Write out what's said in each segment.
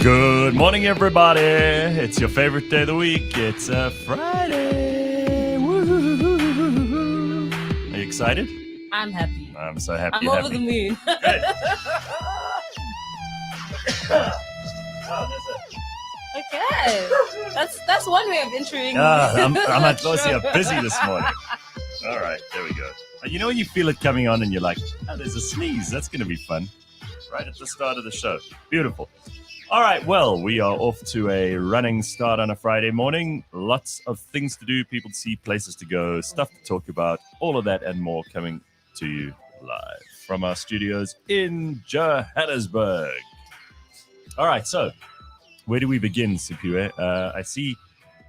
Good morning, everybody. It's your favorite day of the week. It's a Friday. Woo-hoo-hoo-hoo-hoo. Are you excited? I'm happy. I'm so happy. I'm over the moon. Good. Okay. That's one way of entering. I'm at Sure. busy this morning. All right, there we go. You know when you feel it coming on and you're like, oh, there's a sneeze. That's going to be fun. Right at the start of the show. Beautiful. All right, well, we are off to a running start on a Friday morning. Lots of things to do, people to see, places to go, stuff to talk about, all of that and more coming to you live from our studios in Johannesburg. All right, so where do we begin, Simphiwe? I see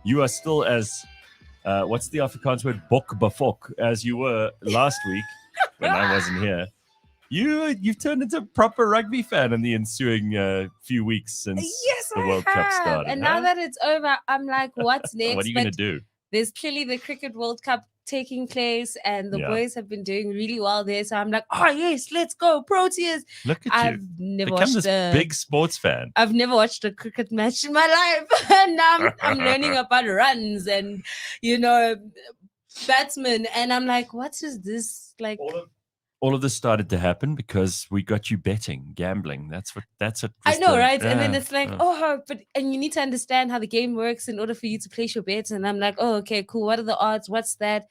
you are still as, what's the Afrikaans word? Bok Baf, as you were last week when I wasn't here. You've turned into a proper rugby fan in the ensuing few weeks since the World Cup started. And now that it's over, I'm like, what's next? What are you going to do? There's clearly the Cricket World Cup taking place, and the boys have been doing really well there. So I'm like, oh yes, let's go, Proteas. Look at I've you. never Become watched this big sports fan. I've never watched a cricket match in my life, and now I'm learning about runs and batsmen, and I'm like, what is this like? All of this started to happen because we got you betting, gambling. That's what. I know, right? And then it's like, and you need to understand how the game works in order for you to place your bets. And I'm like, oh, okay, cool. What are the odds? What's that?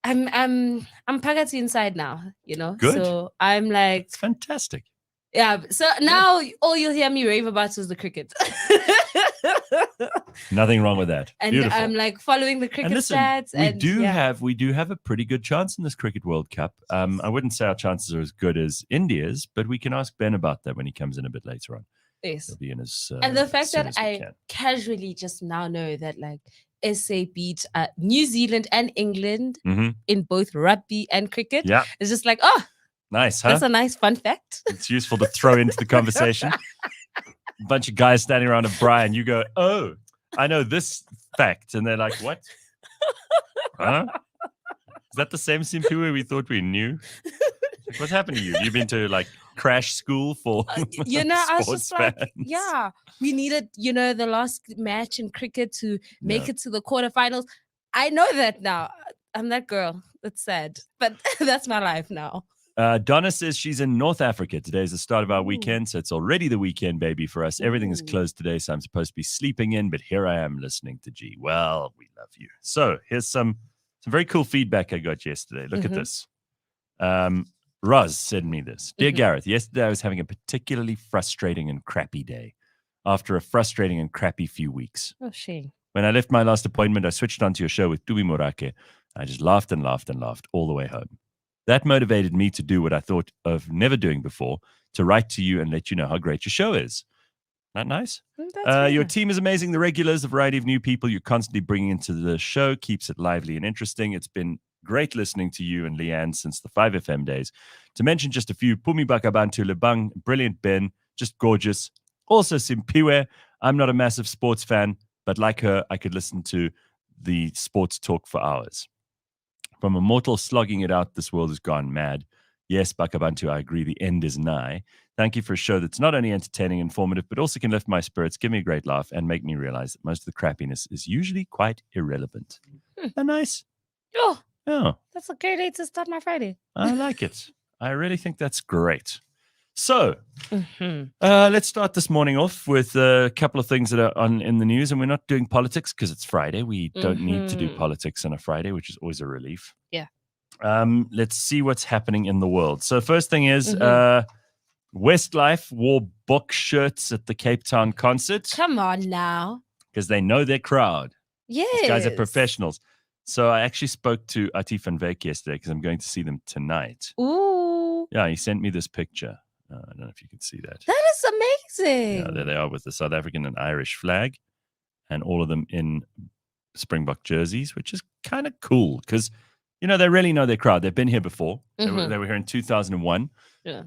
I'm Pagati inside now, Good. So I'm like, it's fantastic. Yeah. So now all you'll hear me rave about is the cricket. Nothing wrong with that. And Beautiful. I'm like following the cricket stats. We do have a pretty good chance in this Cricket World Cup. I wouldn't say our chances are as good as India's, but we can ask Ben about that when he comes in a bit later on. Yes. He'll be in as, and the fact that I can. casually just now know that like SA beat New Zealand and England in both rugby and cricket. Yeah. It's just like, oh, nice, huh? That's a nice fun fact. It's useful to throw into the conversation. A bunch of guys standing around a braai and you go, oh, I know this fact. And they're like, what? Huh? Is that the same Simphiwe we thought we knew? What's happened to you? You've been to like crash school for I was sports just like, fans? yeah, we needed, the last match in cricket to make it to the quarterfinals. I know that now. I'm that girl. It's sad, but that's my life now. Donna says she's in North Africa. Today is the start of our weekend, so it's already the weekend, baby, for us. Everything is closed today, so I'm supposed to be sleeping in, but here I am listening to G. Well, we love you. So here's some very cool feedback I got yesterday. Look at this. Roz sent me this. Dear Gareth, yesterday I was having a particularly frustrating and crappy day after a frustrating and crappy few weeks. Oh, shame. When I left my last appointment, I switched onto your show with Tumi Morake. I just laughed and laughed and laughed all the way home. That motivated me to do what I thought of never doing before, to write to you and let you know how great your show is. Isn't that nice? Your team is amazing. The regulars, the variety of new people you're constantly bringing into the show keeps it lively and interesting. It's been great listening to you and Leanne since the 5FM days. To mention just a few, Pumi Bakabantu Lebang, brilliant Ben, just gorgeous. Also Simphiwe, I'm not a massive sports fan, but like her, I could listen to the sports talk for hours. From a mortal slogging it out, this world has gone mad. Yes, Bakabantu, I agree, the end is nigh. Thank you for a show that's not only entertaining and informative, but also can lift my spirits, give me a great laugh, and make me realize that most of the crappiness is usually quite irrelevant. Isn't that nice? Oh, that's a great way to start my Friday. I like it. I really think that's great. So, let's start this morning off with a couple of things that are in the news. And we're not doing politics because it's Friday. We don't need to do politics on a Friday, which is always a relief. Yeah. Let's see what's happening in the world. So first thing is Westlife wore Bok shirts at the Cape Town concert. Come on now. Because they know their crowd. Yes. These guys are professionals. So I actually spoke to Ati van Wyk yesterday because I'm going to see them tonight. Ooh. Yeah, he sent me this picture. I don't know if you can see that. That is amazing. Yeah, there they are with the South African and Irish flag, and all of them in Springbok jerseys, which is kind of cool because, they really know their crowd. They've been here before. They were here in 2001,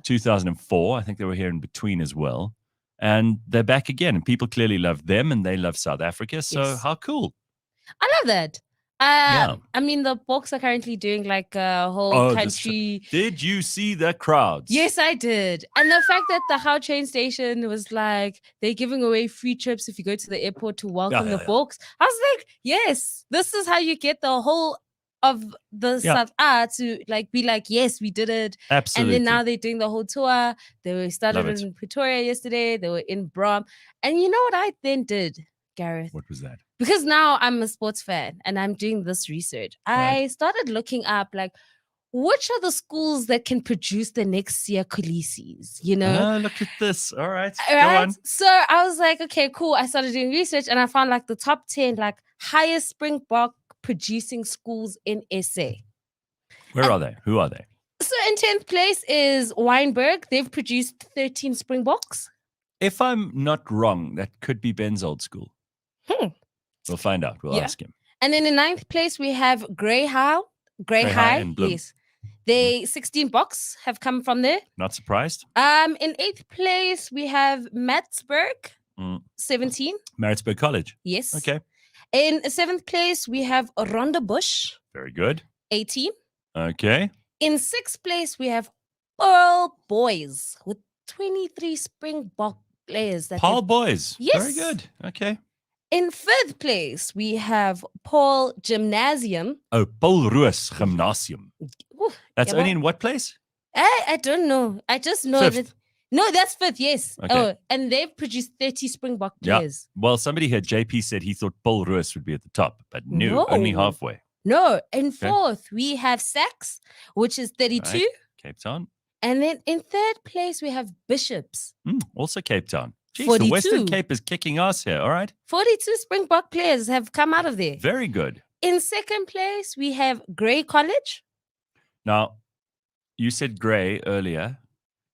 2004. I think they were here in between as well. And they're back again. And people clearly love them and they love South Africa. So how cool. I love that. Yeah. I mean, the Boks are currently doing like a whole country. Did you see the crowds? Yes, I did. And the fact that the How train station was like, they're giving away free trips if you go to the airport to welcome the Boks. I was like, yes, this is how you get the whole of the South to like be like, yes, we did it. Absolutely. And then now they're doing the whole tour. They started in Pretoria yesterday. They were in Brom. And you know what I then did, Gareth? What was that? Because now I'm a sports fan and I'm doing this research. I started looking up like, which are the schools that can produce the next year Khaleesi's, you know? Oh, look at this. All right. Go on. So I was like, okay, cool. I started doing research and I found like the top 10 like highest Springbok producing schools in SA. Where are they? Who are they? So in 10th place is Wynberg. They've produced 13 Springboks. If I'm not wrong, that could be Ben's old school. We'll find out. We'll ask him. And then in 9th place, we have Grey High. Yes. They 16 Boks have come from there. Not surprised. In 8th place, we have Maritzburg, 17. Maritzburg College. Yes. Okay. In 7th place, we have Rondebosch. Very good. 18. Okay. In 6th place, we have Pearl Boys with 23 Springbok players. Paul Boys. Yes. Very good. Okay. In 5th place, we have Paul Gymnasium. Oh, Paul Roos Gymnasium. Ooh, that's only in what place? I don't know. I just know 5th. that. No, that's 5th, yes. Okay. Oh, and they've produced 30 Springbok players. Yeah. Well, somebody here, JP, said he thought Paul Roos would be at the top, but no, only halfway. No, in 4th, we have Sachs, which is 32. Right. Cape Town. And then in 3rd place, we have Bishops. Also Cape Town. Jeez, 42. the Western Cape is kicking ass here, all right? 42 Springbok players have come out of there. Very good. In 2nd place, we have Grey College. Now, you said Grey earlier,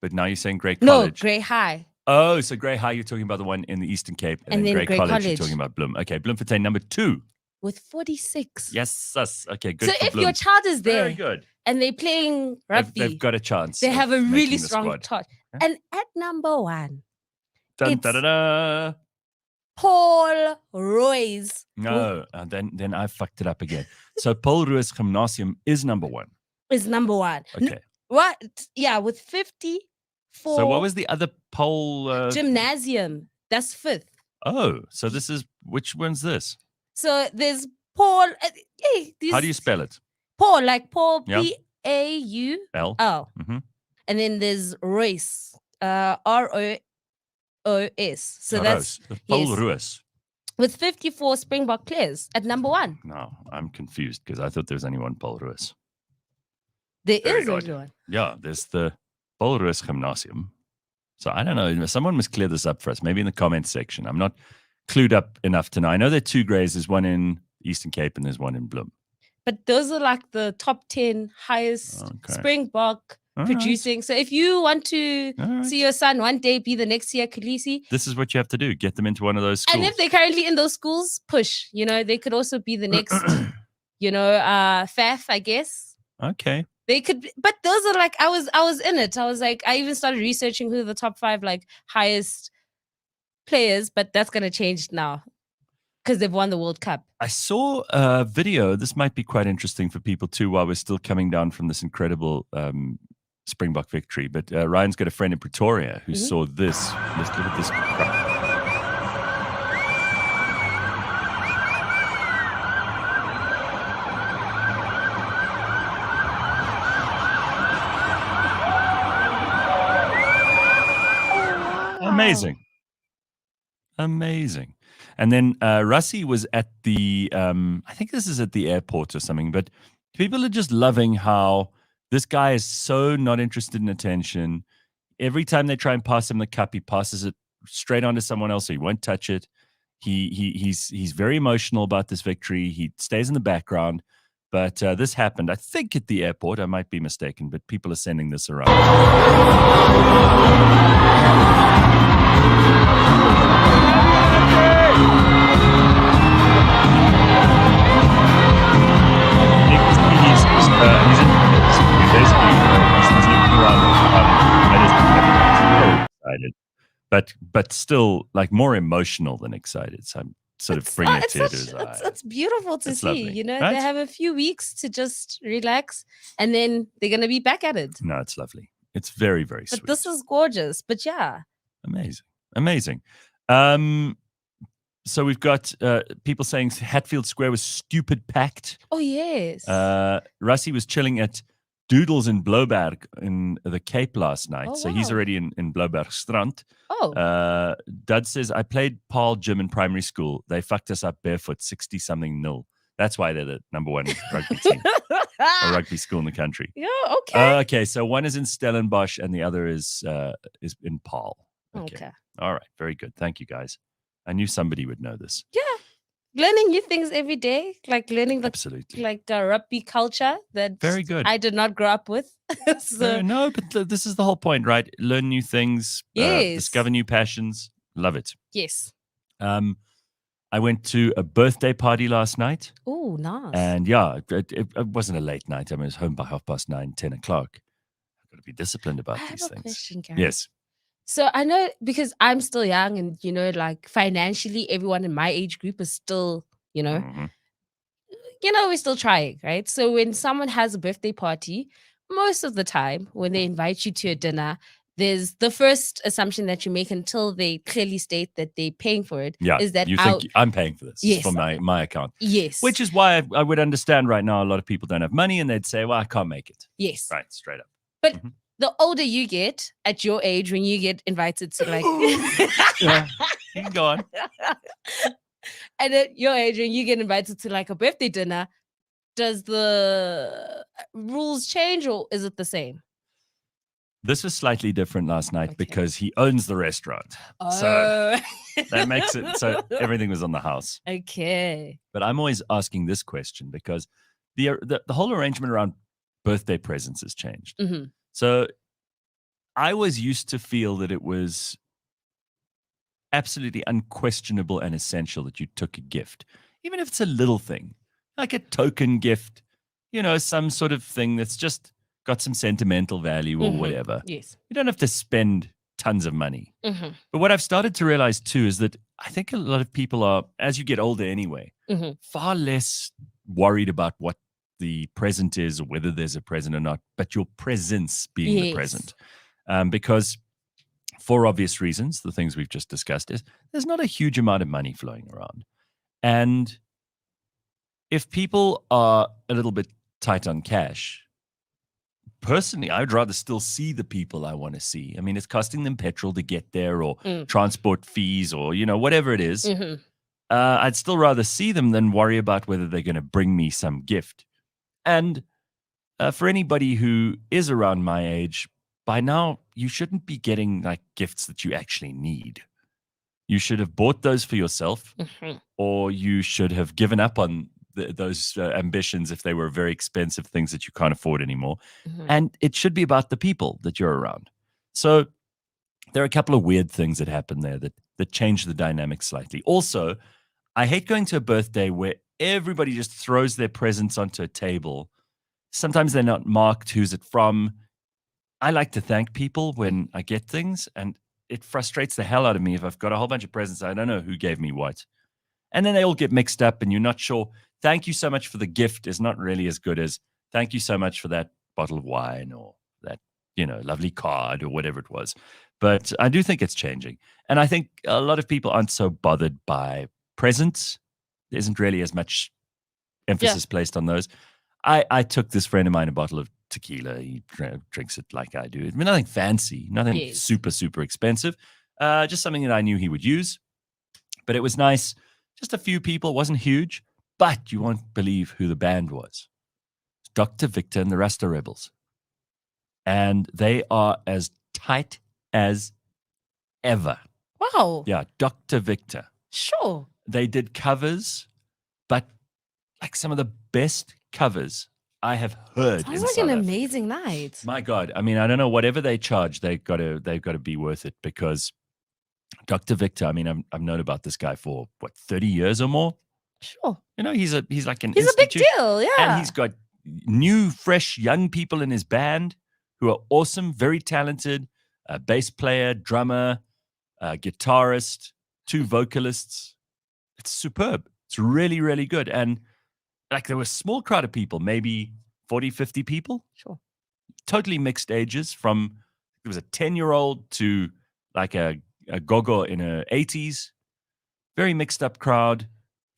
but now you're saying Grey College. No, Grey High. Oh, so Grey High, you're talking about the one in the Eastern Cape. And then Grey College, you're talking about Bloem. Okay, Bloemfontein, number 2. With 46. Yes, okay, good. So if your child is there very good. And they're playing rugby, they've got a chance. They have a really strong touch. Yeah. And at number 1, it's Paul Roy's. No, then I fucked it up again. So Paul Roy's Gymnasium is number 1. Is number 1. Okay. What? Yeah, with 54. So what was the other Paul? Gymnasium. That's 5th. Oh, so this is, which one's this? So there's Paul. How do you spell it? Paul, like Paul, yeah. Paul. Mm-hmm. And then there's Royce, Roos. So that's Paul Roos. With 54 Springbok players at number 1. No, I'm confused because I thought there was only one Paul Roos. There is only one. Yeah, there's the Paul Roos Gymnasium. So I don't know. Someone must clear this up for us. Maybe in the comments section. I'm not clued up enough to know. I know there are 2 Greys. There's one in Eastern Cape and there's one in Bloem. But those are like the top 10 highest Springbok producing. Right. So if you want to see your son one day be the next year Khaleesi, this is what you have to do. Get them into one of those schools. And if they're currently in those schools, push. You know, they could also be the next, Faf, I guess. Okay. They could, but those are like, I was in it. I was like, I even started researching who the top 5 like highest players, but that's going to change now because they've won the World Cup. I saw a video. This might be quite interesting for people too while we're still coming down from this incredible Springbok victory. But Ryan's got a friend in Pretoria who saw this. Let's look at this crap. Amazing. And then Rassie was at the, I think this is at the airport or something, but people are just loving how this guy is so not interested in attention. Every time they try and pass him the cup, he passes it straight onto someone else, so he won't touch it. He's very emotional about this victory. He stays in the background. But this happened, I think, at the airport. I might be mistaken, but people are sending this around. But still, like, more emotional than excited. So I'm sort of bring a tear to his eye. It's beautiful to see. Lovely, You know, right? they have a few weeks to just relax, and then they're gonna be back at it. No, it's lovely. It's very, very sweet. But this is gorgeous. But yeah, amazing. So we've got people saying Hatfield Square was stupid packed. Oh yes. Rassie was chilling at Doodles in Blouberg in the Cape last night. Oh, So he's wow. already in Bloubergstrand. Oh. Dud says, I played Paul Gym in primary school. They fucked us up barefoot 60-something nil. That's why they're the number one rugby team or rugby school in the country. Yeah, okay. Okay, so one is in Stellenbosch and the other is in Paul. Okay. All right, very good. Thank you, guys. I knew somebody would know this. Yeah. Learning new things every day, like learning Absolutely. the rugby culture that Very good. I did not grow up with. So, No, but this is the whole point, right? Learn new things, Yes. discover new passions. Love it. yes. I went to a birthday party last night. Oh, nice. And yeah, it wasn't a late night. I mean, I was home by 9:30, 10 o'clock. I've got to be disciplined about I these have a things. question, Gareth. Yes. So I know because I'm still young and, you know, like financially, everyone in my age group is still, Mhm. we're still trying, right? So when someone has a birthday party, most of the time when they invite you to a dinner, there's the first assumption that you make until they clearly state that they're paying for it. Yeah, Is that you think I'm paying for this Yes. for my account. Yes. Which is why I would understand right now a lot of people don't have money and they'd say, well, I can't make it. yes. Right, straight up. But Mhm. the older you get at your age, when you get invited to like Yeah, you can go on. and at your age, when you get invited to like a birthday dinner, does the rules change or is it the same? This was slightly different last night Okay. because he owns the restaurant. So Oh. that makes it so everything was on the house. Okay. But I'm always asking this question because the whole arrangement around birthday presents has changed. hmm So I was used to feel that it was absolutely unquestionable and essential that you took a gift, even if it's a little thing, like a token gift, some sort of thing that's just got some sentimental value or whatever. Yes. You don't have to spend tons of money. hmm But what I've started to realize too is that I think a lot of people are, as you get older anyway, hmm far less worried about what the present is or whether there's a present or not, but your presence being the Yes. present. Because for obvious reasons, the things we've just discussed is there's not a huge amount of money flowing around. And if people are a little bit tight on cash, personally, I would rather still see the people I want to see. I mean, it's costing them petrol to get there or transport fees or, whatever it is. hmm I'd still rather see them than worry about whether they're going to bring me some gift. And for anybody who is around my age, by now, you shouldn't be getting like gifts that you actually need. You should have bought those for yourself, or you should have given up on those ambitions if they were very expensive things that you can't afford anymore. And it should be about the people that you're around. So there are a couple of weird things that happen there that change the dynamic slightly. Also, I hate going to a birthday where everybody just throws their presents onto a table. Sometimes they're not marked who's it from. I like to thank people when I get things, and it frustrates the hell out of me if I've got a whole bunch of presents. I don't know who gave me what. And then they all get mixed up and you're not sure. Thank you so much for the gift is not really as good as thank you so much for that bottle of wine or that, lovely card or whatever it was. But I do think it's changing. And I think a lot of people aren't so bothered by presents. There isn't really as much emphasis placed on those. I took this friend of mine a bottle of tequila. He drinks it like I do. I mean, nothing fancy, nothing super, super expensive. Just something that I knew he would use. But it was nice. Just a few people. It wasn't huge. But you won't believe who the band was. Dr. Victor and the Rasta Rebels. And they are as tight as ever. Wow. Yeah, Dr. Victor. Sure. They did covers, but like some of the best covers I have heard. Sounds like an amazing night. My God. I mean, I don't know, whatever they charge, they've got to be worth it because Dr. Victor, I mean, I've known about this guy for 30 years or more. Sure. He's like an He's a big institute. deal, yeah. And he's got new, fresh, young people in his band who are awesome, very talented, bass player, drummer, guitarist, 2 vocalists. It's superb. It's really, really good. And like there was a small crowd of people, maybe 40, 50 people. Sure. Totally mixed ages from, there was a 10-year-old to like a gogo in her 80s. Very mixed up crowd.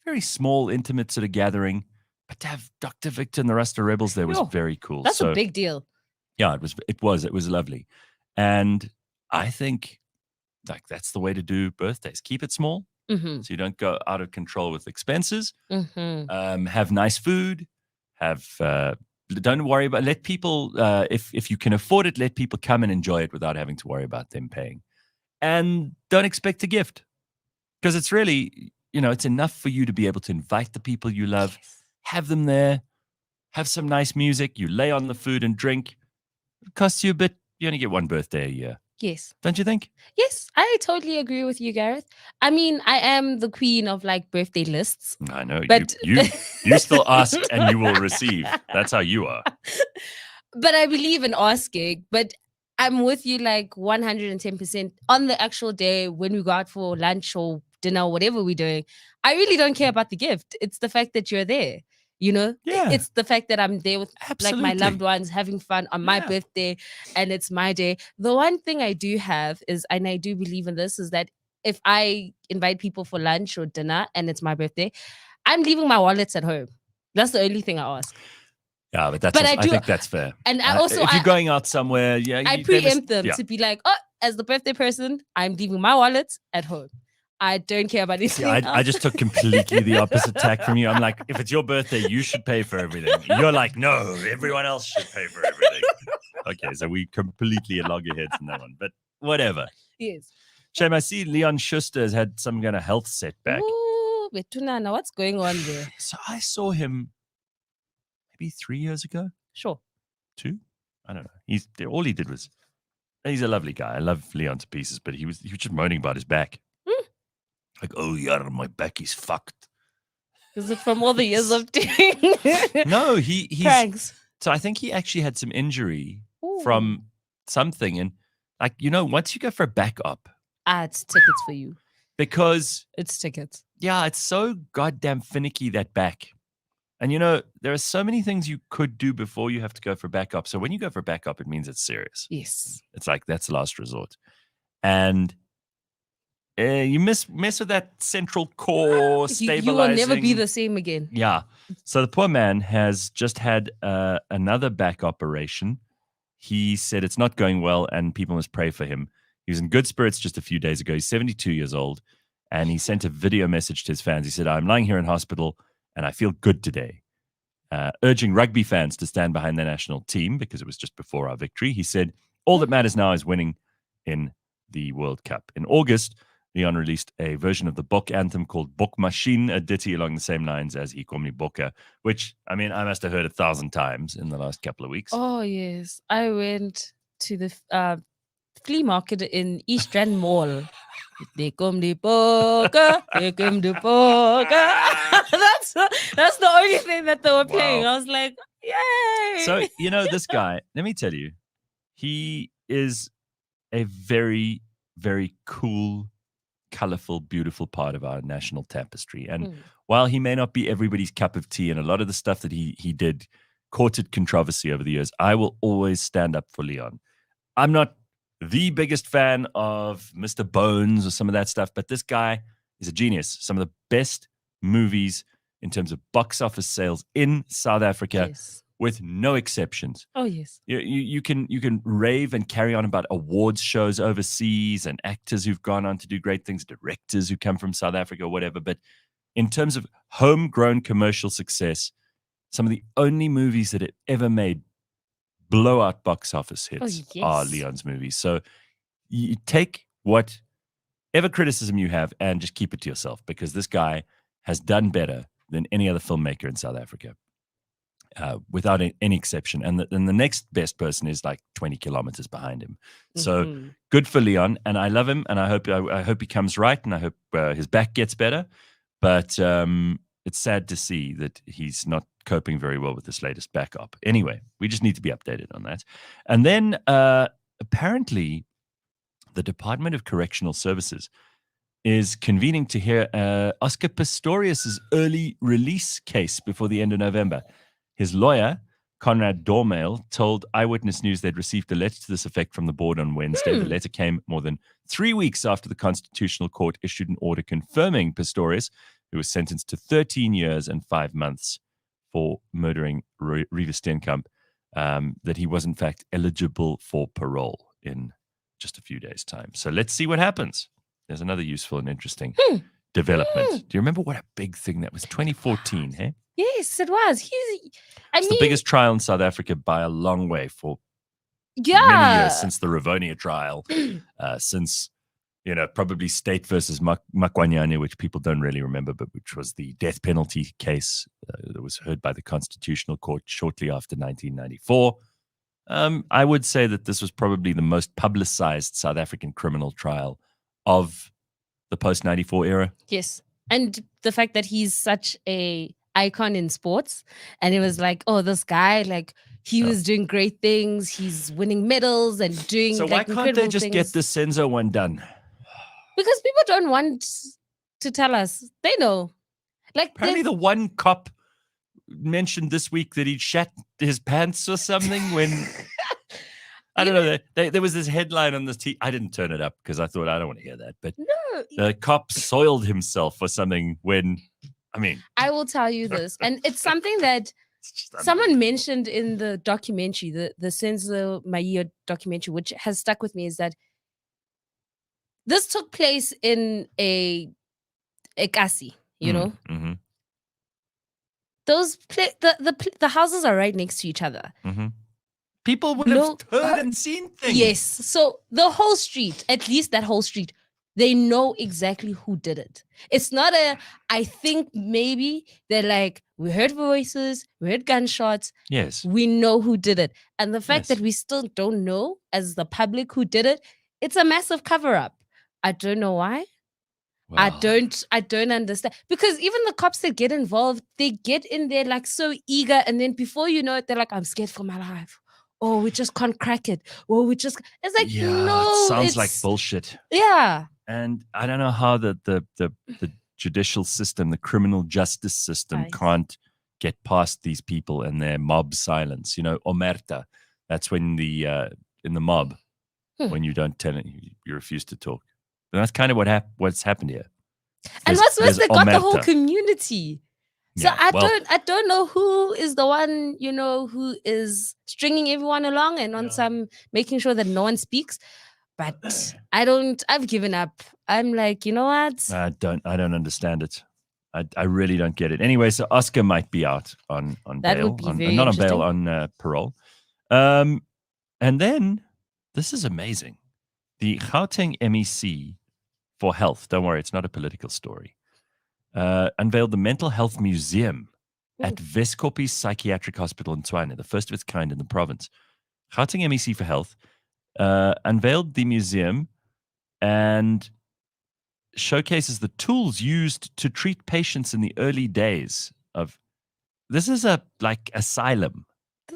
Very small, intimate sort of gathering. But to have Dr. Victor and the rest of Rebels there was very cool. That's a big deal. Yeah, it was lovely. And I think like that's the way to do birthdays. Keep it small. So you don't go out of control with expenses. Have nice food. Don't worry about, let people, if you can afford it, let people come and enjoy it without having to worry about them paying. And don't expect a gift, because it's really, it's enough for you to be able to invite the people you love, have them there, have some nice music, you lay on the food and drink. It costs you a bit. You only get one birthday a year. Yes. Don't you think? Yes, I totally agree with you, Gareth. I mean, I am the queen of like birthday lists. I know, but you still ask and you will receive. That's how you are. But I believe in asking. But I'm with you like 110% on the actual day when we go out for lunch or dinner or whatever we're doing. I really don't care about the gift. It's the fact that you're there. It's the fact that I'm there with like my loved ones having fun on my birthday, and it's my day. The one thing I do have is, and I do believe in this, is that if I invite people for lunch or dinner and it's my birthday, I'm leaving my wallets at home. That's the only thing I ask. Yeah, but I think that's fair. And I also, if you're going out somewhere, I preempt them to be like, oh, as the birthday person, I'm leaving my wallet at home. I don't care about anything else. I just took completely the opposite tack from you. I'm like, if it's your birthday, you should pay for everything. You're like, no, everyone else should pay for everything. Okay, so we completely at loggerheads in that one, but whatever. Yes. Shame, I see Leon Schuster has had some kind of health setback. Ooh, Betunana, what's going on there? So I saw him maybe 3 years ago. Sure. 2? I don't know. All he did was, he's a lovely guy. I love Leon to pieces, but he was just moaning about his back. Like, oh, yeah, my back is fucked. Is it from all the years of doing? No, he's Thanks. So I think he actually had some injury from something. And like, once you go for a back op. It's tickets for you. Because. It's tickets. Yeah, it's so goddamn finicky, that back. And there are so many things you could do before you have to go for a back op. So when you go for a back op, it means it's serious. Yes. It's like, that's the last resort. And you mess with that central core stabilizing. You will never be the same again. Yeah. So the poor man has just had another back operation. He said it's not going well and people must pray for him. He was in good spirits just a few days ago. He's 72 years old. And he sent a video message to his fans. He said, I'm lying here in hospital and I feel good today. Urging rugby fans to stand behind their national team because it was just before our victory. He said, all that matters now is winning in the World Cup. In August, Leon released a version of the Bok anthem called Bok Machine, a ditty along the same lines as Ikomi Boka, which, I mean, I must have heard 1,000 times in the last couple of weeks. Oh, yes. I went to the flea market in East Rand Mall. They come the Boka, they come the Boka. That's the only thing that they were playing. Wow. I was like, yay. So, this guy, let me tell you, he is a very, very cool, colorful, beautiful part of our national tapestry. And while he may not be everybody's cup of tea, and a lot of the stuff that he did courted controversy over the years, I will always stand up for Leon. I'm not the biggest fan of Mr. Bones or some of that stuff, but this guy is a genius. Some of the best movies in terms of box office sales in South Africa. Yes. With no exceptions. Oh, yes. You can rave and carry on about awards shows overseas and actors who've gone on to do great things, directors who come from South Africa or whatever. But in terms of homegrown commercial success, some of the only movies that it ever made blowout box office hits are Leon's movies. So you take whatever criticism you have and just keep it to yourself, because this guy has done better than any other filmmaker in South Africa. Without any exception. And the next best person is like 20 kilometers behind him. So good for Leon. And I love him. And I hope he comes right. And I hope his back gets better. But it's sad to see that he's not coping very well with this latest back op. Anyway, we just need to be updated on that. And then apparently the Department of Correctional Services is convening to hear Oscar Pistorius' early release case before the end of November. His lawyer, Conrad Dormail, told Eyewitness News they'd received a letter to this effect from the board on Wednesday. The letter came more than 3 weeks after the Constitutional Court issued an order confirming Pistorius, who was sentenced to 13 years and 5 months for murdering Reeva Steenkamp, that he was in fact eligible for parole in just a few days' time. So let's see what happens. There's another useful and interesting development. Do you remember what a big thing that was? 2014, hey? Yes, it was. It's the biggest trial in South Africa by a long way for many years, since the Rivonia trial, since, probably State versus Makwanyane, which people don't really remember, but which was the death penalty case that was heard by the Constitutional Court shortly after 1994. I would say that this was probably the most publicized South African criminal trial of the post-94 era. Yes. And the fact that he's such a icon in sports, and it was like, oh, this guy, like, he was doing great things, he's winning medals and doing so why can't they just get the Senzo one done? Because people don't want to tell us. They know. Like, apparently the one cop mentioned this week that he'd shat his pants or something when I don't know. There was this headline on this I didn't turn it up because I thought I don't want to hear that. But the cop soiled himself or something when, I will tell you this. And it's something that someone mentioned in the documentary, the Senzo Maia documentary, which has stuck with me, is that this took place in a kasi, Mm-hmm. Those the houses are right next to each other. Mm-hmm. People would have heard and seen things. Yes. So the whole street, at least that whole street, they know exactly who did it. It's not I think maybe they're like, we heard voices, we heard gunshots. Yes. We know who did it. And the fact that we still don't know as the public who did it, it's a massive cover-up. I don't know why. Wow. I don't understand. Because even the cops that get involved, they get in there like so eager. And then before you know it, they're like, I'm scared for my life. Oh, we just can't crack it. Well, it's like, no. It sounds like bullshit. Yeah. And I don't know how the judicial system, the criminal justice system can't get past these people and their mob silence. Omerta, that's when in the mob, when you don't tell it, you refuse to talk. And that's kind of what's happened here. And what's worse, they got the whole community. So I don't know who is the one, who is stringing everyone along and on some making sure that no one speaks. But I've given up. I'm like, you know what? I don't understand it. I really don't get it. Anyway, so Oscar might be out on that bail. Would be very not on bail, on parole. And then, this is amazing. The Gauteng MEC for Health, don't worry, it's not a political story, unveiled the Mental Health Museum at Weskoppies Psychiatric Hospital in Tshwane, the first of its kind in the province. Gauteng MEC for Health unveiled the museum and showcases the tools used to treat patients in the early days of. This is a asylum,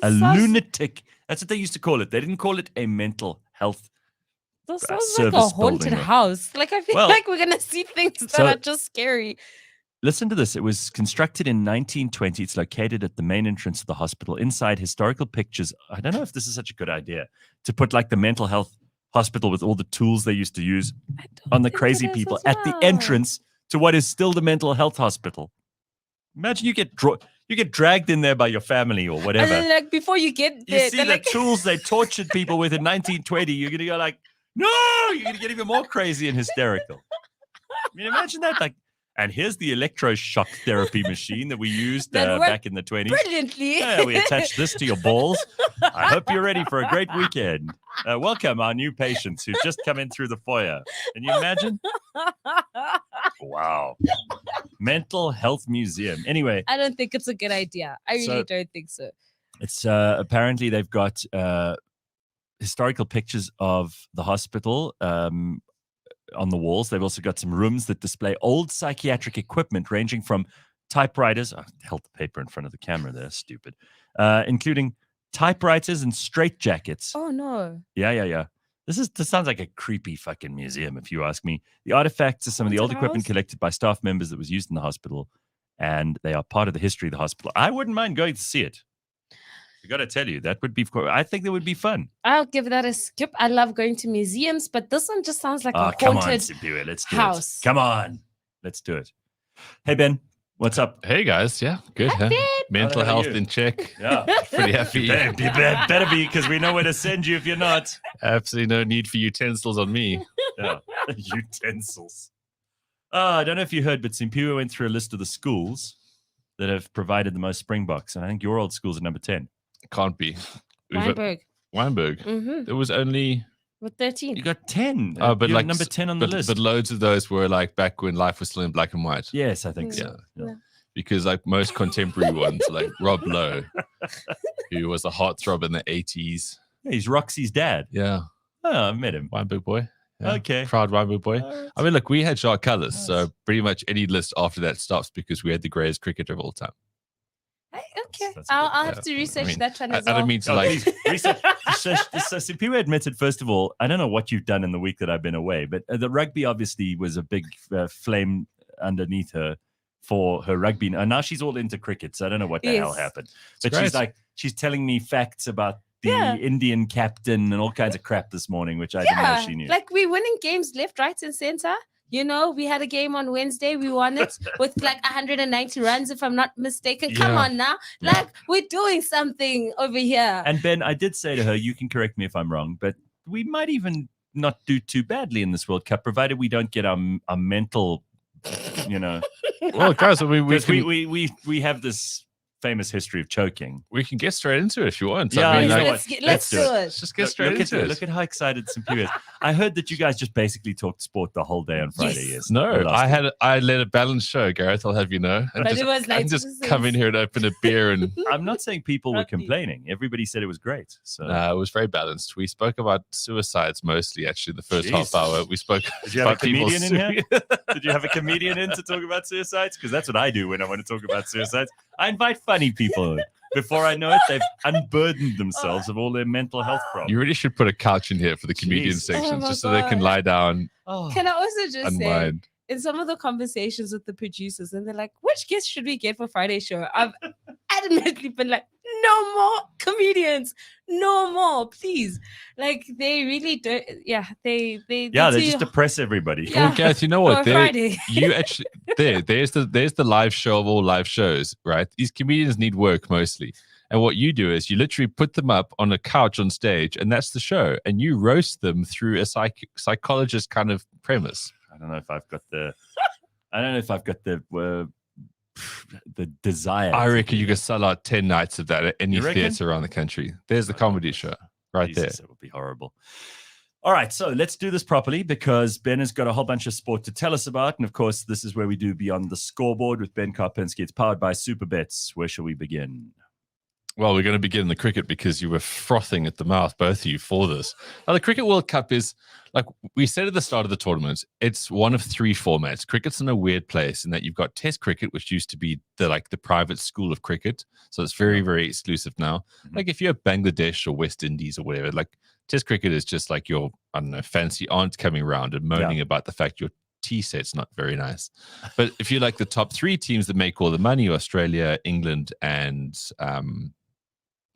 lunatic. That's what they used to call it. They didn't call it a mental health. This sounds like a haunted house. Like, I feel like we're gonna see things that are just scary. Listen to this. It was constructed in 1920. It's located at the main entrance of the hospital. Inside, historical pictures. I don't know if this is such a good idea to put the mental health hospital with all the tools they used to use on the crazy people at the entrance to what is still the mental health hospital. Imagine you get dragged in there by your family or whatever. And then, before you get there, you see the tools they tortured people with in 1920. You're gonna go like, no, you're gonna get even more crazy and hysterical. Imagine that, and here's the electroshock therapy machine that we used back in the 20s. Brilliantly. Yeah, we attached this to your balls. I hope you're ready for a great weekend. Welcome our new patients who just come in through the foyer. Can you imagine? Wow. Mental Health Museum. Anyway. I don't think it's a good idea. I really don't think so. It's apparently they've got historical pictures of the hospital on the walls. They've also got some rooms that display old psychiatric equipment ranging from typewriters. I held the paper in front of the camera there, stupid. Including typewriters and straitjackets. Oh, no. Yeah. This sounds like a creepy fucking museum, if you ask me. The artifacts are some of the old equipment collected by staff members that was used in the hospital, and they are part of the history of the hospital. I wouldn't mind going to see it. I got to tell you, that would be. I think that would be fun. I'll give that a skip. I love going to museums, but this one just sounds like a haunted come on, Simphiwe, let's do house. It. Come on, let's do it. Hey Ben, what's up? Hey guys, yeah, good. Huh? Mental health in check. Yeah, pretty happy. You better be, because we know where to send you if you're not. Absolutely no need for utensils on me. Yeah, utensils. I don't know if you heard, but Simphiwe went through a list of the schools that have provided the most Springboks, and I think your old school's at number 10. Can't be. Weinberg. Mm-hmm. There was only with 13. You got 10. Oh, but you're like number 10 on the list. But loads of those were like back when life was still in black and white. Yes, I think so. Yeah. Because like most contemporary ones, like Rob Lowe, who was a heartthrob in the 80s. Yeah, he's Roxy's dad. Yeah. Oh, I met him. Weinberg boy. Yeah. Okay. Proud Weinberg boy. Right. I mean, look, we had Jacques Callis, so pretty much any list after that stops because we had the greatest cricketer of all time. Okay, I'll have to research that one as well. I don't mean to like research. So Simphiwe admitted, first of all, I don't know what you've done in the week that I've been away, but the rugby obviously was a big flame underneath her for her rugby. And now she's all into cricket, so I don't know what the hell happened. But she's telling me facts about the Indian captain and all kinds of crap this morning, which I didn't know she knew. Like we're winning games left, right, and center. You know, we had a game on Wednesday. We won it with like 190 runs, if I'm not mistaken. Come on now. Like, we're doing something over here. And Ben, I did say to her, you can correct me if I'm wrong, but we might even not do too badly in this World Cup, provided we don't get our mental, you know. Well, guys, we have this famous history of choking. We can get straight into it if you want. Yeah, I mean, let's do it. Let's just get straight into it. Look at how excited Simphiwe is. I heard that you guys just basically talked sport the whole day on Friday. Yes. No, I led a balanced show, Gareth. I'll have you know. And but it was like just come in here and open a beer and. I'm not saying people were complaining. Everybody said it was great. So it was very balanced. We spoke about suicides mostly. Actually, the first half hour we spoke. Did you have a comedian in here? Did you have a comedian in to talk about suicides? Because that's what I do when I want to talk about suicides. I invite funny people. Before I know it, they've unburdened themselves of all their mental health problems. You really should put a couch in here for the comedian section, just so they can lie down. Can I also just unwind. Say, in some of the conversations with the producers, and they're like, which guest should we get for Friday's show? I've adamantly been like, no more comedians, no more, please. Like, they really don't. Yeah, they just depress everybody. Yeah. Well, Gareth, you know what? You actually there's the live show of all live shows, right? These comedians need work mostly. And what you do is you literally put them up on a couch on stage, and that's the show. And you roast them through a psychologist kind of premise. I don't know if I've got the desire. I reckon you could sell out 10 nights of that at any theater around the country. There's the comedy show right there. It would be horrible. All right, so let's do this properly because Ben has got a whole bunch of sport to tell us about. And of course, this is where we do Beyond the Scoreboard with Ben Karpinski. It's powered by Superbets. Where shall we begin? Well, we're going to begin the cricket because you were frothing at the mouth, both of you, for this. Now, the Cricket World Cup is, like we said at the start of the tournament, it's one of three formats. Cricket's in a weird place in that you've got Test cricket, which used to be the private school of cricket. So it's very, very exclusive now. Mm-hmm. Like if you're Bangladesh or West Indies or whatever, like Test cricket is just like your, I don't know, fancy aunt coming around and moaning about the fact your tea set's not very nice. But if you like the top three teams that make all the money, Australia, England, and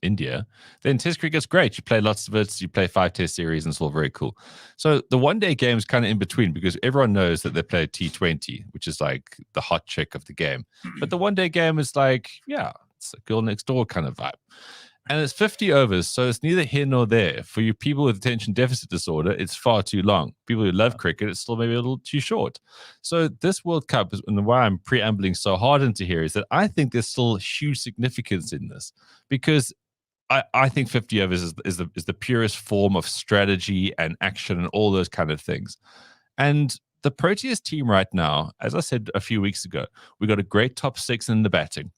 India, then Test cricket's great. You play lots of it. You play 5 Test series, and it's all very cool. So the one-day game is kind of in between because everyone knows that they play T20, which is like the hot chick of the game. But the one-day game is like, it's a girl next door kind of vibe. And it's 50 overs, so it's neither here nor there. For you people with attention deficit disorder, it's far too long. People who love cricket, it's still maybe a little too short. So this World Cup, and why I'm preambling so hard into here, is that I think there's still huge significance in this because I think 50 overs is the purest form of strategy and action and all those kind of things. And the Proteas team right now, as I said a few weeks ago, we got a great top six in the batting.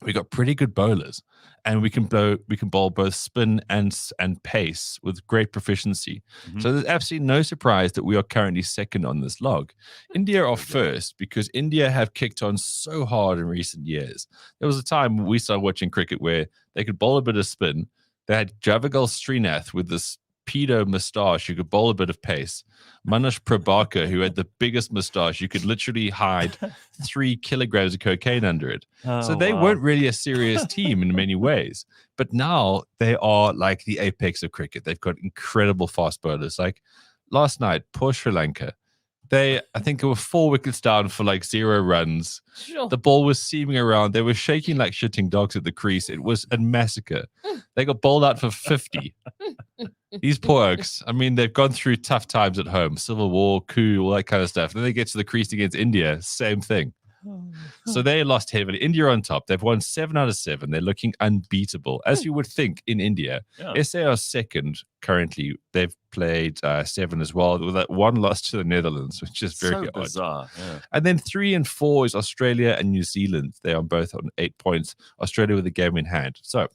We got pretty good bowlers, and we can bowl both spin and pace with great proficiency. Mm-hmm. So there's absolutely no surprise that we are currently second on this log. India are first because India have kicked on so hard in recent years. There was a time when we started watching cricket where they could bowl a bit of spin. They had Javagal Srinath with this pedo moustache who could bowl a bit of pace. Manush Prabhakar, who had the biggest moustache, you could literally hide 3 kilograms of cocaine under it. So they weren't really a serious team in many ways. But now they are like the apex of cricket. They've got incredible fast bowlers. Like last night, poor Sri Lanka. I think there were 4 wickets down for like 0 runs. Sure. The ball was seaming around. They were shaking like shitting dogs at the crease. It was a massacre. They got bowled out for 50. These poor oaks, I mean, they've gone through tough times at home, civil war, coup, all that kind of stuff. Then they get to the crease against India, same thing. So they lost heavily. India on top. They've won 7 out of 7. They're looking unbeatable, as you would think in India. Yeah. SA are second currently. They've played 7 as well, with that 1 loss to the Netherlands, which is very odd. Bizarre. Yeah. And then 3 and 4 is Australia and New Zealand. They are both on 8 points. Australia with a game in hand. So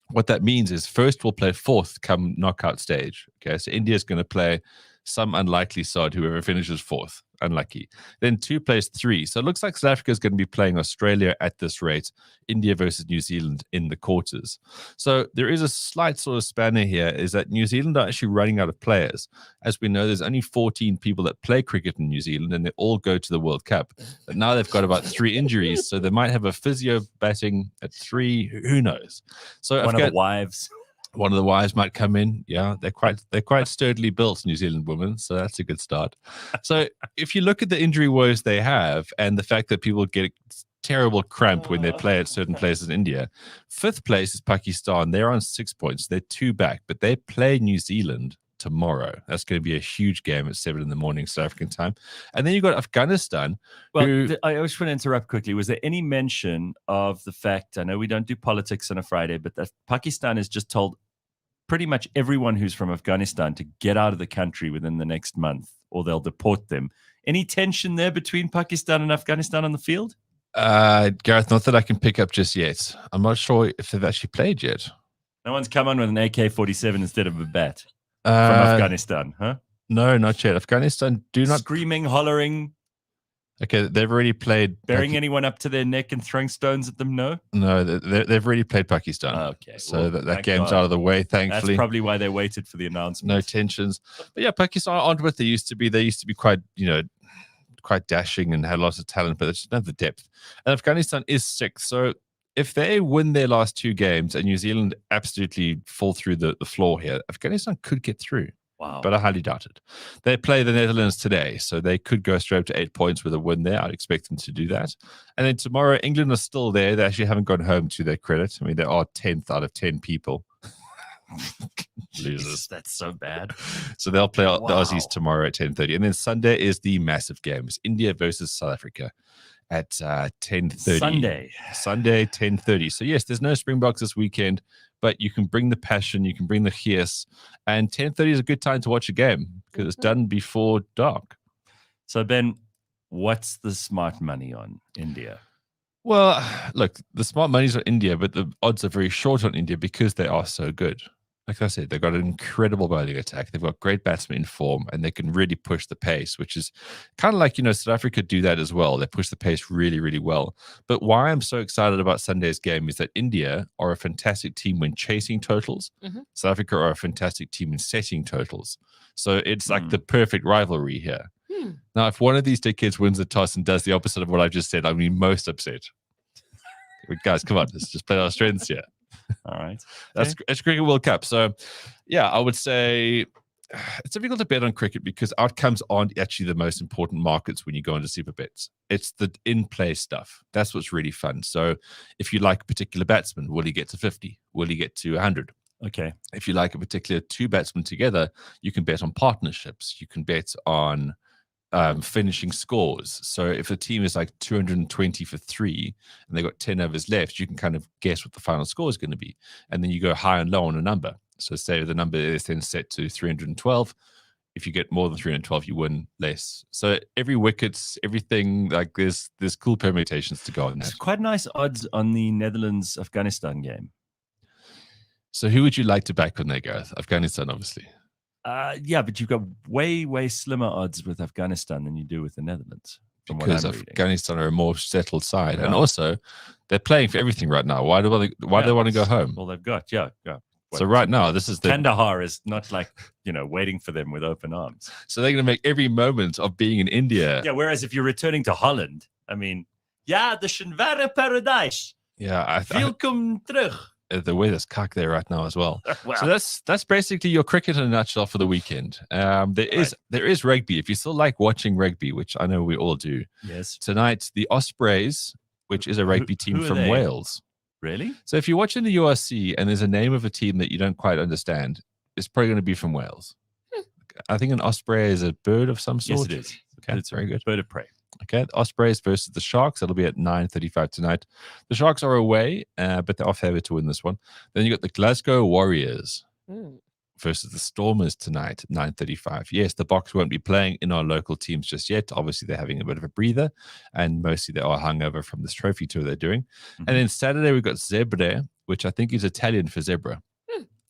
what that means is first we'll play 4th come knockout stage. Okay, so India's going to play some unlikely side, whoever finishes 4th. Unlucky. Then 2 plays 3. So it looks like South Africa is going to be playing Australia at this rate, India versus New Zealand in the quarters. So there is a slight sort of spanner here, is that New Zealand are actually running out of players. As we know, there's only 14 people that play cricket in New Zealand, and they all go to the World Cup. But now they've got about 3 injuries, so they might have a physio batting at 3. Who knows? So One of the wives. One of the wives might come in. Yeah, they're quite sturdily built, New Zealand women. So that's a good start. So if you look at the injury woes they have, and the fact that people get terrible cramp when they play at certain places in India, 5th place is Pakistan. They're on 6 points. They're 2 back, but they play New Zealand tomorrow. That's going to be a huge game at 7 in South African time. And then you've got Afghanistan. Well, I just want to interrupt quickly. Was there any mention of the fact, I know we don't do politics on a Friday, but that Pakistan has just told pretty much everyone who's from Afghanistan to get out of the country within the next month or they'll deport them. Any tension there between Pakistan and Afghanistan on the field? Gareth, not that I can pick up just yet. I'm not sure if they've actually played yet. No one's come on with an AK-47 instead of a bat from Afghanistan, huh? No, not yet. Afghanistan do not... Screaming, hollering... Okay, they've already played... Bearing anyone up to their neck and throwing stones at them, no? No, they've already played Pakistan. Okay. So that game's out of the way, thankfully. That's probably why they waited for the announcement. No tensions. But yeah, Pakistan aren't what they used to be. They used to be quite, quite dashing and had lots of talent, but they just don't have the depth. And Afghanistan is 6th. So if they win their last 2 games and New Zealand absolutely fall through the floor here, Afghanistan could get through. Wow. But I highly doubt it. They play the Netherlands today, so they could go straight up to 8 points with a win there. I'd expect them to do that. And then tomorrow, England are still there. They actually haven't gone home, to their credit. I mean, they are 10th out of 10 people. Losers. That's so bad. So they'll play the Aussies tomorrow at 10:30. And then Sunday is the massive game. It's India versus South Africa at 10:30. Sunday, 10:30. So yes, there's no Springboks this weekend, but you can bring the passion, you can bring the fierce, and 10:30 is a good time to watch a game because it's done before dark. So Ben, what's the smart money on India? Well, look, the smart money's on India, but the odds are very short on India because they are so good. Like I said, they've got an incredible bowling attack. They've got great batsmen in form, and they can really push the pace, which is kind of like, South Africa do that as well. They push the pace really, really well. But why I'm so excited about Sunday's game is that India are a fantastic team when chasing totals. Mm-hmm. South Africa are a fantastic team in setting totals. So it's like the perfect rivalry here. Now, if one of these dickheads wins the toss and does the opposite of what I've just said, I'll be most upset. Guys, come on, let's just play our strengths here. All right. That's Cricket World Cup. So, yeah, I would say it's difficult to bet on cricket because outcomes aren't actually the most important markets when you go into super bets. It's the in-play stuff. That's what's really fun. So if you like a particular batsman, will he get to 50? Will he get to 100? Okay. If you like a particular 2 batsmen together, you can bet on partnerships. You can bet on finishing scores. So if the team is like 220 for 3 and they've got 10 overs left, you can kind of guess what the final score is going to be. And then you go high and low on a number. So say the number is then set to 312. If you get more than 312, you win less. So every wicket's everything, like there's cool permutations to go on that. It's quite nice odds on the Netherlands-Afghanistan game. So who would you like to back on there, Gareth? Afghanistan, obviously. Yeah, but you've got way, way slimmer odds with Afghanistan than you do with the Netherlands. Because Afghanistan are a more settled side. And also, they're playing for everything right now. Why do they want to go home? Well, they've got, So right now, this is the Kandahar is not like, waiting for them with open arms. So they're going to make every moment of being in India. Yeah, whereas if you're returning to Holland, I mean, the Shinware Paradise. Yeah, Welcome terug. The weather's cock there right now as well. Wow. So that's basically your cricket in a nutshell for the weekend. There is rugby. If you still like watching rugby, which I know we all do. Yes. Tonight, the Ospreys, which is a rugby team who are from they? Wales. Really? So if you're watching the URC and there's a name of a team that you don't quite understand, it's probably going to be from Wales. I think an osprey is a bird of some sort. Yes, it is. Okay, It's very a good. bird of prey. Okay, the Ospreys versus the Sharks. That'll be at 9:35 tonight. The Sharks are away, but they're off favourite to win this one. Then you got the Glasgow Warriors versus the Stormers tonight at 9:35. Yes, the Boks won't be playing in our local teams just yet. Obviously, they're having a bit of a breather, and mostly they are hungover from this trophy tour they're doing. Mm-hmm. And then Saturday, we've got Zebre, which I think is Italian for zebra.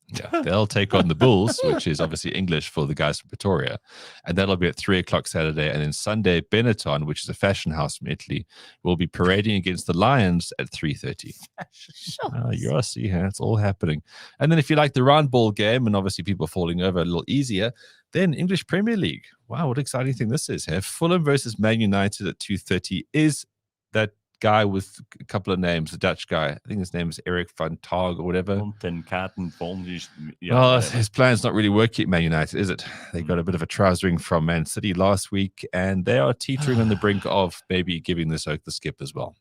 Yeah, they'll take on the Bulls, which is obviously English for the guys from Pretoria. And that'll be at 3:00 Saturday. And then Sunday, Benetton, which is a fashion house from Italy, will be parading against the Lions at 3:30. You all see here, it's all happening. And then if you like the round ball game, and obviously people falling over a little easier, then English Premier League. Wow, what exciting thing this is here. Fulham versus Man United at 2:30 is that guy with a couple of names, the Dutch guy. I think his name is Eric van Tag or whatever. His plan's not really working at Man United, is it? They got a bit of a trousering from Man City last week, and they are teetering on the brink of maybe giving this Oak the skip as well.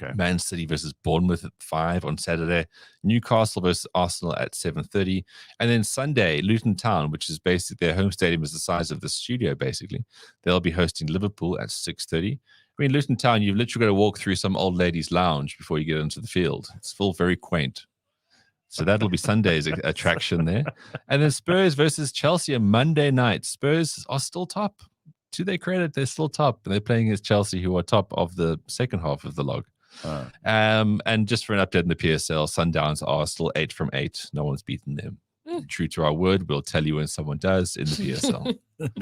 Okay. Man City versus Bournemouth at 5 on Saturday. Newcastle versus Arsenal at 7:30. And then Sunday, Luton Town, which is basically their home stadium is the size of the studio, basically. They'll be hosting Liverpool at 6:30. I mean, Luton Town, you've literally got to walk through some old lady's lounge before you get into the field. It's all very quaint. So that'll be Sunday's attraction there. And then Spurs versus Chelsea on Monday night. Spurs are still top. To their credit, they're still top. And they're playing against Chelsea, who are top of the second half of the log. And just for an update in the PSL, Sundowns are still 8 from 8. No one's beaten them. True to our word, we'll tell you when someone does in the PSL.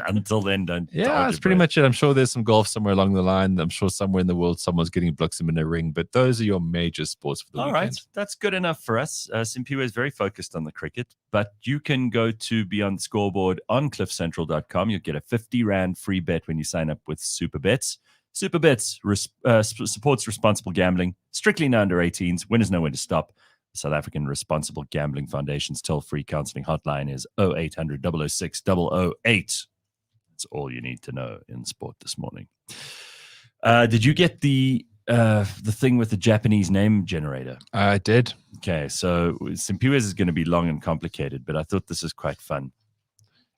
Until then, don't. Yeah, that's pretty much it. I'm sure there's some golf somewhere along the line. I'm sure somewhere in the world someone's getting Bliksem in a ring. But those are your major sports for the weekend. All right, that's good enough for us. Simphiwe is very focused on the cricket, but you can go to Beyond the Scoreboard on cliffcentral.com. You'll get a 50 Rand free bet when you sign up with Superbets. Superbets supports responsible gambling. Strictly no under 18s. Winners know when to stop. South African Responsible Gambling Foundation's toll-free counseling hotline is 0800 006 008. That's all you need to know in sport this morning. Did you get the thing with the Japanese name generator? I did. Okay, so Simphiwe's is going to be long and complicated, but I thought this is quite fun.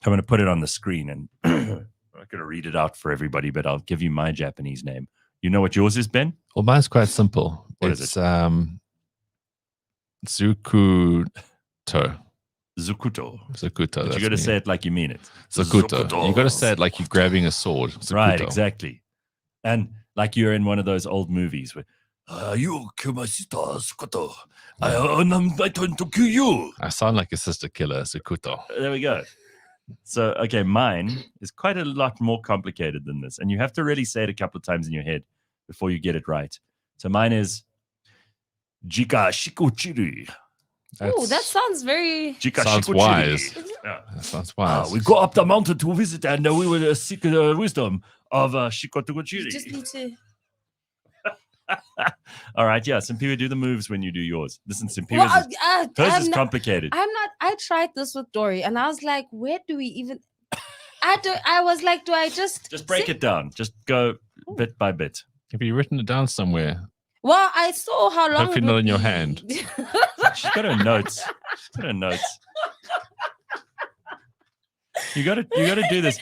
I'm going to put it on the screen, and I'm not going to read it out for everybody, but I'll give you my Japanese name. You know what yours is, Ben? Well, mine's quite simple. What is it? Zukuto. Zukuto. Zukuto. You got to say it like you mean it. Zukuto. You got to say it like you're grabbing a sword. Zukuto. Right, exactly. And like you're in one of those old movies where, you Kumashita Zukuto. I turn to kill you. I sound like a sister killer, Zukuto. There we go. So, okay, mine is quite a lot more complicated than this. And you have to really say it a couple of times in your head before you get it right. So mine is Jika Shikochiri. Oh, that sounds very... Sounds wise. Yeah. That sounds wise. We go up the mountain to visit and we will seek the wisdom of Shikochiri. You just need to... All right, yeah. Simphiwe, do the moves when you do yours. Listen, Simphiwe, hers is complicated. I tried this with Dory and I was like, where do we even... I was like, do I just break it down. Just go bit by bit. Have you written it down somewhere? Well, I saw how long. Hopefully not in your hand. She's got her notes. You got to do this.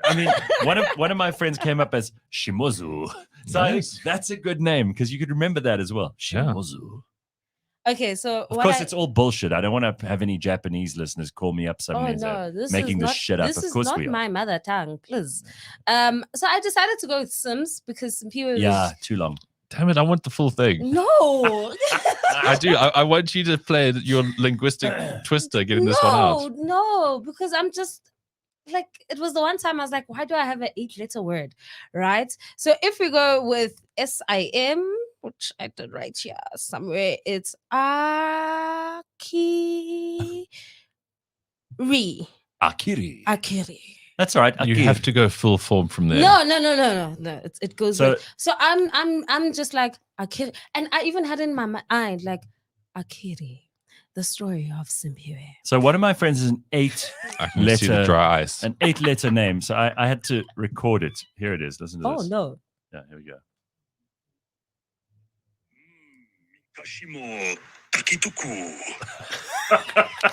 I mean, one of my friends came up as Shimozu. So I think that's a good name because you could remember that as well. Shimozu. Okay, so of course it's all bullshit. I don't want to have any Japanese listeners call me up suddenly making this shit up. This of course is not my mother tongue, please. So I decided to go with Sims because some people. Yeah, too long. Damn it, I want the full thing. No. I do. I want you to play your linguistic twister getting this one out. No, because I'm just like, it was the one time I was like, why do I have an 8-letter word? Right? So if we go with SIM, which I did right here somewhere, it's Akiri. Akiri. That's all right. You have to go full form from there. No. It goes. So- So I'm just like Akiri, and I even had in my mind like Akiri, the story of Simphiwe. So one of my friends is an I can see the letter, dry eyes. an 8-letter name. So I had to record it. Here it is. Listen to Oh this. no. Yeah, here we go. Kashimo Takituku.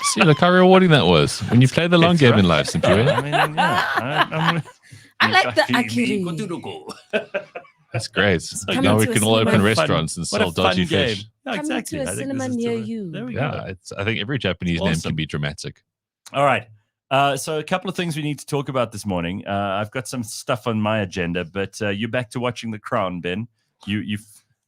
See, look how rewarding that was. When you play the long It's game right. in life, Simphiwe. I mean, yeah. I like the Akiri. That's great. Coming Now we to a can all cinema. open What a fun- restaurants and what a sell dodgy fun game. fish. No, Coming exactly. to a I think cinema this is near the- you. There we go. Yeah, I think every Japanese name Awesome. can be dramatic. All right. So a couple of things we need to talk about this morning. I've got some stuff on my agenda, but you're back to watching The Crown, Ben. You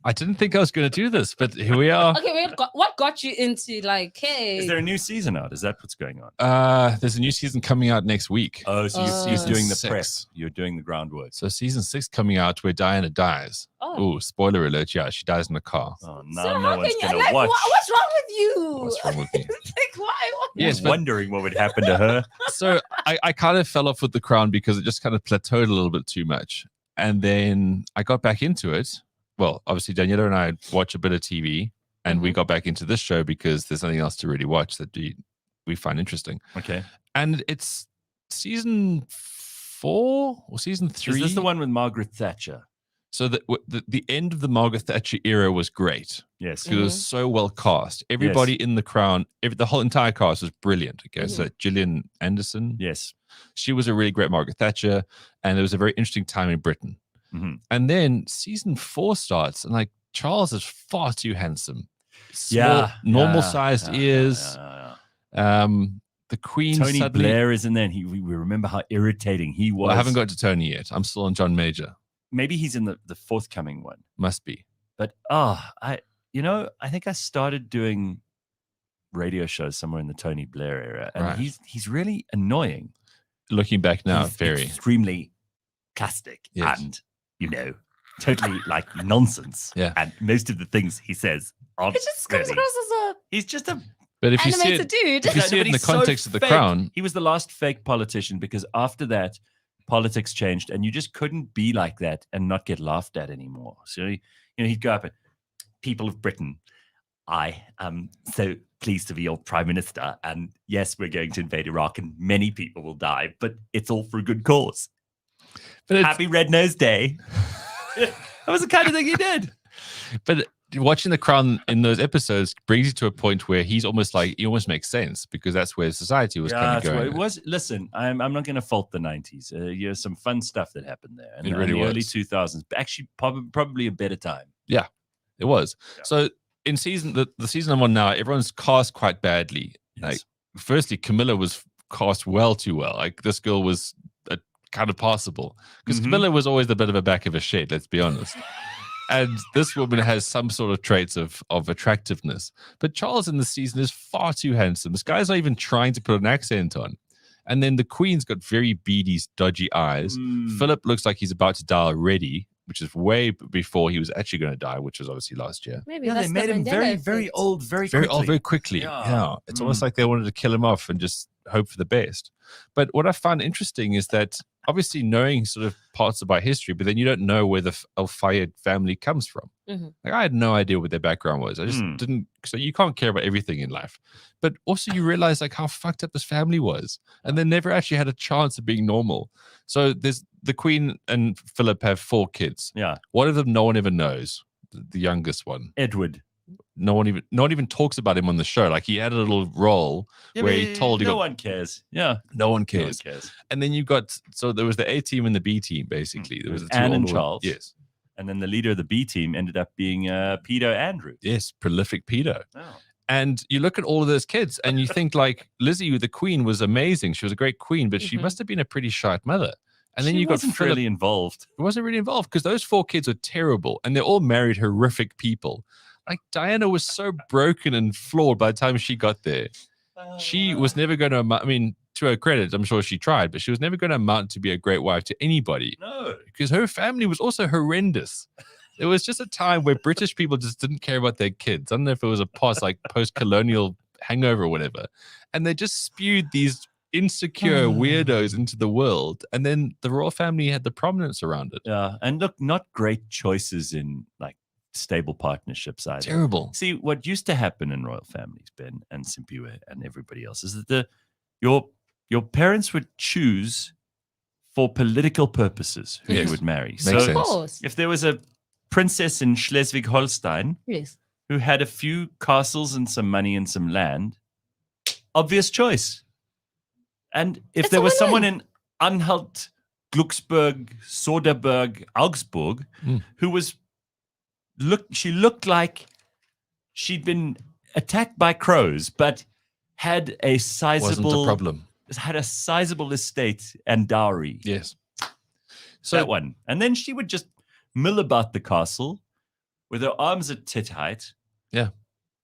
I didn't think I was going to do this, but here we are. Okay, wait, what got you into like, hey? is there a new season out? Is that what's going on? There's a new season coming out next week. Oh, so you're Season doing the 6. press. You're doing the groundwork. So season 6 coming out where Diana dies. Oh. Spoiler alert! Yeah, she dies in the car. Oh, So now no how one's can you going to like watch. what's wrong with you? What's wrong with me? Like why? Yes, I'm but wondering what would happen to her. so I kind of fell off with The Crown because it just kind of plateaued a little bit too much. And then I got back into it. Well, obviously, Daniela and I watch a bit of TV, and we got back into this show because there's nothing else to really watch that we find interesting. Okay. And it's season 4 or season 3. Is this the one with Margaret Thatcher? So the end of the Margaret Thatcher era was great. Yes. It was so well cast. Everybody in The Crown, the whole entire cast was brilliant. Okay, so Gillian Anderson, Yes. she was a really great Margaret Thatcher, and it was a very interesting time in Britain. Mm-hmm. And then season 4 starts, and like Charles is far too handsome. Small, normal-sized ears. The Queen. Tony suddenly, Blair is in there, and we remember how irritating he was. Well, I haven't got to Tony yet. I'm still on John Major. Maybe he's in the forthcoming one. Must be. But I think I started doing radio shows somewhere in the Tony Blair era, and Right. he's really annoying. Looking back now, He's very. extremely plastic Yes. and totally like nonsense. Yeah. And most of the things he says aren't. It just comes really- across as a He's just a But if you see animated it, dude. if you see but it in the he's so context of The fake. Crown, He was the last fake politician because after that, politics changed, and you just couldn't be like that and not get laughed at anymore. So he'd go up and, people of Britain, I am so pleased to be your prime minister, and yes, we're going to invade Iraq, and many people will die, but it's all for a good cause. but Happy Red Nose Day. That was the kind of thing he did. But watching The Crown in those episodes brings you to a point where he almost makes sense because that's where society was kind of that's what going. it was. Listen, I'm not going to fault the 90s. Some fun stuff that happened there. And It really the early was. 2000s, actually probably a better time. It was. Yeah. So in the season I'm on now, everyone's cast quite badly. Yes. Like, firstly, Camilla was cast well too well. Like, this girl was kind of passable because Mhm. Camilla was always the bit of a back of a shed. Let's be honest. And this woman has some sort of traits of attractiveness. But Charles in the season is far too handsome. This guy's not even trying to put an accent on. And then the Queen's got very beady, dodgy eyes. Mm. Philip looks like he's about to die already, which is way before he was actually going to die, which was obviously last year. Maybe Yeah, that's they made the him Mandela very, effect. very old, very Very quickly. very quickly. Yeah. Yeah. It's almost Mm. like they wanted to kill him off and just hope for the best. But what I found interesting is that obviously knowing sort of parts about history, but then you don't know where the Al Fayed family comes from. Mhm. Like, I had no idea what their background was. I just Mm. didn't. So you can't care about everything in life. But also you realize like how fucked up this family was. And they never actually had a chance of being normal. So there's the Queen and Philip have 4 kids. Yeah. One of them no one ever knows. The youngest one. Edward. No one even talks about him on the show. Like, he had a little role where he told no one cares. Yeah. no one No one cares. cares. And then you got, so there was the A team and the B team, basically. There was the two Anne and older ones. Charles. Yes. And then the leader of the B team ended up being Pedo Andrew. Yes. Prolific pedo. Oh. And you look at all of those kids and you think like Lizzie, the Queen, was amazing. She was a great queen, but she Mhm. must have been a pretty shite mother. And then She you got wasn't Philip. really involved. It wasn't really involved because those 4 kids were terrible and they all married horrific people. Like, Diana was so broken and flawed by the time she got there. She was never going to amount, I mean, to her credit, I'm sure she tried, but she was never going to amount to be a great wife to anybody No. because her family was also horrendous. It was just a time where British people just didn't care about their kids. I don't know if it was a post-colonial hangover or whatever, and they just spewed these insecure weirdos into the world, and then the royal family had the prominence around it. Yeah, and look, not great choices in like stable partnerships either. Terrible. See, what used to happen in royal families, Ben and Simphiwe and everybody else, is that your parents would choose for political purposes who you would marry. Makes So sense. Of course. if there was a princess in Schleswig-Holstein Yes. who had a few castles and some money and some land, obvious choice. And if It's there a was someone win-win. in Anhalt, Glucksburg, Soderberg, Augsburg, who was she looked like she'd been attacked by crows, but had a Wasn't a problem. had a sizable estate and dowry. Yes. So that one. And then she would just mill about the castle with her arms at tit height. Yeah.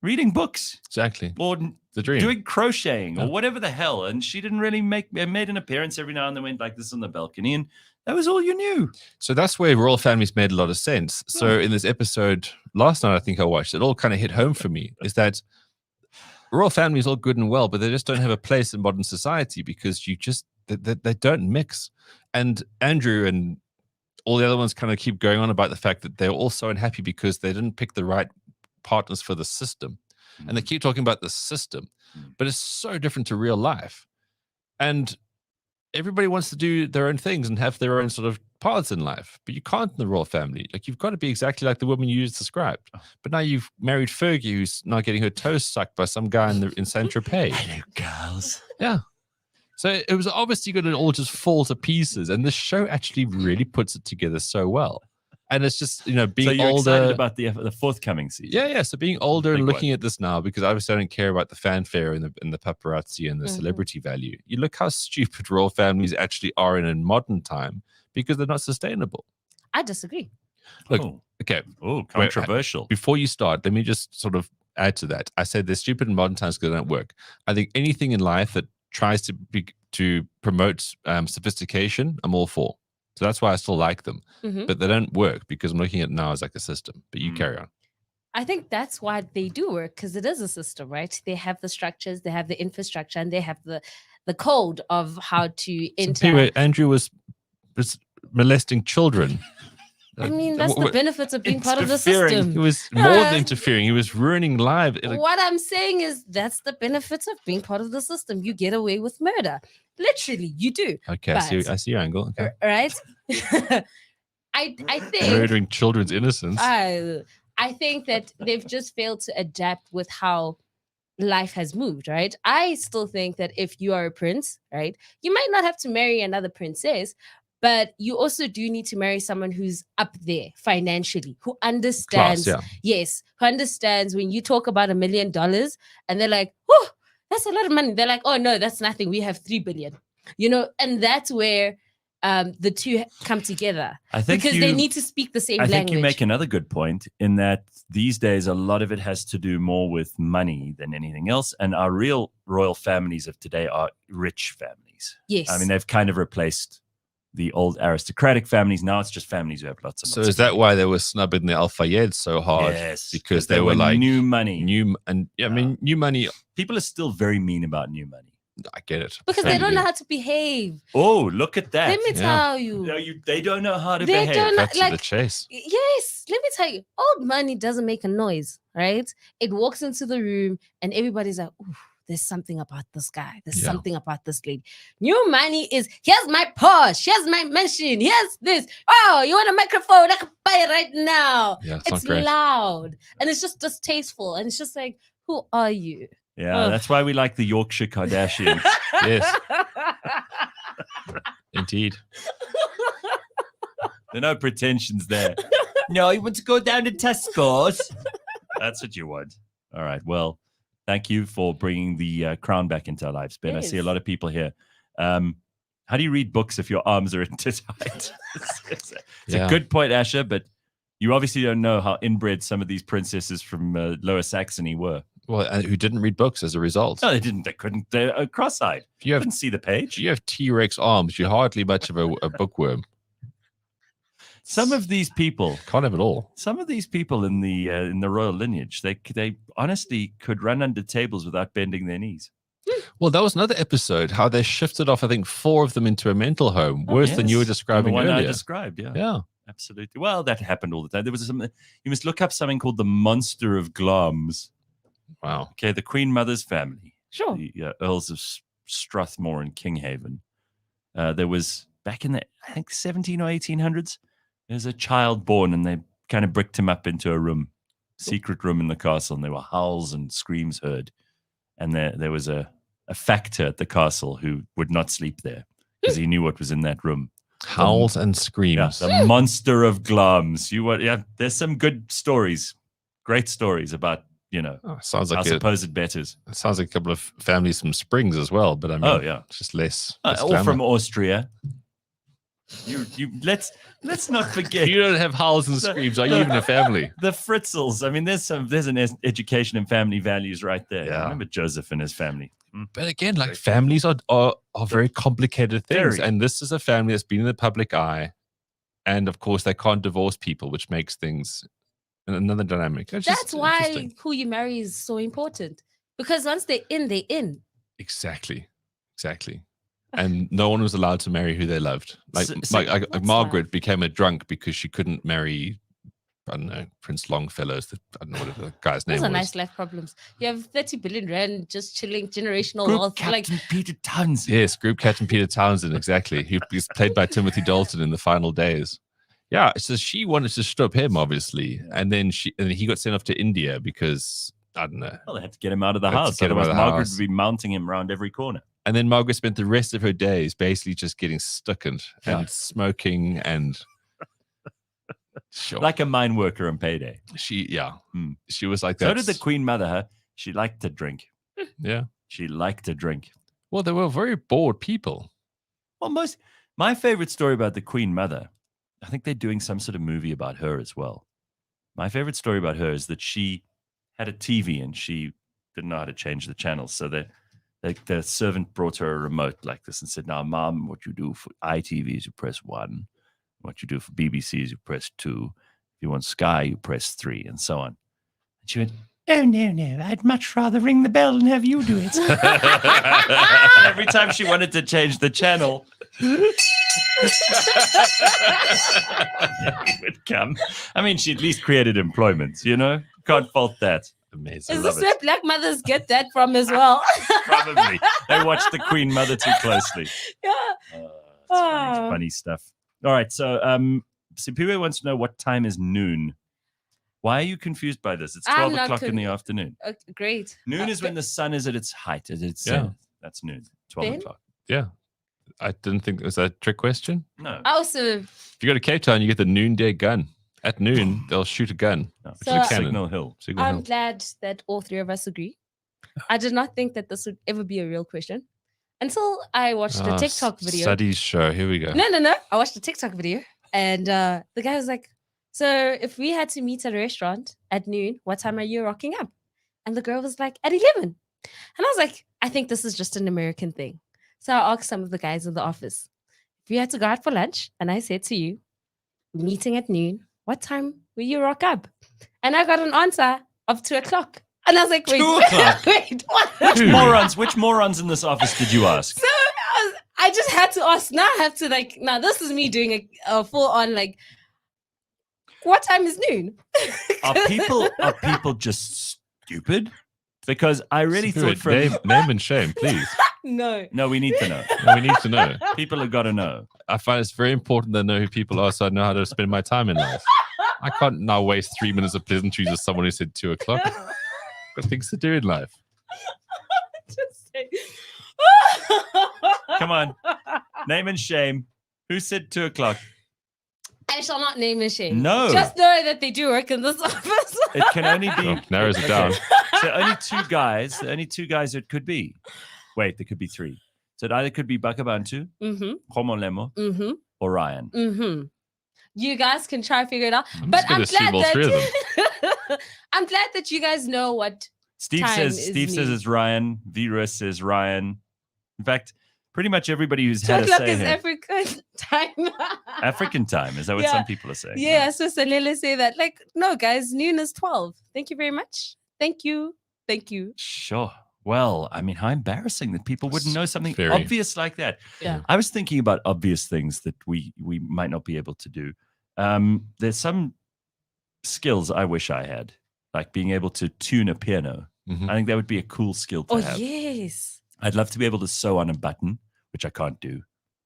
Reading books. Exactly. Or The dream. doing crocheting or whatever the hell. And she didn't really made an appearance every now and then, went like this on the balcony. And that was all you knew. So that's where royal families made a lot of sense. So in this episode last night, I think I watched, it all kind of hit home for me, is that royal family is all good and well, but they just don't have a place in modern society because they don't mix. And Andrew and all the other ones kind of keep going on about the fact that they're all so unhappy because they didn't pick the right partners for the system. And they keep talking about the system, but it's so different to real life. And everybody wants to do their own things and have their own sort of paths in life, but you can't in the royal family. Like, you've got to be exactly like the woman you just described. But now you've married Fergie, who's now getting her toes sucked by some guy in Saint-Tropez. Hello, girls. Yeah. So it was obviously going to all just fall to pieces. And the show actually really puts it together so well. And it's just, being So you're older. excited about the forthcoming season. Yeah. So being older Big and looking one. at this now, because obviously I don't care about the fanfare and the paparazzi and the celebrity value. You look how stupid royal families actually are in a modern time because they're not sustainable. I disagree. Look, okay. Oh, controversial. Before you start, let me just sort of add to that. I said they're stupid in modern times because they don't work. I think anything in life that tries to promote sophistication, I'm all for. So that's why I still like them. But they don't work because I'm looking at it now as like a system. But you carry on. I think that's why they do work, because it is a system, right? They have the structures, they have the infrastructure, and they have the code of how to enter. Andrew was molesting children. I mean, that's the benefits of being part of the system. He was more than interfering. He was ruining lives. What I'm saying is that's the benefits of being part of the system. You get away with murder. Literally, you do. Okay, I see your angle. Okay. Right? I think murdering children's innocence. I think that they've just failed to adapt with how life has moved, right? I still think that if you are a prince, right, you might not have to marry another princess, but you also do need to marry someone who's up there financially, who understands, who understands when you talk about $1 million and they're like, oh, that's a lot of money. They're like, oh no, that's nothing. We have 3 billion, and that's where the two come together. I think because they need to speak the same language. I think you make another good point in that these days, a lot of it has to do more with money than anything else. And our real royal families of today are rich families. Yes. I mean, they've kind of replaced the old aristocratic families. Now it's just families who have lots of money. So is that why they were snubbing the Al-Fayed so hard? Yes. Because they were like new money. New money. People are still very mean about new money. I get it. Because they don't know how to behave. Oh, look at that. Let me tell you. No, they don't know how to behave. That's the chase. Yes. Let me tell you. Old money doesn't make a noise, right? It walks into the room and everybody's like, ooh, there's something about this guy. There's something about this lady. New money is, here's my Porsche. Here's my mansion. Here's this. Oh, you want a microphone? I can buy it right now. Yeah, it's loud. And it's just distasteful. And it's just like, who are you? Yeah, that's why we like the Yorkshire Kardashians. Yes. Indeed. There are no pretensions there. No, you want to go down to Tesco's? That's what you want. All right. Well, thank you for bringing the crown back into our lives, Ben. Yes. I see a lot of people here. How do you read books if your arms are intertwined? It's a good point, Asher, but you obviously don't know how inbred some of these princesses from Lower Saxony were. Well, who didn't read books as a result? No, they didn't. They couldn't. They're cross-eyed. You couldn't see the page. You have T-Rex arms. You're hardly much of a bookworm. Some of these people Can't have it all. Some of these people in the royal lineage, they honestly could run under tables without bending their knees. Well, that was another episode, how they shifted off, I think, 4 of them into a mental home, worse than you were describing the one earlier. I described, yeah. Yeah. Absolutely. Well, that happened all the time. There was you must look up something called the Monster of Glamis. Wow. Okay, the Queen Mother's family. Sure. The Earls of Strathmore and Kinghaven. There was, back in the, I think, 17 or 1800s, there's a child born and they kind of bricked him up into a room, secret room in the castle, and there were howls and screams heard. And there was a factor at the castle who would not sleep there because he knew what was in that room. Howls and screams. Yeah, the Monster of Glamis. There's some good stories, great stories about, Sounds like supposed betters. It sounds like a couple of families from Springs as well, but I mean, it's just less or from Austria. You let's not forget. You don't have howls and screams. Are you even a family? The Fritzels. I mean, there's an education and family values right there. Yeah. Remember Joseph and his family. But again, like families are very complicated things. And this is a family that's been in the public eye. And of course, they can't divorce people, which makes things another dynamic. That's why who you marry is so important. Because once they're in, they're in. Exactly. And no one was allowed to marry who they loved. Like Margaret became a drunk because she couldn't marry, I don't know, Prince Longfellow's. I don't know what the guy's name was. Those are nice life problems. You have 30 billion rand just chilling, generational Group wealth. Captain Peter Townsend. Yes, Group Captain Peter Townsend, exactly. He was played by Timothy Dalton in the final days. Yeah, so she wanted to stop him, obviously. And then he got sent off to India because, I don't know. Well, they had to get him out of the house. Otherwise, Margaret would be mounting him around every corner. And then Margaret spent the rest of her days basically just getting stuckened and smoking and like a mine worker on payday. She was like that. So did the Queen Mother. Her, she liked to drink. Yeah, she liked to drink. Well, they were very bored people. Well, my favorite story about the Queen Mother, I think they're doing some sort of movie about her as well. My favorite story about her is that she had a TV and she didn't know how to change the channels, so the servant brought her a remote like this and said, "Now, Mom, what you do for ITV is you press 1. What you do for BBC is you press 2. If you want Sky, you press 3, and so on." And she went, "Oh, no, I'd much rather ring the bell and have you do it." Every time she wanted to change the channel, he would come. I mean, she at least created employment, Can't fault that. Amazing. Is this where black mothers get that from as well? Probably. They watch the Queen Mother too closely. Yeah. Funny stuff. All right. So Simphiwe wants to know, what time is noon? Why are you confused by this? It's 12 o'clock in the afternoon. Great. Noon is when the sun is at its height. That's noon. 12 o'clock. Yeah. I didn't think, was that a trick question? No. Also, if you go to Cape Town, you get the noonday gun. At noon, they'll shoot a gun. Signal Hill. I'm glad that all 3 of us agree. I did not think that this would ever be a real question until I watched a TikTok video. Studies show. Here we go. No. I watched a TikTok video and the guy was like, "So if we had to meet at a restaurant at noon, what time are you rocking up?" And the girl was like, "At 11. And I was like, I think this is just an American thing. So I asked some of the guys in the office, if you had to go out for lunch and I said to you, meeting at noon, what time will you rock up? And I got an answer of 2 o'clock. And I was like, wait, 2 o'clock? wait, what? Which morons in this office did you ask? So I just had to ask. Now I have to now this is me doing a full on what time is noon? Oh, Are people just stupid? Because I really thought name and shame, please. No, we need to know. No, we need to know. People have got to know. I find it's very important to know who people are, so I know how to spend my time in life. I can't now waste 3 minutes of pleasantries with someone who said 2 o'clock. I've got things to do in life. Just say. Come on, name and shame. Who said 2 o'clock? I shall not name and shame. No. Just know that they do work in this office. It can only be... narrows it down. So only 2 guys. The only 2 guys it could be. Wait, there could be 3. So it either could be Bakabantu, Khomolemo, or Ryan. You guys can try to figure it out. I'm but I'm just gonna glad assume all 3 of that I'm glad that you guys know what Steve time says is Steve says noon. it's Ryan. Vera says Ryan. In fact, Pretty much everybody who's had a 2 o'clock say is here. African time. African time. Is that what Yeah. some people are saying? Yeah, so Sanele say that. Like, no, guys, noon is 12. Thank you very much. Thank you. Thank you. Sure. Well, I mean, how embarrassing that people wouldn't know something Very. obvious like that. Yeah. I was thinking about obvious things that we might not be able to do. There's some skills I wish I had, like being able to tune a piano. Mhm. I think that would be a cool skill to Oh, have. yes. I'd love to be able to sew on a button, which I can't do.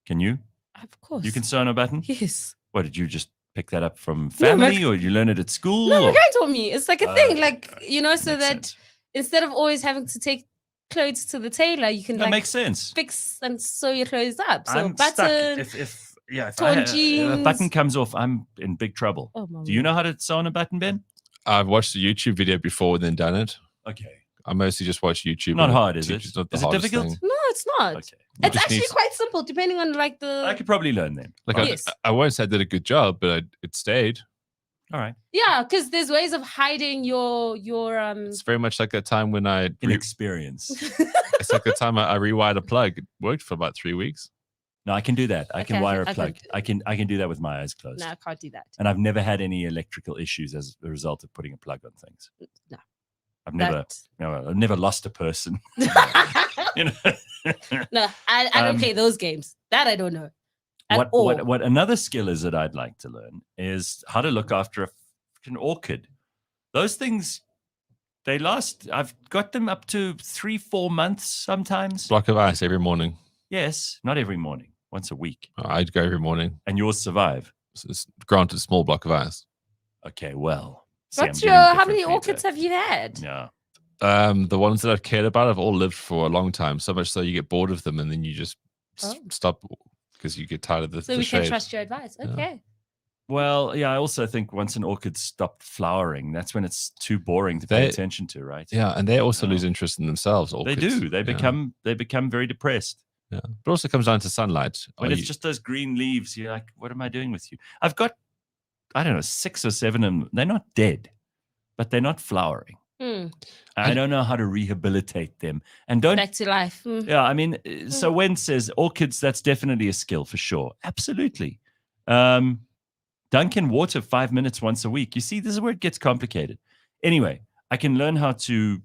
Can you? Of course. You can sew on a button? Yes. What, did you just pick that up from No, my- family or you learn it at school? No, my or- guy told me. It's like a thing. Okay, Like, okay. you know, so Makes that sense. instead of always having to take clothes to the tailor, you can That like makes sense. fix and sew your clothes up. So I'm button. stuck. If torn a button jeans. comes off, I'm in big trouble. Oh, my Do you word. know how to sew on a button, Ben? I've watched a YouTube video before and then done it. Okay. I mostly just watch YouTube. Not and hard, is it? teaches not the Is it hardest difficult? thing. No, it's not. Okay. It's just actually needs- quite simple, depending on like the. I could probably learn then. Like Right. Yes. I won't say I did a good job, but it stayed. All right. Yeah, because there's ways of hiding your It's very much like that time when Inexperience. it's like the time I rewired a plug. It worked for about 3 weeks. No, I can do that. I can Okay, wire a I plug. can- I can do that with my eyes closed. No, I can't do that. And I've never had any electrical issues as a result of putting a plug on things. No. I've never lost a person. You know. No, I don't Um, play those games. That I don't know. At What another skill is that I'd like to learn is how to look after a freaking orchid. Those things, they last. I've got them up to 3-4 months sometimes. Block of ice every morning. Yes, not every morning, once a week. I'd go every morning. And yours survive. It's granted, small block of ice. Okay, well. see, What's I'm your? getting How many different orchids feedback. have you had? Yeah. The ones that I've cared about have all lived for a long time. So much so you get bored of them and then you just stop because you get tired of the So we shade. can trust your advice. Yeah. Okay. Well, yeah, I also think once an orchid stopped flowering, that's when it's too boring to pay They- attention to, right? Yeah, and they also Oh. lose interest in themselves. They Orchids. do. They Yeah. become very depressed. Yeah. But also comes down to sunlight. When it's just those green leaves, you're like, what am I doing with you? I've got, I don't know, 6 or 7 of them. They're not dead, but they're not flowering. Hmm. I don't know how to rehabilitate them. And don't, Back to life. Hmm. yeah, I mean, so when says orchids, that's definitely a skill for sure. Absolutely. Dunking water 5 minutes once a week. You see, this is where it gets complicated. Anyway, I can learn how to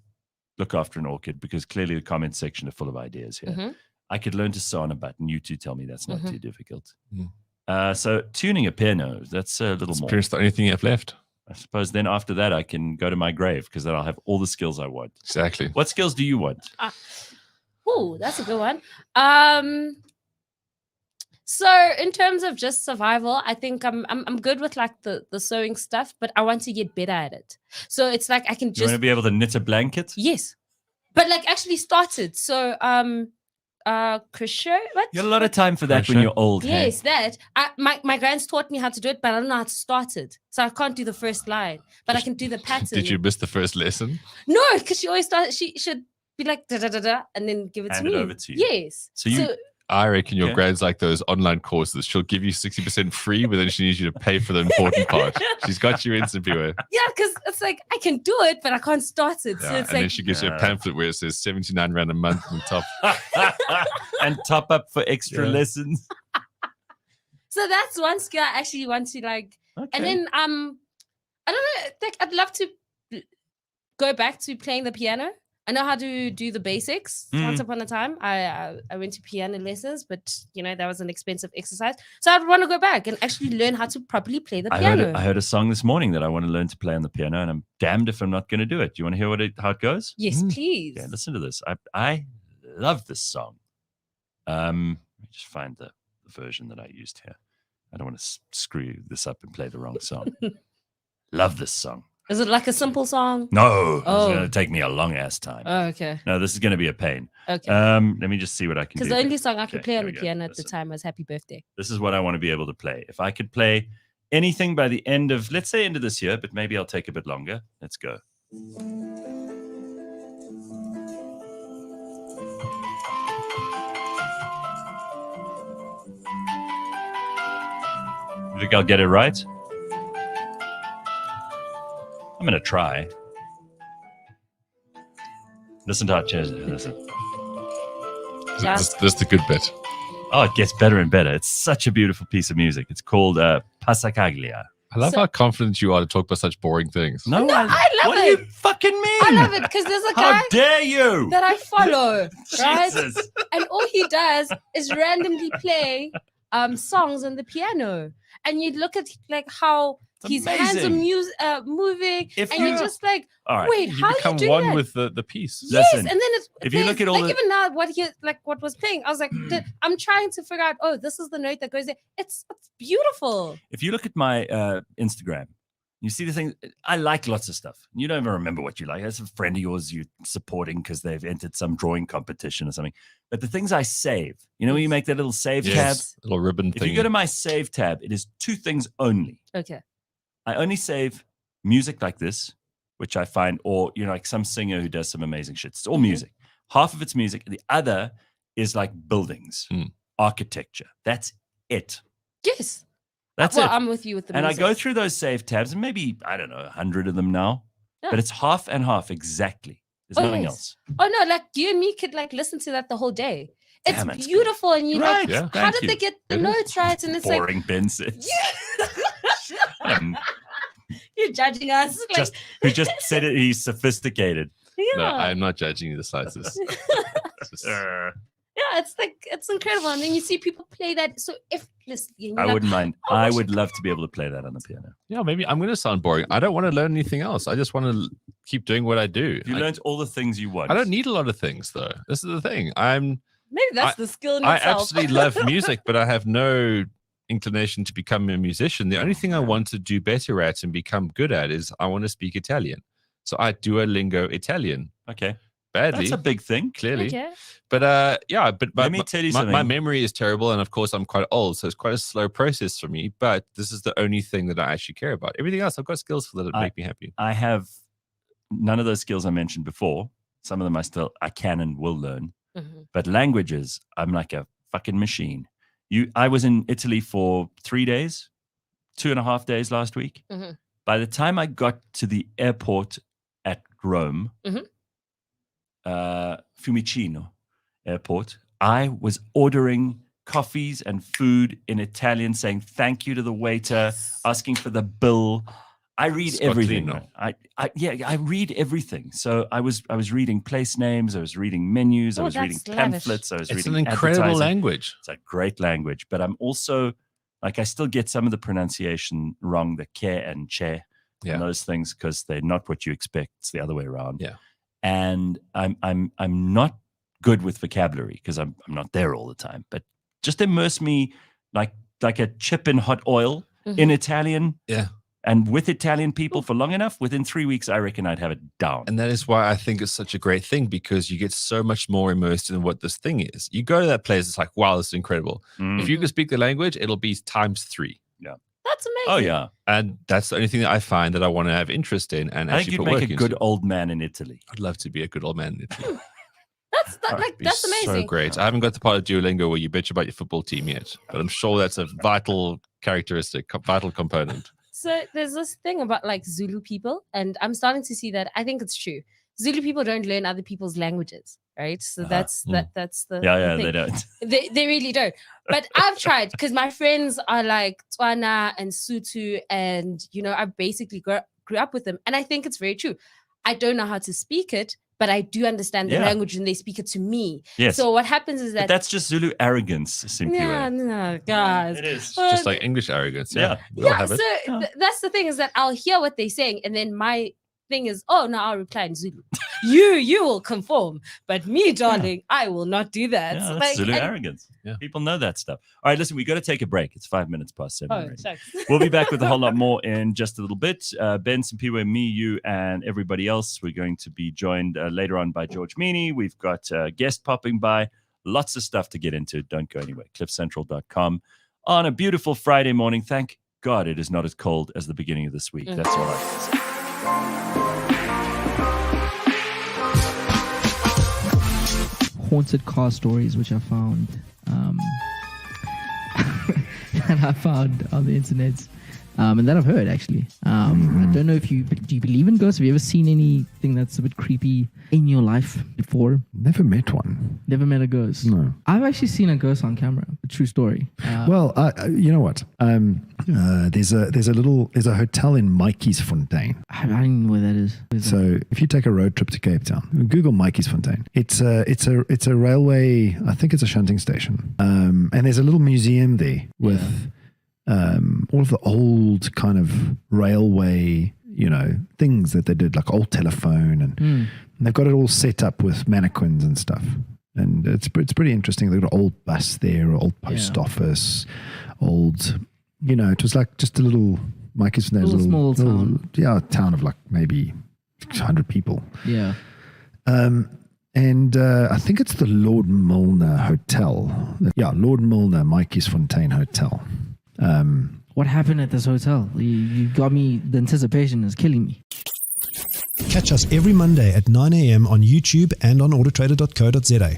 look after an orchid because clearly the comment section are full of ideas here. Mhm. I could learn to sew on a button. You two tell me that's not Mhm. too difficult. Mm. So tuning a piano, that's a little It's more. pretty much the only thing you have left. I suppose then after that, I can go to my grave because then I'll have all the skills I want. Exactly. What skills do you want? Oh, that's a good one. So in terms of just survival, I think I'm good with like the sewing stuff, but I want to get better at it. So it's like I can Do you want just to be able to knit a blanket? yes, but like actually started. So crochet. What? You got a lot of time for that when Crochet? you're old. hey? Yes, that. My grands taught me how to do it, but I don't know how to start it. So I can't do the first line, but I can do the pattern. Did you miss the first lesson? No, because she always started. She should be like da da da da, and then give it Hand to it me. over to you. Yes. So you- I reckon your Okay. grand's like those online courses. She'll give you 60% free, but then she needs you to pay for the important part. She's got you in Simphiwe. Yeah, because it's like I can do it, but I can't start it. So Yeah, it's and then like she gives you a Yeah. pamphlet where it says 79 Rand a month on top. and top up for extra Yeah. lessons. so that's one skill I actually want to like. Okay. And then I don't know, like I'd love to go back to playing the piano. I know how to do the basics. Once upon a time, I went to piano lessons, but you know that was an expensive exercise. So I'd want to go back and actually learn how to properly play the piano. I heard a song this morning that I want to learn to play on the piano, and I'm damned if I'm not going to do it. Do you want to hear how it goes? Yes, Mm. please. Yeah, listen to this. I love this song. Let me just find the version that I used here. I don't want to screw this up and play the wrong song. Love this song. Is it like a simple song? No, it's Oh. going to take me a long ass time. Oh, okay. No, this is going to be a pain. Okay. Let me just see what I can do. Because the here. only song I could Okay, play on here the we go. piano at the Listen. time was Happy Birthday. This is what I want to be able to play. If I could play anything by the end of, let's say, end of this year, but maybe I'll take a bit longer. Let's go. You think I'll get it right? I'm going to try. Listen to how it changes. Listen. Is Yeah. That's the good bit. Oh, it gets better and better. It's such a beautiful piece of music. It's called Passacaglia. I love how confident you are to talk about such boring things. No, I love what it. do you fucking mean? I love it because there's a guy How dare you? that I follow, right? Jesus. And all he does is randomly play songs on the piano. And you look at like how his hands are moving, and you're just like, all right. wait, You how become do you do one that? with the piece. Yes, Listen, and then if you look at all like the- even now what was playing, I was like, I'm trying to figure out. Oh, this is the note that goes there. It's beautiful. If you look at my Instagram, you see the thing. I like lots of stuff. You don't even remember what you like. That's a friend of yours you're supporting because they've entered some drawing competition or something. But the things I save, you know, when you make that little save tab, Little ribbon if thing. you go to my save tab, it is 2 things only. Okay. I only save music like this, which I find, or, you know, like some singer who does some amazing shit. It's all music. Half of it's music. The other is like buildings, architecture. That's it. Yes. That's well, it. I'm with you with the And music. I go through those save tabs, and maybe, I don't know, 100 of them now. Yeah. But it's half and half exactly. There's nothing else. Oh no, like you and me could like listen to that the whole day. It's Damn, it's beautiful, and you Right. like, Yeah. how Thank did you. they get the It is. notes right? And it's Boring like, Ben sits. you're judging us. Like, Just who just said it, he's sophisticated. yeah. No, I'm not judging you the slightest. Yeah, it's like it's incredible, and then you see people play that so effortlessly. And you're I like, wouldn't mind. oh, I we would should- love to be able to play that on the piano. Yeah, maybe I'm going to sound boring. I don't want to learn anything else. I just want to keep doing what I do. If you learned all the things you want. I don't need a lot of things, though. This is the thing. Maybe that's the skill in I itself. absolutely love music, but I have no inclination to become a musician. The only thing I want to do better at and become good at is I want to speak Italian. So I Duolingo Italian. Okay. Badly. That's a big thing. Clearly. Okay. But yeah, but Let me tell you my something. memory is terrible, and of course I'm quite old, so it's quite a slow process for me. But this is the only thing that I actually care about. Everything else, I've got skills for that make me happy. I have none of those skills I mentioned before. Some of them I can and will learn. Mhm. But languages, I'm like a fucking machine. I was in Italy for 3 days, 2.5 days last week. Mhm. By the time I got to the airport at Rome, Mhm. Fiumicino airport, I was ordering coffees and food in Italian, saying thank you to the waiter, asking for the bill. I read everything. Scottino. I read everything. So I was reading place names, I was reading menus, I Oh, was reading that's lavish. pamphlets, I was It's an reading incredible advertising. language. It's a great language, but I'm also like I still get some of the pronunciation wrong, the ke and che, Yeah. and those things because they're not what you expect. It's the other way around. Yeah. And I'm not good with vocabulary because I'm not there all the time. But just immerse me like a chip in hot oil in Italian. Yeah. And with Italian people for long enough, within 3 weeks, I reckon I'd have it down. And that is why I think it's such a great thing, because you get so much more immersed in what this thing is. You go to that place, it's like, wow, this is incredible. If you can speak the language, it'll be ×3. That's amazing. Oh, yeah. And that's the only thing that I find that I want to have interest in and I think actually you'd put make work a good into. old man in Italy. I'd love to be a good old man in Italy. That's amazing. So great. I haven't got the part of Duolingo where you bitch about your football team yet, but I'm sure that's a vital characteristic, vital component. So there's this thing about like Zulu people, and I'm starting to see that. I think it's true. Zulu people don't learn other people's languages, right? So that's the Yeah, thing. they don't. They really don't. But I've tried because my friends are like Tswana and Sutu, and I basically grew up with them, and I think it's very true. I don't know how to speak it, but I do understand the language, and they speak it to me. Yes. So what happens is that But that's just Zulu arrogance, Simphiwe. no, guys. It is. Just like English arrogance. Yeah. We'll Yeah, have it. so that's the thing is that I'll hear what they're saying, and then my thing is, oh no, I'll reply in Zulu. you will conform, but me, darling, I will not do that. Yeah, So, that's Zulu and- arrogance. Yeah. People know that stuff. All right, listen, we got to take a break. It's 5 minutes past 7 Oh, already. shucks. We'll be back with a whole lot more in just a little bit. Ben, Simphiwe, me, you, and everybody else. We're going to be joined later on by George Mienie. We've got a guest popping by. Lots of stuff to get into. Don't go anywhere. CliffCentral.com on a beautiful Friday morning. Thank God it is not as cold as the beginning of this week. That's all I can say. Haunted car stories which I found that I found on the internet and that I've heard actually. I don't know if do you believe in ghosts? Have you ever seen anything that's a bit creepy in your life before? Never met one. Never met a ghost? No. I've actually seen a ghost on camera. A true story. Well, you know what? There's a hotel in Mikey'sfontein. I don't know where that is. So if you take a road trip to Cape Town, Google Mikey'sfontein. It's a railway. I think it's a shunting station. And there's a little museum there with all of the old kind of railway, things that they did, like old telephone, and they've got it all set up with mannequins and stuff. And it's pretty interesting. They've got an old bus there, old post office, old, it was like just a little Mikey'sfontein, small town. Town of like maybe 100 people. Yeah. And I think it's the Lord Milner Hotel. Yeah, Lord Milner, Mikey'sfontein Hotel. What happened at this hotel? You got me, the anticipation is killing me. Catch us every Monday at 9 a.m. on YouTube and on autotrader.co.za.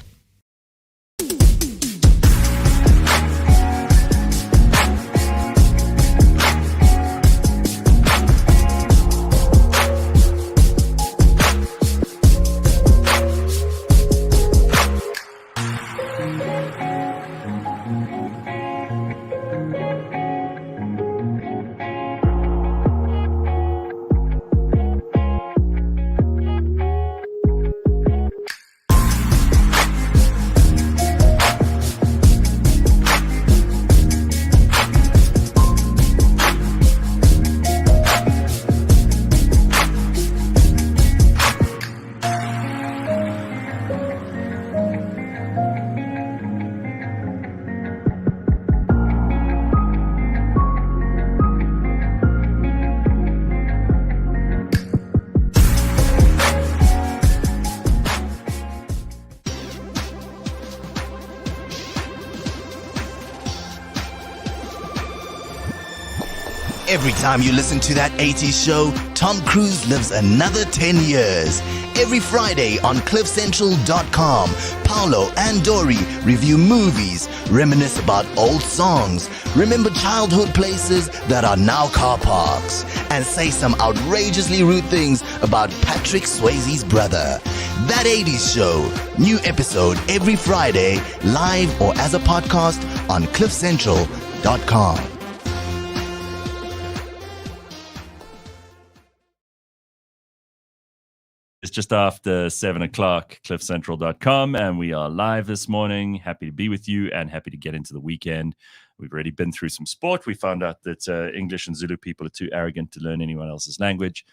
Every time you listen to that 80s show, Tom Cruise lives another 10 years. Every Friday on CliffCentral.com, Paolo and Dory review movies, reminisce about old songs, remember childhood places that are now car parks, and say some outrageously rude things about Patrick Swayze's brother. That 80s show, new episode every Friday, live or as a podcast on CliffCentral.com. It's just after 7 o'clock, cliffcentral.com, and we are live this morning. Happy to be with you and happy to get into the weekend. We've already been through some sport. We found out that English and Zulu people are too arrogant to learn anyone else's language.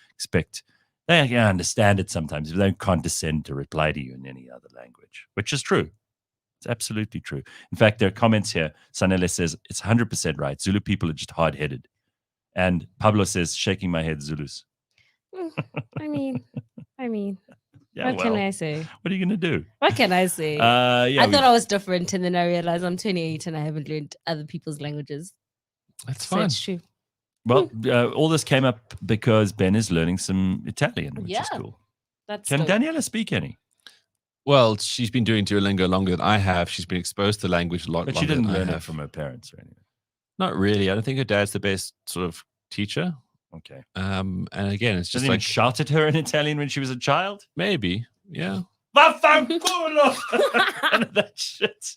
They can understand it sometimes, but they don't condescend to reply to you in any other language, which is true. It's absolutely true. In fact, there are comments here. Sanele says, it's 100% right. Zulu people are just hard-headed. And Pablo says, shaking my head, Zulus. I mean, yeah, what can I say? What are you going to do? What can I say? I thought I was different, and then I realized I'm 28 and I haven't learned other people's languages. That's so fine. It's true. Well, all this came up because Ben is learning some Italian, which is cool. Can Daniela speak any? Well, she's been doing Duolingo longer than I have. She's been exposed to language a lot But longer she didn't than I learn it have. from her parents or anything. Not really. I don't think her dad's the best sort of teacher. Okay. And again, it's just Doesn't like even shout at her in Italian when she was a child? maybe, yeah. Vaffanculo! None of that shit.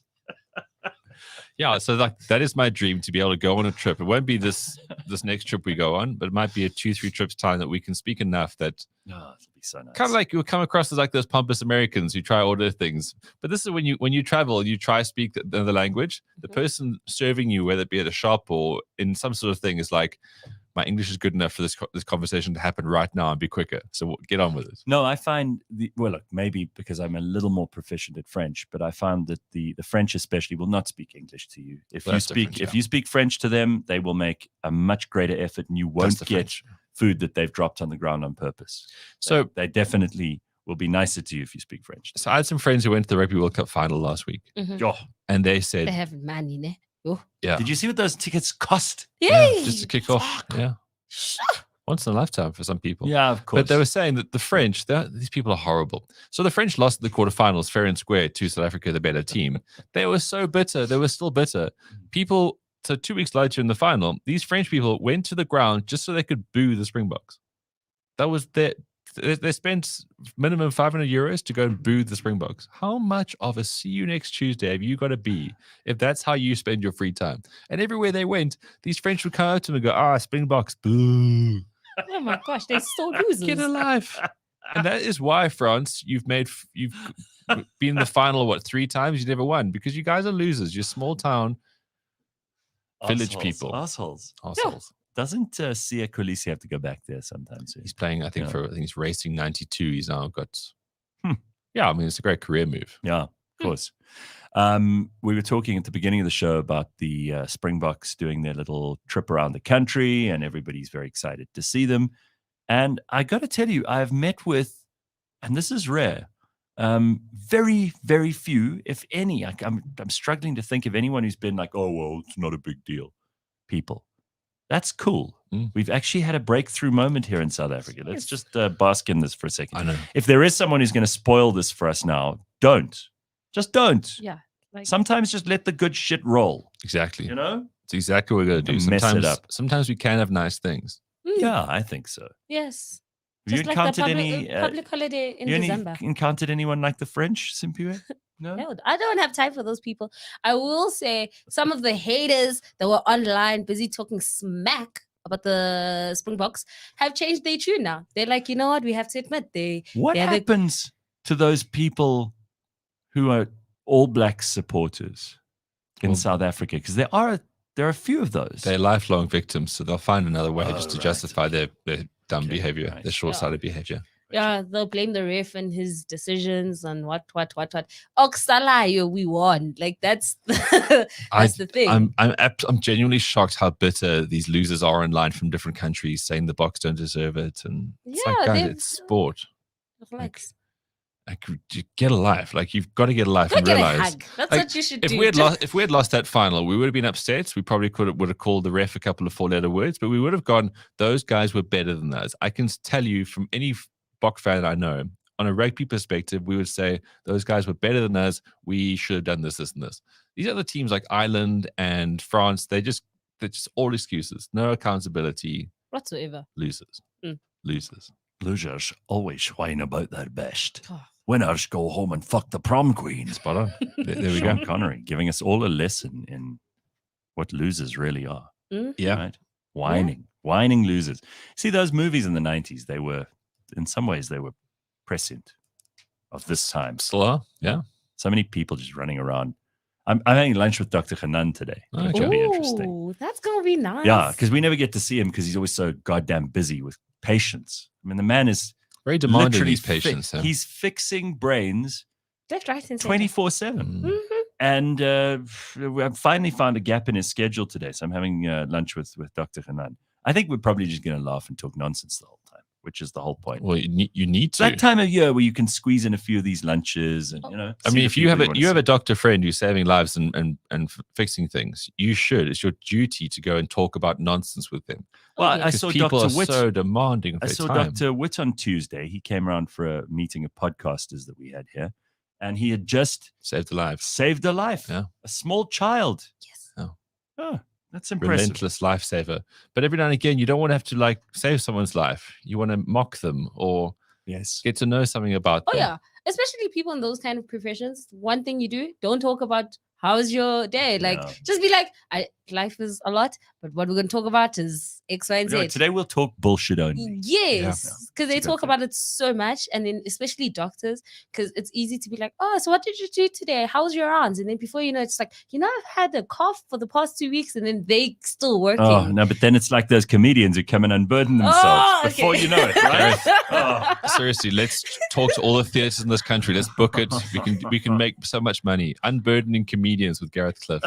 Yeah, so like that is my dream, to be able to go on a trip. It won't be this next trip we go on, but it might be a 2-3 trips time that we can speak enough that Oh, that'll be so nice. kind of like you'll come across as like those pompous Americans who try to order things. But this is when you travel, you try to speak the language. The person serving you, whether it be at a shop or in some sort of thing, is like, my English is good enough for this conversation to happen right now and be quicker. So get on with it. No, I find look, maybe because I'm a little more proficient at French, but I found that the French especially will not speak English to you. If you speak French to them, they will make a much greater effort, and you won't get French. food that they've dropped on the ground on purpose. So they definitely will be nicer to you if you speak French. So I had some friends who went to the Rugby World Cup final last week, and they said, They have money, ne? Oh. yeah, Did you see what those tickets cost? Yay! just to kick off. Yeah. Once in a lifetime for some people. Yeah, of course. But they were saying that the French, these people are horrible. So the French lost the quarterfinals fair and square to South Africa, the better team. They were so bitter. They were still bitter. So 2 weeks later in the final, these French people went to the ground just so they could boo the Springboks. That was their. They spent minimum €500 to go and boo the Springboks. How much of a see you next Tuesday have you got to be if that's how you spend your free time? And everywhere they went, these French would come out to them and go, Springboks, boo. Oh my gosh, they're so losers. Get a life. And that is why, France, you've been in the final, 3 times? You never won because you guys are losers. You're small town village people. Assholes. Doesn't Sia Kolisi have to go back there sometimes? He's playing, I think he's racing 92. He's now got, yeah, I mean, it's a great career move. Yeah, of course. We were talking at the beginning of the show about the Springboks doing their little trip around the country, and everybody's very excited to see them. And I got to tell you, I've met with, and this is rare, very, very few, if any. I'm struggling to think of anyone who's been like, oh, well, it's not a big deal. People. That's cool. We've actually had a breakthrough moment here in South Africa. Let's just bask in this for a second. I know. If there is someone who's going to spoil this for us now, don't. Just don't. Yeah. Sometimes just let the good shit roll. Exactly. You know? It's exactly what we're going to do. Mess it up. Sometimes we can have nice things. Yeah, I think so. Yes. Have you Just like encountered the any public holiday in December? Encountered anyone like the French, Simphiwe? No? No, I don't have time for those people. I will say some of the haters that were online busy talking smack about the Springboks have changed their tune now. They're like, you know what? We have to admit What happens to those people who are All Black supporters in South Africa? Because there are a few of those. They're lifelong victims, so they'll find another way just to justify their dumb behavior, right. their short-sighted behavior. Yeah, they'll blame the ref and his decisions and what. Oksalayo, we won. Like that's the thing. I'm genuinely shocked how bitter these losers are online from different countries, saying the Boks don't deserve it, and it's like, guys, it's sport. Relax. Like, get a life. Like, you've got to get a life and Get a realize. hug. That's like, what you should if do. If we had lost that final, we would have been upset. We probably would have called the ref a couple of 4-letter words, but we would have gone, those guys were better than us. I can tell you from any Bok fan I know, on a rugby perspective, we would say those guys were better than us. We should have done this, this, and this. These other teams like Ireland and France, they're just all excuses. No accountability. Whatsoever. Losers. Losers. Losers always whine about their best. Oh. Winners go home and fuck the prom queen. Spot on. There we Sean go. Connery giving us all a lesson in what losers really are. Yeah. Right? Whining losers. See, those movies in the 90s, they were, in some ways, they were prescient of this time. Still are. Yeah. So many people just running around. I'm having lunch with Dr. Hanan today, which will be interesting. Ooh, that's going to be nice. Yeah, because we never get to see him because he's always so goddamn busy with patients. I mean, the man is very demanding, literally these patients. He's fixing brains Left, right, and 24/7. And I've finally found a gap in his schedule today. So I'm having lunch with Dr. Hanan. I think we're probably just going to laugh and talk nonsense the whole time, which is the whole point. Well, you need to. That time of year where you can squeeze in a few of these lunches and, you know. I mean, if you have a doctor friend who's saving lives and fixing things, you should. It's your duty to go and talk about nonsense with them. Well, I saw people Dr. are Witt. so demanding of I their saw time. Dr. Witt on Tuesday. He came around for a meeting of podcasters that we had here, and he had just Saved a life. saved a life. Yeah. A small child. Yes. Oh, that's impressive. Relentless lifesaver. But every now and again, you don't want to have to like save someone's life. You want to mock them or Yes. get to know something about Oh, them. yeah. Especially people in those kind of professions. One thing you do, don't talk about how's your day. Like, No. just be like, life is a lot, but what we're going to talk about is X, Y, and You know, Z. today we'll talk bullshit only. Yes, because they It's a good talk thing. about it so much, and then especially doctors, because it's easy to be like, "Oh, so what did you do today? How's your arms?" And then before you know, it's like, I've had a cough for the past 2 weeks, and then they still working. Oh, no, but then it's like those comedians who come and unburden themselves Oh, okay. before you know it, right? Oh. Seriously, let's talk to all the theaters in this country. Let's book it. We can make so much money. Unburdening comedians with Gareth Cliff.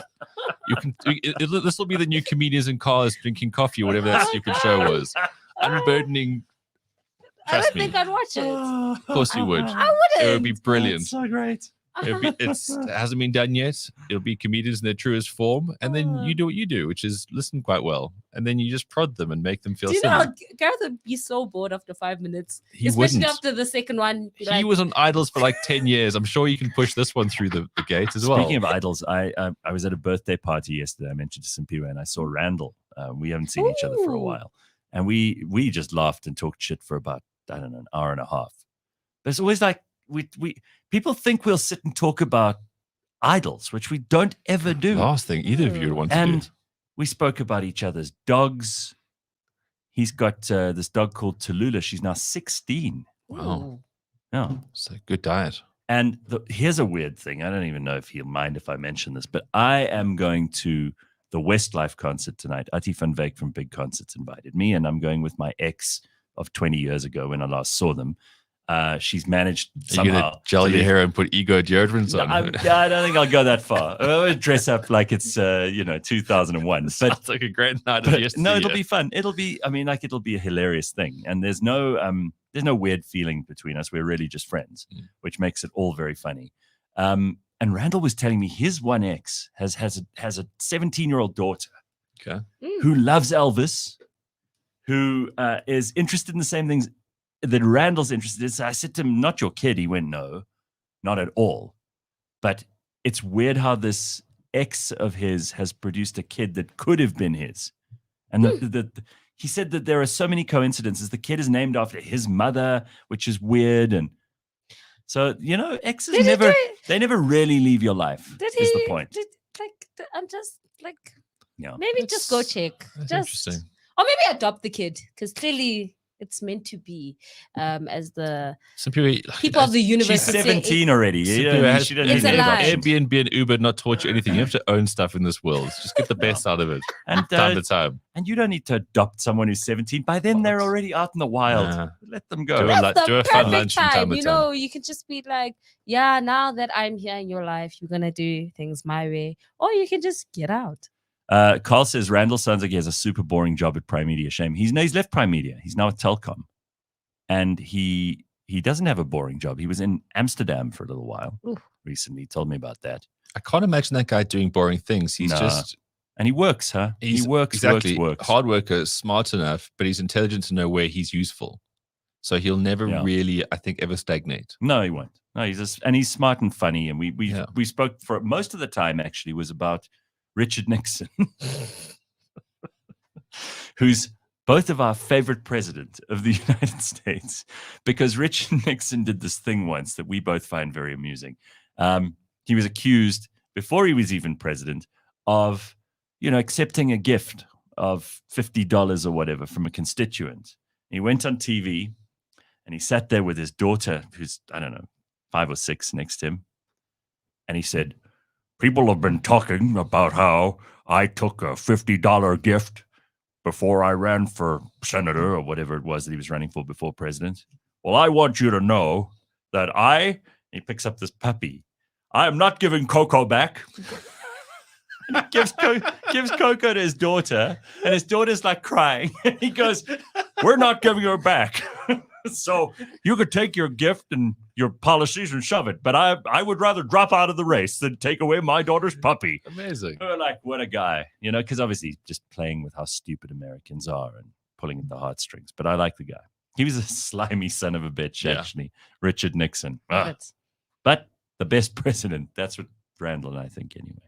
This will be the new comedians in cars drinking coffee or whatever that stupid show was. Unburdening. I don't Trust me. think I'd watch it. Of course you would. I It would be wouldn't. brilliant. So great. It hasn't been done yet. It'll be comedians in their truest form, and then you do what you do, which is listen quite well, and then you just prod them and make them feel Do you silly. know Gareth would be so bored after 5 minutes, He especially wouldn't. after the second one. be He like, was on Idols for like 10 years. I'm sure you can push this one through the gate as well. Speaking of idols, I was at a birthday party yesterday. I mentioned to Simphiwe, and I saw Randall. We haven't seen each other for a Ooh. while. And we just laughed and talked shit for about, I don't know, an hour and a half. But it's always like, people think we'll sit and talk about idols, which we don't ever do. Last thing either of you would want to do. And we spoke about each other's dogs. He's got this dog called Tallulah. She's now 16. Wow. Yeah. It's a good diet. And here's a weird thing. I don't even know if he'll mind if I mention this, but I am going to the Westlife concert tonight. Ati van Wyk from Big Concerts invited me, and I'm going with my ex of 20 years ago when I last saw them. She's managed somehow. You're going to gel your hair and put ego deodorants on? I don't think I'll go that far. I'll dress up like it's 2001. But sounds like a great night of yesterday. No, it'll be fun. It'll be a hilarious thing. And there's no weird feeling between us. We're really just friends, which makes it all very funny. And Randall was telling me his one ex has a 17-year-old daughter, who loves Elvis, who is interested in the same things that Randall's interested in. So I said to him, "Not your kid." He went, "No, not at all." But it's weird how this ex of his has produced a kid that could have been his. And he said that there are so many coincidences. The kid is named after his mother, which is weird. And so, exes they never really leave your life. Is the point. I'm just like, yeah. maybe just go check. Interesting. Or maybe adopt the kid, because clearly it's meant to be as the people of the universe. She's 17 already. She doesn't It's need alive. Airbnb and Uber not taught you anything. You have to own stuff in this world. Just get the best out of it. And time to time. And you don't need to adopt someone who's 17. By then, they're already out in the wild. Let them go. That's do a the fun perfect lunch from time time. to time. You can just be like, yeah, now that I'm here in your life, you're going to do things my way. Or you can just get out. Carl says, Randall sounds like he has a super boring job at Prime Media. Shame. He's left Prime Media. He's now at Telkom. And he doesn't have a boring job. He was in Amsterdam for a little while recently. He told me about that. I can't imagine that guy doing boring things. He's just... And he works, huh? He works. Hard worker, smart enough, but he's intelligent to know where he's useful. So he'll never really, I think, ever stagnate. No, he won't. No, he's smart and funny. And we spoke for most of the time, actually, was about Richard Nixon, who's both of our favorite president of the United States, because Richard Nixon did this thing once that we both find very amusing. He was accused, before he was even president, of, accepting a gift of $50 or whatever from a constituent. He went on TV and he sat there with his daughter, who's, I don't know, 5 or 6 next to him. And he said, "People have been talking about how I took a $50 gift before I ran for senator," or whatever it was that he was running for before president. "Well, I want you to know that he picks up this puppy. I am not giving Coco back." And he gives Coco to his daughter, and his daughter's like crying. And he goes, "We're not giving her back. So you could take your gift and your policies and shove it. But I would rather drop out of the race than take away my daughter's puppy." Amazing. We're like, what a guy, because obviously just playing with how stupid Americans are and pulling at the heartstrings. But I like the guy. He was a slimy son of a bitch, actually. Richard Nixon. But the best president. That's what Randall and I think anyway.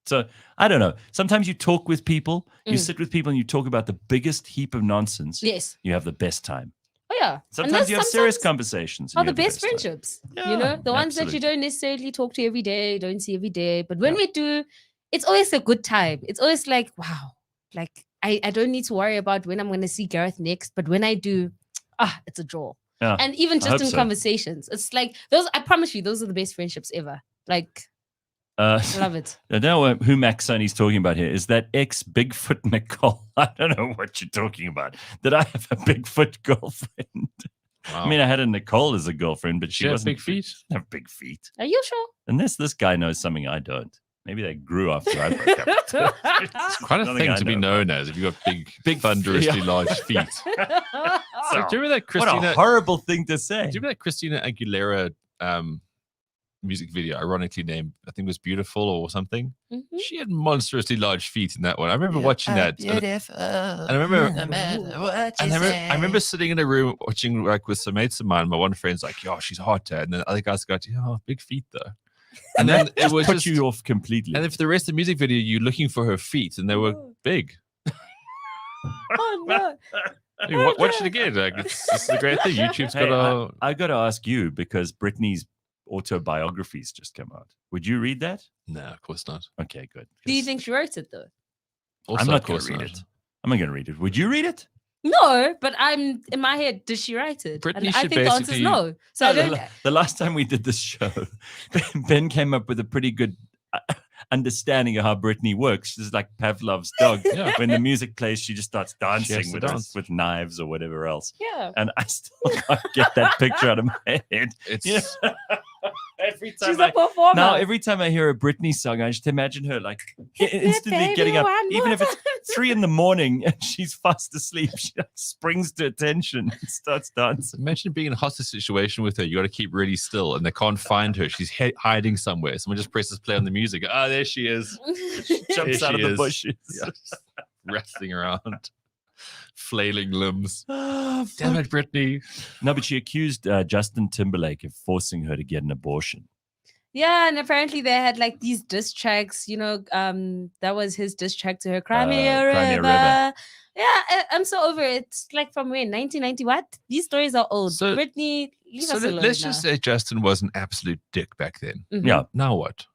So I don't know. Sometimes you talk with people, you sit with people and you talk about the biggest heap of nonsense. Yes. You have the best time. Oh, yeah. Sometimes you have serious conversations. The best friendships. Yeah, the ones that you don't necessarily talk to every day, don't see every day. But when we do, it's always a good time. It's always like, wow. Like, I don't need to worry about when I'm going to see Gareth next. But when I do, it's a draw. Yeah, and even just in conversations, it's like those. I promise you, those are the best friendships ever. Like, I love it. I don't know who Max Sonny's talking about here. Is that ex-Bigfoot Nicole? I don't know what you're talking about. Did I have a Bigfoot girlfriend? Wow. I mean, I had a Nicole as a girlfriend, but she wasn't big feet. Have big feet. Are you sure? And this guy knows something I don't. Maybe they grew after I broke up. It's quite a thing to be known as if you've got big thunderously large feet. So, do you remember that Christina? What a horrible thing to say. Do you remember that Christina Aguilera music video, ironically named, I think it was Beautiful or something? Mm-hmm. She had monstrously large feet in that one. I remember watching that. Beautiful. And I remember sitting in a room watching like with some mates of mine. My one friend's like, "Yo, she's hot," and then the other guys got, big feet though. And then it was put you off completely. And then for the rest of the music video, you're looking for her feet, and they were big. Oh no! I mean, watch it again. Like, this is a great thing. YouTube's Hey, got I got to ask you because Britney's autobiography's just come out. Would you read that? No, of course not. Okay, good. Do you think she wrote it though? Also, I'm not of going course to read not. it. I'm not going to read it. Would you read it? No, but I'm in my head. Did she write it? Britney I should think the answer is basically- no. So I don't. The last time we did this show, Ben came up with a pretty good understanding of how Britney works. She's like Pavlov's dog. Yeah. When the music plays, she just starts dancing to dance. with knives or whatever else. Yeah. And I still can't get that picture out of my head. It's You know? Every time She's a performer. now, every time I hear a Britney song, I just imagine her like instantly baby, getting up, one even more if it's 3 a.m. and she's fast asleep. She like springs to attention and starts dancing. imagine being in a hostage situation with her. You got to keep really still, and they can't find her. She's hiding somewhere. Someone just presses play on the music. Ah, there she is. Jumps There out of she the is. bushes. Yeah, just wrestling around, flailing limbs. Oh, Damn it, Britney. No, but she accused Justin Timberlake of forcing her to get an abortion. Yeah, and apparently they had like these diss tracks. That was his diss track to her. Cry Me a Cry Me a River. River. Yeah, I'm so over it. It's like from when 1990. What? These stories are old. So- Britney, leave So us alone. let's just now. say Justin was an absolute dick back then. Mhm. Yeah. Now what?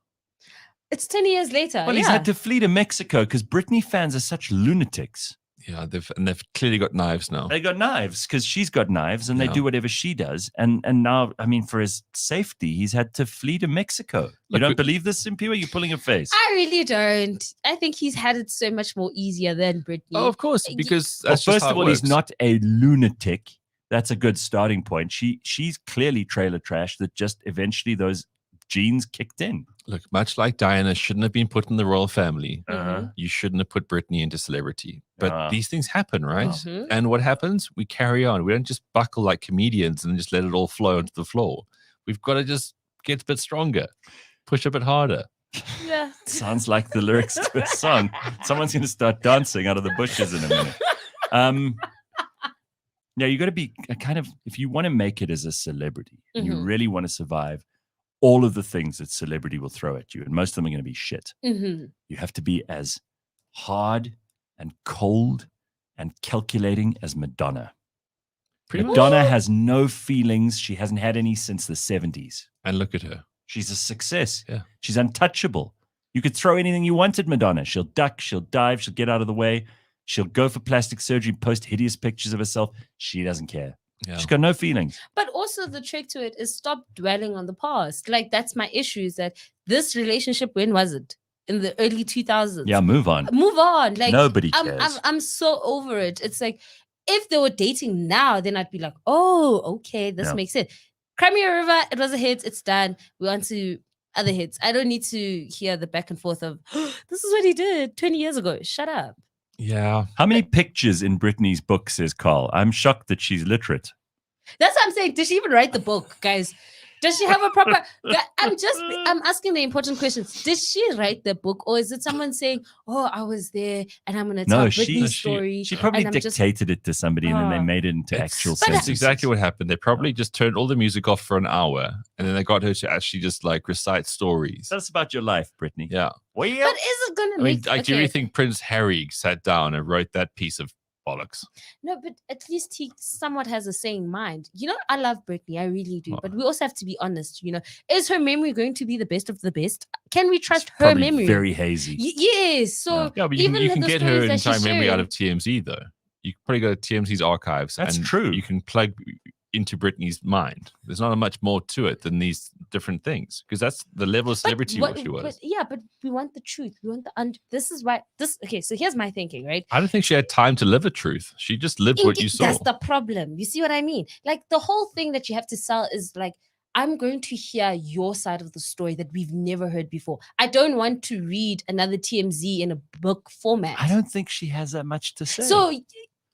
It's 10 years later. Well, he's had to flee to Mexico because Britney fans are such lunatics. Yeah, they've clearly got knives now. They got knives because she's got knives and they Yeah. do whatever she does. And now, I mean, for his safety, he's had to flee to Mexico. You Look, don't believe this, Simphiwe? You're pulling a face. I really don't. I think he's had it so much more easier than Britney. Oh, of course, because Well, that's just first how of it all, he's works. not a lunatic. That's a good starting point. She's clearly trailer trash that just eventually those genes kicked in. Look, much like Diana shouldn't have been put in the royal family, Uh-huh. you shouldn't have put Britney into celebrity. But Ah. these things happen, right? Mhm. And what happens? We carry on. We don't just buckle like comedians and just let it all flow onto the floor. We've got to just get a bit stronger, push a bit harder. Yeah. Sounds like the lyrics to a song. Someone's going to start dancing out of the bushes in a minute. Yeah, you got to be a kind of, if you want to make it as a celebrity, and you Mhm. really want to survive all of the things that celebrity will throw at you, and most of them are going to be shit. hmm You have to be as hard and cold and calculating as Madonna. Pretty much. Madonna has no feelings. She hasn't had any since the 70s. And look at her. She's a success. Yeah. She's untouchable. You could throw anything you want at Madonna. She'll duck, she'll dive, she'll get out of the way. She'll go for plastic surgery, post hideous pictures of herself. She doesn't care. Yeah. She's got no feelings. But also the trick to it is stop dwelling on the past. Like that's my issue is that this relationship, when was it? In the early 2000s. Yeah, move on. Move on. Like Nobody I'm, cares. I'm so over it. It's like if they were dating now, then I'd be like, oh, okay, this Yeah. makes sense. Cry Me a River, it was a hit, it's done. We on to other hits. I don't need to hear the back and forth of this is what he did 20 years ago. Shut up. Yeah. How many pictures in Britney's book, says Carl? I'm shocked that she's literate. That's what I'm saying. Did she even write the book, guys? Does she have a proper? I'm asking the important questions. Did she write the book, or is it someone saying, "Oh, I was there, and I'm gonna tell No, Britney's story"? she probably and I'm just- dictated it to somebody and then they Oh. made it into It's- actual But- That's sentences. exactly what happened. They probably just turned all the music off for an hour and then they got her to actually just like recite stories. Tell us about your life, Brittany. Yeah. But is it gonna I mean, make? do you really think Prince Harry sat down and wrote that piece of bollocks? No, but at least he somewhat has a sane mind. I love Britney, I really do. But we also have to be honest. Is her memory going to be the best of the best? Can we trust her Probably memory? very hazy. Yes. So Yeah, but even you can the get her stories that entire she's memory out of sharing- TMZ though. You can probably go to TMZ's archives. That's and true. You can plug into Britney's mind. There's not much more to it than these different things because that's the level of celebrity But she was. but we want the truth. We want the this is why this. Okay, so here's my thinking, right? I don't think she had time to live a truth. She just lived what you saw. That's the problem. You see what I mean? Like the whole thing that you have to sell is like, I'm going to hear your side of the story that we've never heard before. I don't want to read another TMZ in a book format. I don't think she has that much to say. So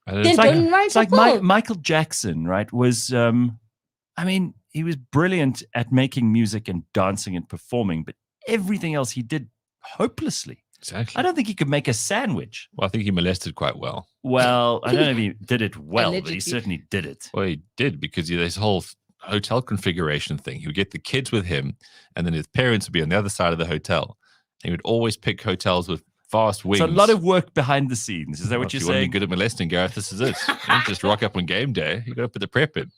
I don't then think- don't write it's a like book. Michael Jackson, right? Was he was brilliant at making music and dancing and performing, but everything else he did hopelessly. Exactly. I don't think he could make a sandwich. Well, I think he molested quite well. Well, I don't know if he did it well, but he Allegedly. certainly did it. Well, he did because he had this whole hotel configuration thing. He would get the kids with him, and then his parents would be on the other side of the hotel. He would always pick hotels with fast wings. It's a lot of work behind the scenes. Is that what If you're you want to be saying? good at molesting, Gareth, this is it. You don't just rock up on game day. You got to put the prep in.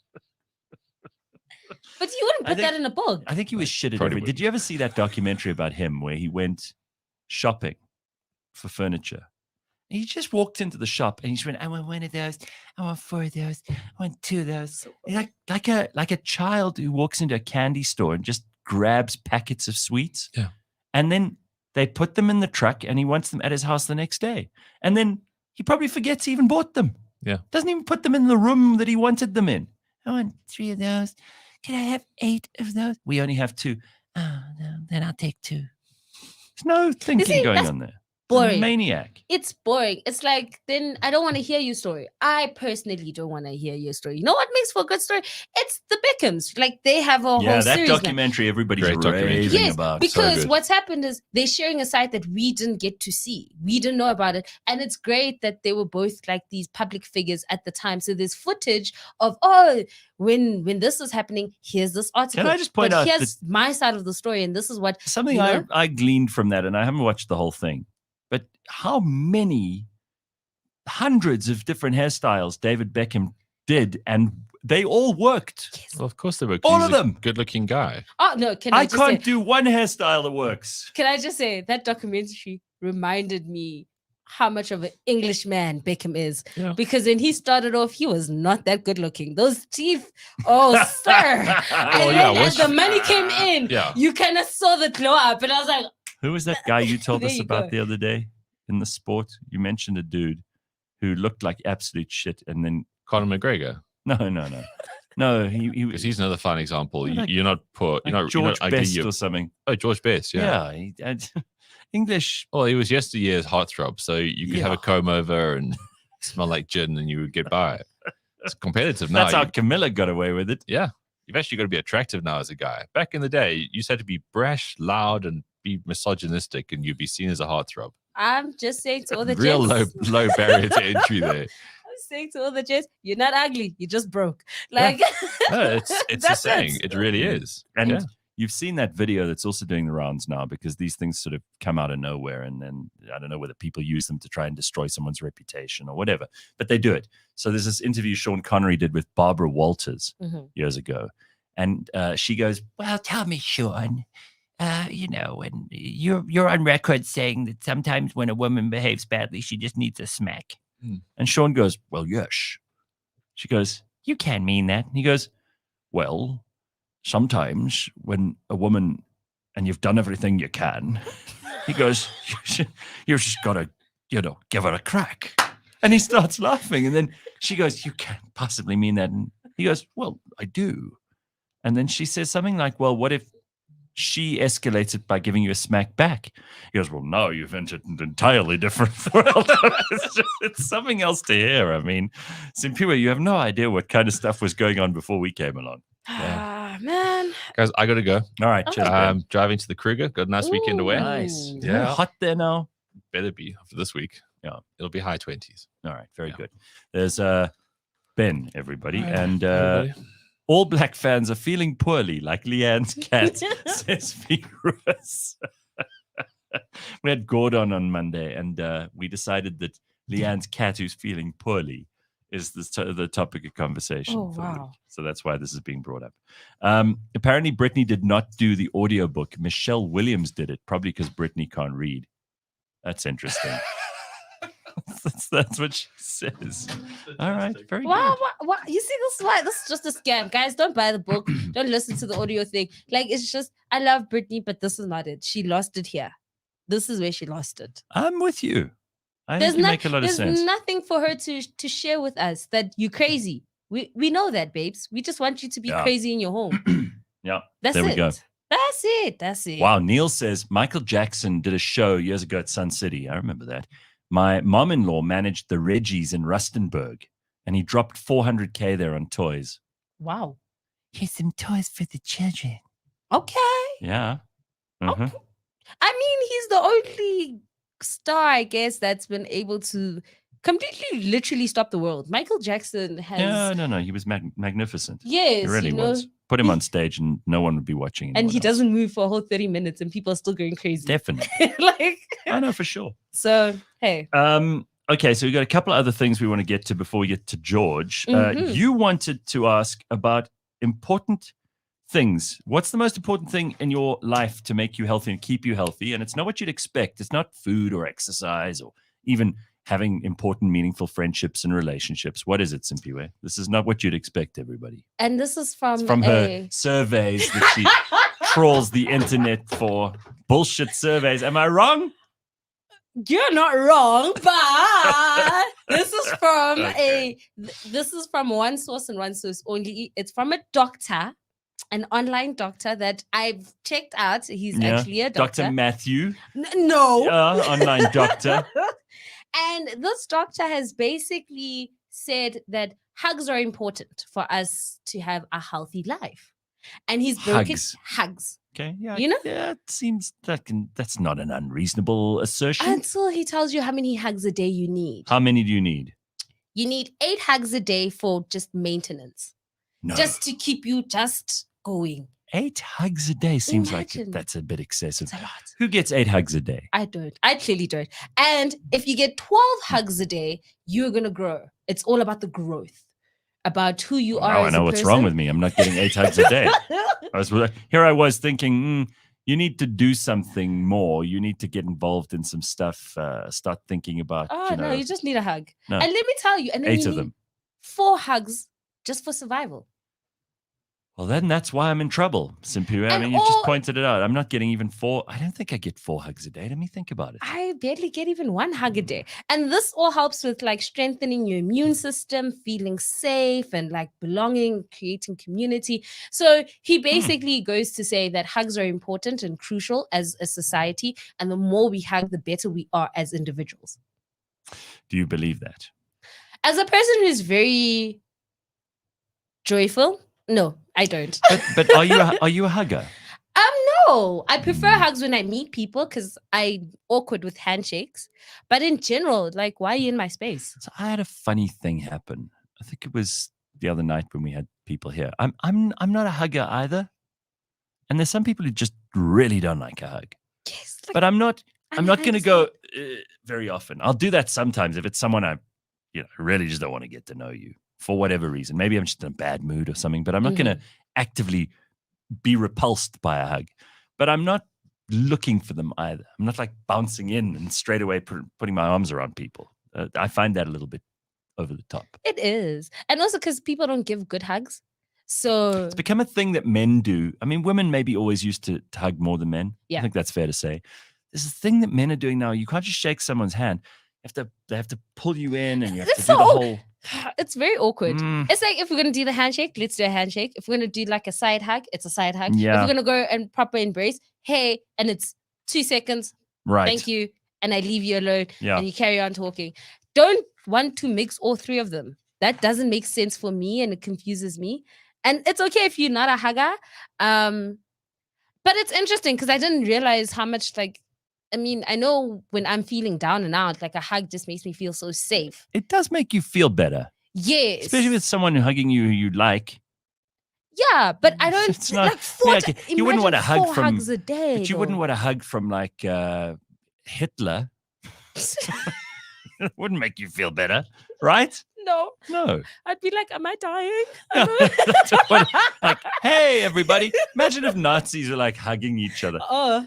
But you wouldn't put that in a book. I think he was shit at Probably everything. Did you ever see that documentary about him where he went shopping for furniture? He just walked into the shop and he just went, I want one of those. I want 4 of those. I want 2 of those. Like a child who walks into a candy store and just grabs packets of sweets. Yeah. And then they put them in the truck and he wants them at his house the next day. And then he probably forgets he even bought them. Yeah. Doesn't even put them in the room that he wanted them in. I want 3 of those. Can I have 8 of those? We only have 2. Oh, no, then I'll take 2. There's no thinking going on there. Boring. Maniac. It's boring. It's like, then I don't want to hear your story. I personally don't want to hear your story. You know what makes for a good story? It's the Beckhams. Like, they have a whole That series now. documentary everybody's Great documentary. raving Yes, about. because good. what's happened is they're sharing a site that we didn't get to see. We didn't know about it. And it's great that they were both like these public figures at the time. So there's footage of, when this was happening, here's this article. Can I just point but out here's my side of the story, and this is what Something you know? I gleaned from that, and I haven't watched the whole thing, but how many hundreds of different hairstyles David Beckham did, and they all worked. Well, of course they were. All He's of a them. Good-looking guy. Oh no, I can't do one hairstyle that works. Can I just say that documentary reminded me how much of an Englishman Beckham is. Yeah. Because when he started off, he was not that good looking. Those teeth, oh sir. And Oh, then yeah, as the money came in, Yeah. you kind of saw the glow up. And I was like, Who was that guy you told There us you about go. the other day in the sport? You mentioned a dude who looked like absolute shit, and then Conor McGregor. no, he Because was he's another fine example. Like- You're not poor. You're not George ugly, Best you're- or something. Oh, George Best. Yeah. He had English. Well, he was yesteryear's heartthrob, so you could have Yeah. a comb over and smell like gin, and you would get by. It's competitive now. That's how You- Camilla got away with it. yeah, you've actually got to be attractive now as a guy. Back in the day, you just had to be brash, loud, and be misogynistic, and you'd be seen as a heartthrob. I'm just saying to all the Real gents. low barrier to entry there. I'm saying to all the gents, you're not ugly, you just broke. Like No, it's a That's saying. it. It really is. And Yeah. you've seen that video that's also doing the rounds now, because these things sort of come out of nowhere. And then I don't know whether people use them to try and destroy someone's reputation or whatever, but they do it. So there's this interview Sean Connery did with Barbara Walters Mhm. years ago. And she goes, well, tell me, Sean, when you're on record saying that sometimes when a woman behaves badly, she just needs a smack. And Sean goes, well, yes. She goes, you can't mean that. And he goes, well, sometimes when a woman, and you've done everything you can, he goes, you've just got to, give her a crack. And he starts laughing. And then she goes, you can't possibly mean that. And he goes, well, I do. And then she says something like, well, what if she escalates it by giving you a smack back? He goes, well, no, you've entered an entirely different world. It's something else to hear. I mean, Simphiwe, you have no idea what kind of stuff was going on before we came along. Ah, man. Guys, I got to go. All right. Cheers, Ben. Driving to the Kruger. Got a nice weekend away. Nice. Ooh. Yeah. Hot there now. Better be for this week. Yeah. It'll be high 20s. All right. Very Yeah. good. There's Ben, everybody. And Everybody. all black fans are feeling poorly, like Leanne's cat, says Virus. We had Gordon on Monday, and we decided that Leanne's cat, who's feeling poorly, is the topic of conversation. Oh, for the wow. week. So that's why this is being brought up. Apparently, Brittany did not do the audiobook. Michelle Williams did it, probably because Brittany can't read. That's interesting. That's what she says. All right, very Wow, good. wow, you see, this is why this is just a scam. Guys, don't buy the book. Don't listen to the audio thing. Like, it's just, I love Brittany, but this is not it. She lost it here. This is where she lost it. I'm with you. I think you make a lot of There's sense. nothing for her to share with us that you're crazy. We know that, babes. We just want you to be Yeah. crazy in your home. Yeah, That's there it. we go. That's it. Wow, Neil says Michael Jackson did a show years ago at Sun City. I remember that. My mom-in-law managed the Reggies in Rustenburg, and he dropped 400K there on toys. Wow. Here's some toys for the children. Okay. Yeah. Okay. Mhm. I mean, he's the only star, I guess, that's been able to completely, literally stop the world. Michael Jackson has. No. He was magnificent. Yes, He really was. put him on stage and no one would be watching. And he else. doesn't move for a whole 30 minutes and people are still going crazy. Definitely. Like, I know for sure. So, hey. Okay, so we've got a couple of other things we want to get to before we get to George. Mm-hmm. You wanted to ask about important things. What's the most important thing in your life to make you healthy and keep you healthy? And it's not what you'd expect. It's not food or exercise or even having important, meaningful friendships and relationships. What is it, Simphiwe? This is not what you'd expect, everybody. And this is from her surveys that she trawls the internet for bullshit surveys. Am I wrong? You're not wrong, but this is from this is from one source and one source only. It's from a doctor, an online doctor that I've checked out. He's actually a doctor. Dr. Matthew. No. Online doctor. And this doctor has basically said that hugs are important for us to have a healthy life. And he's broken hugs. Okay, yeah. You know? Yeah, it seems that's not an unreasonable assertion. Until he tells you how many hugs a day you need. How many do you need? You need 8 hugs a day for just maintenance. No. Just to keep you just going. 8 hugs a day seems like that's a bit excessive. It's a lot. Who gets 8 hugs a day? I don't. I clearly don't. And if you get 12 hugs a day, you're going to grow. It's all about the growth, about who you are. I know what's wrong with me. I'm not getting 8 hugs a day. I was thinking, you need to do something more. You need to get involved in some stuff. Start thinking about. No, you just need a hug. No. And let me tell you, and then 8 you of need them. 4 hugs just for survival. Well, then that's why I'm in trouble, Simphiwe. I mean, you just pointed it out. I'm not getting even 4. I don't think I get 4 hugs a day. Let me think about it. I barely get even 1 hug a day. And this all helps with like strengthening your immune system, feeling safe and like belonging, creating community. So he basically goes to say that hugs are important and crucial as a society. And the more we hug, the better we are as individuals. Do you believe that? As a person who's very joyful, no, I don't. But are you a hugger? No. I prefer hugs when I meet people because I'm awkward with handshakes. But in general, like, why are you in my space? So I had a funny thing happen. I think it was the other night when we had people here. I'm not a hugger either. And there's some people who just really don't like a hug. Yes. But I'm not going to go very often. I'll do that sometimes if it's someone I really just don't want to get to know you. For whatever reason. Maybe I'm just in a bad mood or something, but I'm not going to actively be repulsed by a hug. But I'm not looking for them either. I'm not like bouncing in and straight away putting my arms around people. I find that a little bit over the top. It is. And also because people don't give good hugs. So it's become a thing that men do. I mean, women maybe always used to hug more than men. Yeah. I think that's fair to say. There's a thing that men are doing now. You can't just shake someone's hand. They have to pull you in and you have to do the whole... It's very awkward. It's like if we're going to do the handshake, let's do a handshake. If we're going to do like a side hug, it's a side hug. Yeah. If we're going to go and proper embrace, hey, and it's 2 seconds. Right. Thank you. And I leave you alone. Yeah. And you carry on talking. Don't want to mix all 3 of them. That doesn't make sense for me and it confuses me. And it's okay if you're not a hugger. But it's interesting because I didn't realize how much I know when I'm feeling down and out, like a hug just makes me feel so safe. It does make you feel better. Yes. Especially with someone hugging you who you like. Yeah, but I don't. It's not, like 4 you wouldn't want a hug 4 from hugs a day. But you wouldn't want a hug from like Hitler. It wouldn't make you feel better, right? No. I'd be like, am I dying? Like, hey, everybody. Imagine if Nazis were like hugging each other.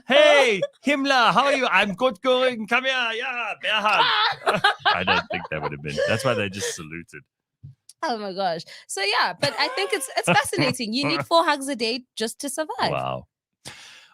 Hey, Himmler, how are you? I'm good going. Come here. Yeah, bear hug. I don't think that would have been. That's why they just saluted. Oh my gosh. So yeah, but I think it's fascinating. You need 4 hugs a day just to survive. Wow.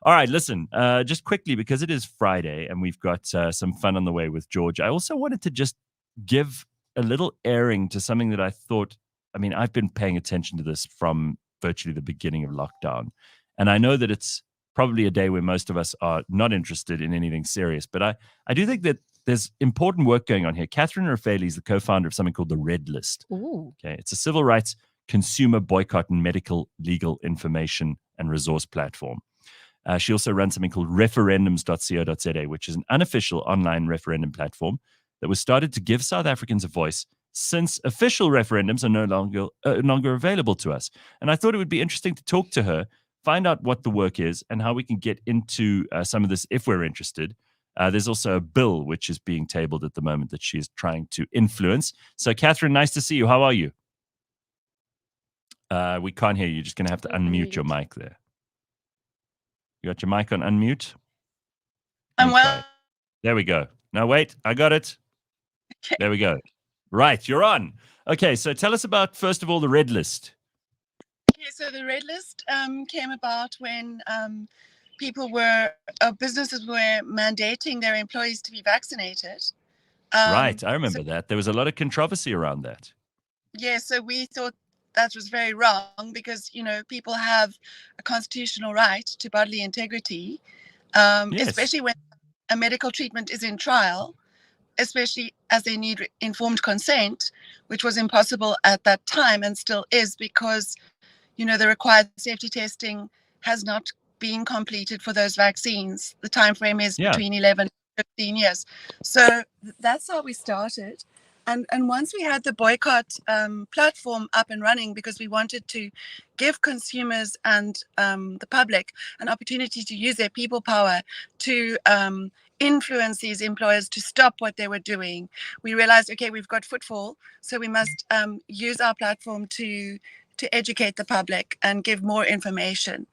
All right, listen, just quickly, because it is Friday and we've got some fun on the way with George. I also wanted to just give a little airing to something that I thought, I've been paying attention to this from virtually the beginning of lockdown. And I know that it's probably a day where most of us are not interested in anything serious, but I do think that there's important work going on here. Catherine Raffaele is the co-founder of something called the Red List. Ooh. Okay, it's a civil rights, consumer boycott, and medical legal information and resource platform. She also runs something called referendums.co.za, which is an unofficial online referendum platform that was started to give South Africans a voice since official referendums are no longer available to us. And I thought it would be interesting to talk to her, find out what the work is and how we can get into some of this if we're interested. There's also a bill which is being tabled at the moment that she is trying to influence. So, Catherine, nice to see you. How are you? We can't hear you. You're just going to have to unmute your mic there. You got your mic on unmute? I'm well. There we go. Now, wait. I got it. Okay. There we go. Right. You're on. Okay. So tell us about, first of all, the red list. Yeah, so the red list came about when businesses were mandating their employees to be vaccinated. Right. I remember that. There was a lot of controversy around that. Yeah. So we thought that was very wrong because, people have a constitutional right to bodily integrity, yes. Especially when a medical treatment is in trial, especially as they need informed consent, which was impossible at that time and still is because, the required safety testing has not been completed for those vaccines. The time frame is between 11 and 15 years. So that's how we started. And once we had the boycott platform up and running, because we wanted to give consumers and the public an opportunity to use their people power to influence these employers to stop what they were doing, we realized, okay, we've got footfall, so we must use our platform to educate the public and give more information.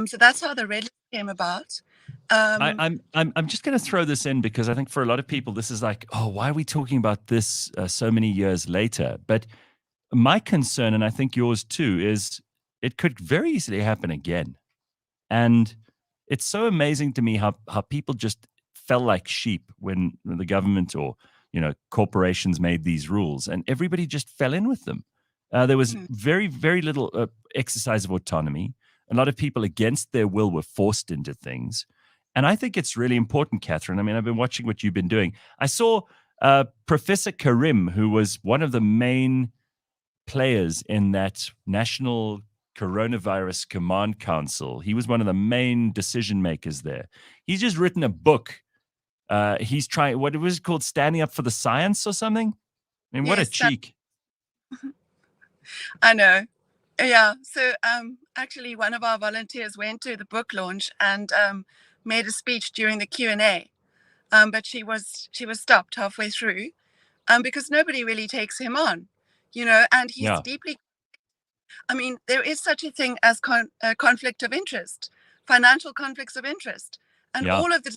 So that's how the red list came about. I'm just going to throw this in because I think for a lot of people, this is like, oh, why are we talking about this so many years later? But my concern, and I think yours too, is it could very easily happen again. And it's so amazing to me how people just fell like sheep when the government or, corporations made these rules and everybody just fell in with them. There was very, very little exercise of autonomy. A lot of people against their will were forced into things. And I think it's really important, Catherine. I mean, I've been watching what you've been doing. I saw Professor Karim, who was one of the main players in that National Coronavirus Command Council. He was one of the main decision makers there. He's just written a book. He's trying, what was it called? Standing Up for the Science or something? I mean, what a cheek. I know. Yeah. So actually, one of our volunteers went to the book launch and made a speech during the Q&A, but she was stopped halfway through because nobody really takes him on, and he's deeply. I mean, there is such a thing as conflict of interest, financial conflicts of interest, and all of the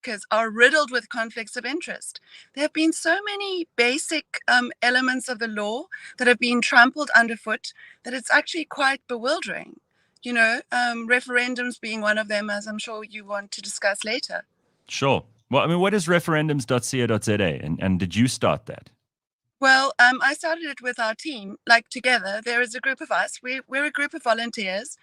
makers are riddled with conflicts of interest. There have been so many basic elements of the law that have been trampled underfoot that it's actually quite bewildering. Referendums being one of them, as I'm sure you want to discuss later. Sure. Well, I mean, what is referendums.co.za? And did you start that? Well, I started it with our team, like together. There is a group of us. We're a group of volunteers.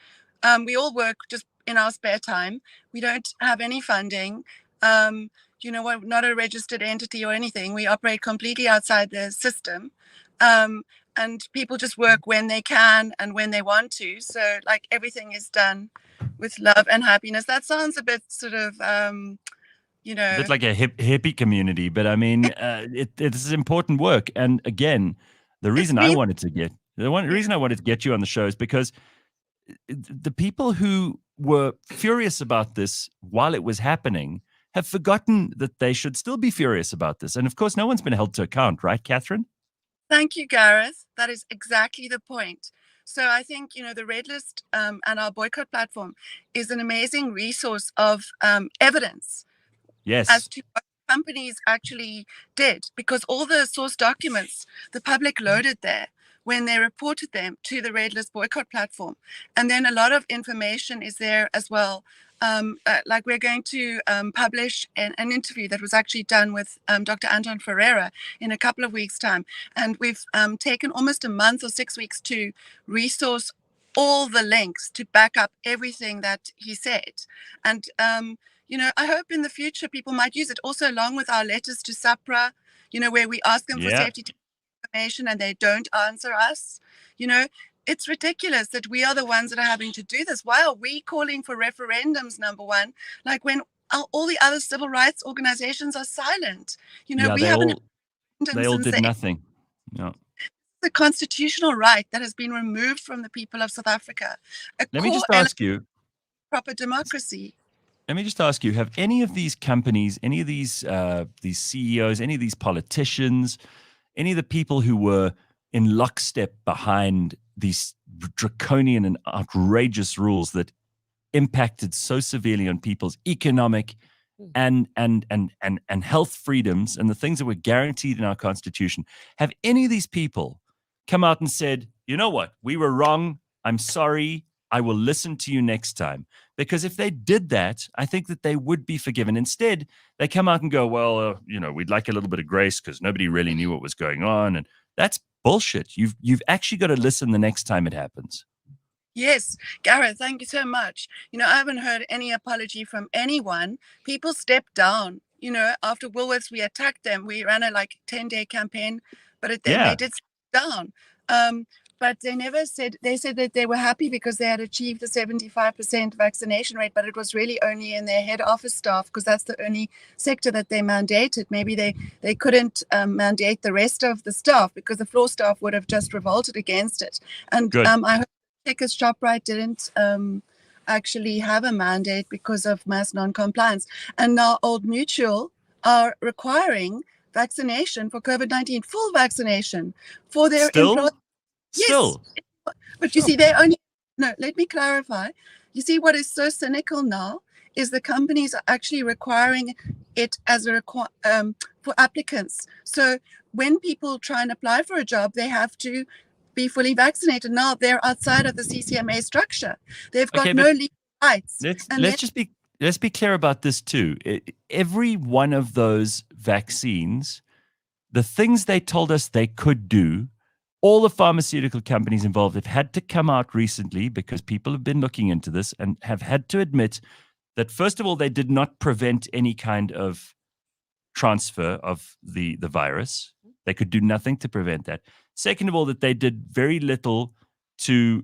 We all work just in our spare time. We don't have any funding. We're not a registered entity or anything. We operate completely outside the system. And people just work when they can and when they want to. So, everything is done with love and happiness. That sounds a bit sort of, a bit like a hippie community. But I mean, it's important work. And again, the reason I wanted to get you on the show is because the people who were furious about this while it was happening have forgotten that they should still be furious about this. And of course, no one's been held to account, right, Catherine? Thank you, Gareth. That is exactly the point. So I think, the Red List and our boycott platform is an amazing resource of evidence as to what companies actually did, because all the source documents the public loaded there when they reported them to the Red List boycott platform. And then a lot of information is there as well. We're going to publish an interview that was actually done with Dr. Anton Ferreira in a couple of weeks' time. And we've taken almost a month or 6 weeks to resource all the links to back up everything that he said. And, I hope in the future people might use it also along with our letters to SAPRA, where we ask them for safety information and they don't answer us. It's ridiculous that we are the ones that are having to do this. Why are we calling for referendums, number one? When all the other civil rights organizations are silent. They all did nothing. Yeah. The constitutional right that has been removed from the people of South Africa. Let me just ask you, proper democracy. Let me just ask you, have any of these companies, any of these CEOs, any of these politicians, any of the people who were in lockstep behind these draconian and outrageous rules that impacted so severely on people's economic and health freedoms and the things that were guaranteed in our Constitution, have any of these people come out and said, you know what, we were wrong, I'm sorry, I will listen to you next time? Because if they did that, I think that they would be forgiven. Instead, they come out and go, well, we'd like a little bit of grace because nobody really knew what was going on. And that's bullshit. You've actually got to listen the next time it happens. Yes, Gareth, thank you so much. I haven't heard any apology from anyone. People stepped down. After Woolworths, we attacked them. We ran a 10-day campaign, but they did step down. But they never said, they said that they were happy because they had achieved the 75% vaccination rate, but it was really only in their head office staff because that's the only sector that they mandated. Maybe they couldn't mandate the rest of the staff because the floor staff would have just revolted against it. And I hope Checkers ShopRite didn't actually have a mandate because of mass non-compliance. And now Old Mutual are requiring vaccination for COVID-19, full vaccination for their employees. Still. Yes, but you see, let me clarify. You see, what is so cynical now is the companies are actually requiring it as for applicants. So when people try and apply for a job, they have to be fully vaccinated. Now they're outside of the CCMA structure. They've got no legal rights. Let's be clear about this too. Every one of those vaccines, the things they told us they could do, all the pharmaceutical companies involved have had to come out recently because people have been looking into this and have had to admit that, first of all, they did not prevent any kind of transfer of the virus. They could do nothing to prevent that. Second of all, that they did very little to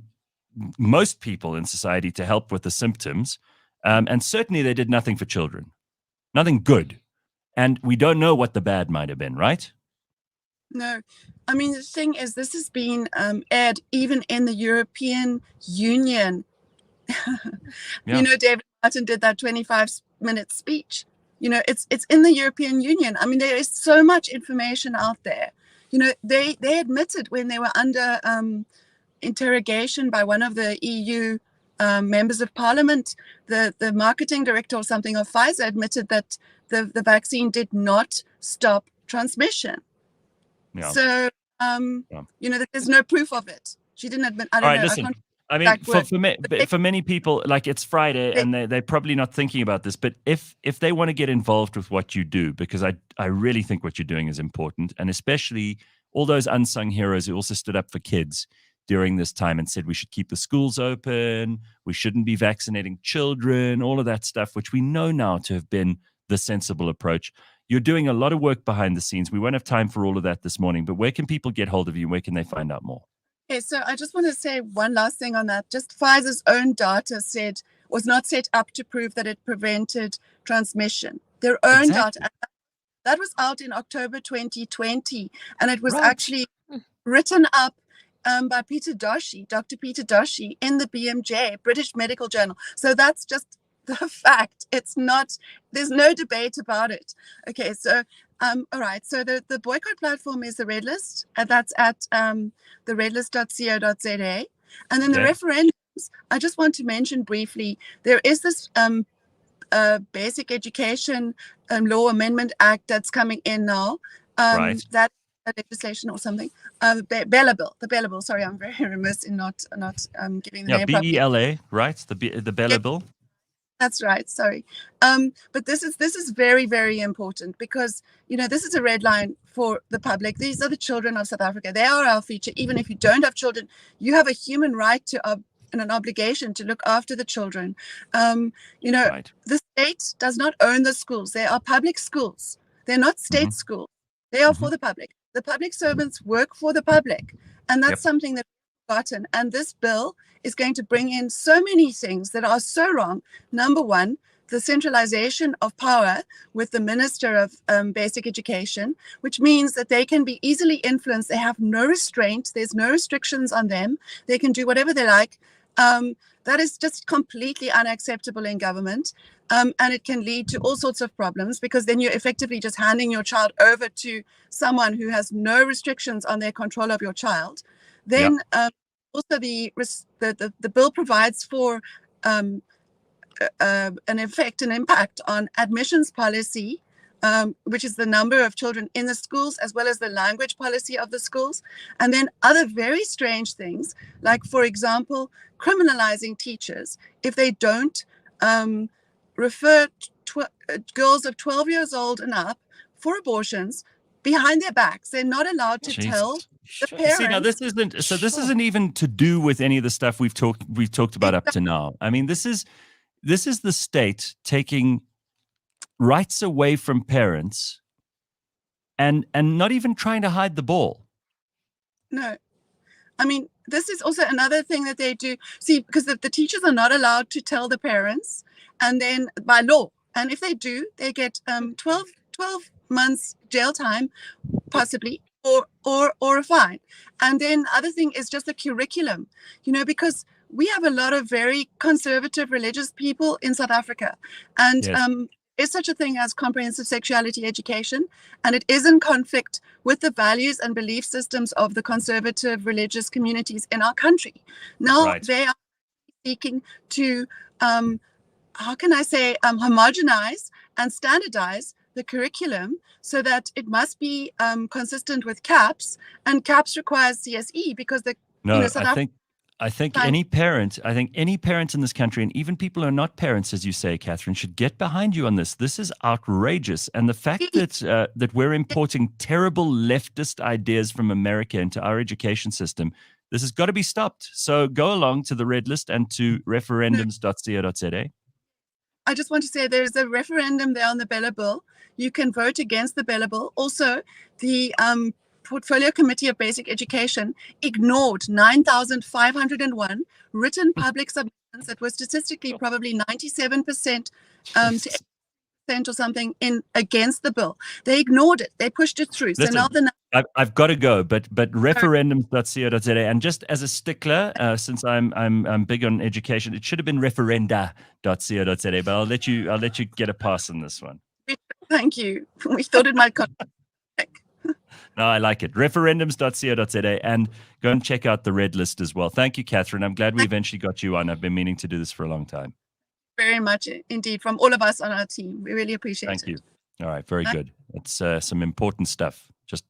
most people in society to help with the symptoms. And certainly they did nothing for children. Nothing good. And we don't know what the bad might have been, right? No. I mean, the thing is, this has been aired even in the European Union. David Martin did that 25-minute speech. It's in the European Union. I mean, there is so much information out there. They admitted when they were under interrogation by one of the EU members of parliament, the marketing director or something of Pfizer admitted that the vaccine did not stop transmission. Yeah. So, there's no proof of it. She didn't admit. I don't know. Listen. I mean, for many people, it's Friday and they're probably not thinking about this, but if they want to get involved with what you do, because I really think what you're doing is important, and especially all those unsung heroes who also stood up for kids during this time and said we should keep the schools open, we shouldn't be vaccinating children, all of that stuff, which we know now to have been the sensible approach. You're doing a lot of work behind the scenes. We won't have time for all of that this morning, but where can people get hold of you? Where can they find out more? Okay, so I just want to say one last thing on that. Just Pfizer's own data was not set up to prove that it prevented transmission. Their own data. That was out in October 2020, and it was actually written up by Dr. Peter Doshi in the BMJ, British Medical Journal. So that's just the fact. It's not, there's no debate about it. Okay, so all right, so the boycott platform is the Red List, and that's at the redlist.co.za. And then the referendums, I just want to mention briefly, there is this Basic Education Law Amendment Act that's coming in now. That legislation or something. The Bella Bill. Sorry, I'm very remiss in not giving the name. BELA, right? The Bella Bill. That's right. Sorry, but this is very, very important because this is a red line for the public. These are the children of South Africa. They are our future. Even if you don't have children, you have a human right to and an obligation to look after the children. The state does not own the schools. They are public schools. They're not state schools. They are for the public. The public servants work for the public, and that's something that we've forgotten. And this bill is going to bring in so many things that are so wrong. Number one, the centralization of power with the Minister of Basic Education, which means that they can be easily influenced. They have no restraint. There's no restrictions on them. They can do whatever they like. That is just completely unacceptable in government. And it can lead to all sorts of problems, because then you're effectively just handing your child over to someone who has no restrictions on their control of your child. Then also the bill provides for an impact on admissions policy, which is the number of children in the schools, as well as the language policy of the schools. And then other very strange things, like, for example, criminalizing teachers if they don't refer girls of 12 years old and up for abortions behind their backs. They're not allowed to tell the parents. See, now this isn't even to do with any of the stuff we've talked about up to now. I mean, this is the state taking rights away from parents and not even trying to hide the ball. No. I mean, this is also another thing that they do. See, because the teachers are not allowed to tell the parents, and then by law. And if they do, they get 12 months jail time, possibly, or a fine. And then the other thing is just the curriculum, because we have a lot of very conservative religious people in South Africa. And there's such a thing as comprehensive sexuality education, and it is in conflict with the values and belief systems of the conservative religious communities in our country. Now they are seeking to, homogenize and standardize the curriculum so that it must be consistent with CAPS, and CAPS requires CSE because I think any parent in this country, and even people who are not parents, as you say, Catherine, should get behind you on this. This is outrageous. And the fact that we're importing terrible leftist ideas from America into our education system, this has got to be stopped. So go along to the Red List and to referendums.co.za. I just want to say there's a referendum there on the Bella Bill. You can vote against the Bella Bill. Also, the Portfolio Committee of Basic Education ignored 9,501 written public submissions that were statistically probably 97% to 8% or something against the bill. They ignored it. They pushed it through. Listen, so now I've got to go, but referendums.co.za, and just as a stickler, since I'm big on education, it should have been referenda.co.za, but I'll let you get a pass on this one. Thank you. We thought it might come. No, I like it. Referendums.co.za, and go and check out the Red List as well. Thank you, Catherine. I'm glad we eventually got you on. I've been meaning to do this for a long time. Very much indeed, from all of us on our team. We really appreciate it. Thank you. All right, very good. It's some important stuff. Just,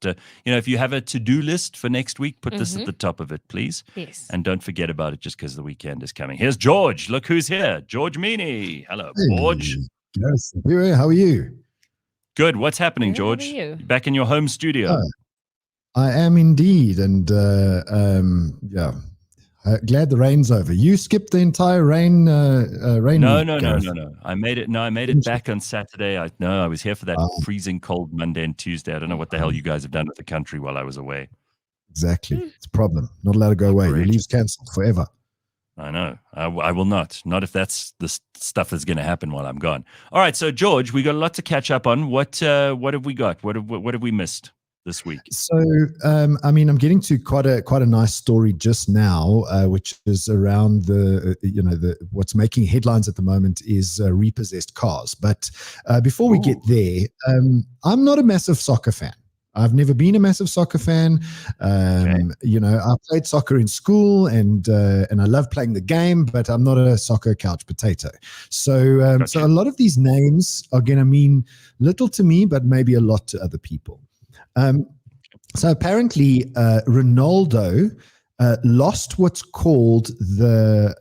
if you have a to-do list for next week, put this at the top of it, please. Yes. And don't forget about it just because the weekend is coming. Here's George. Look who's here. George Mienie. Hello, George. Yes. How are you? Good. What's happening, George? How are you? Back in your home studio. I am indeed. And glad the rain's over. You skipped the entire rain No. I made it back on Saturday. I was here for that freezing cold Monday and Tuesday. I don't know what the hell you guys have done with the country while I was away. Exactly. It's a problem. Not allowed to go away. Your leave's cancelled forever. I know. I will not. Not if that's the stuff that's going to happen while I'm gone. All right. So, George, we got a lot to catch up on. What have we got? What have we missed this week? So, I'm getting to quite a nice story just now, which is around the what's making headlines at the moment is repossessed cars. But before we get there, I'm not a massive soccer fan. I've never been a massive soccer fan. I played soccer in school and I love playing the game, but I'm not a soccer couch potato. So, so a lot of these names are going to mean little to me, but maybe a lot to other people. So apparently, Ronaldo lost what's called the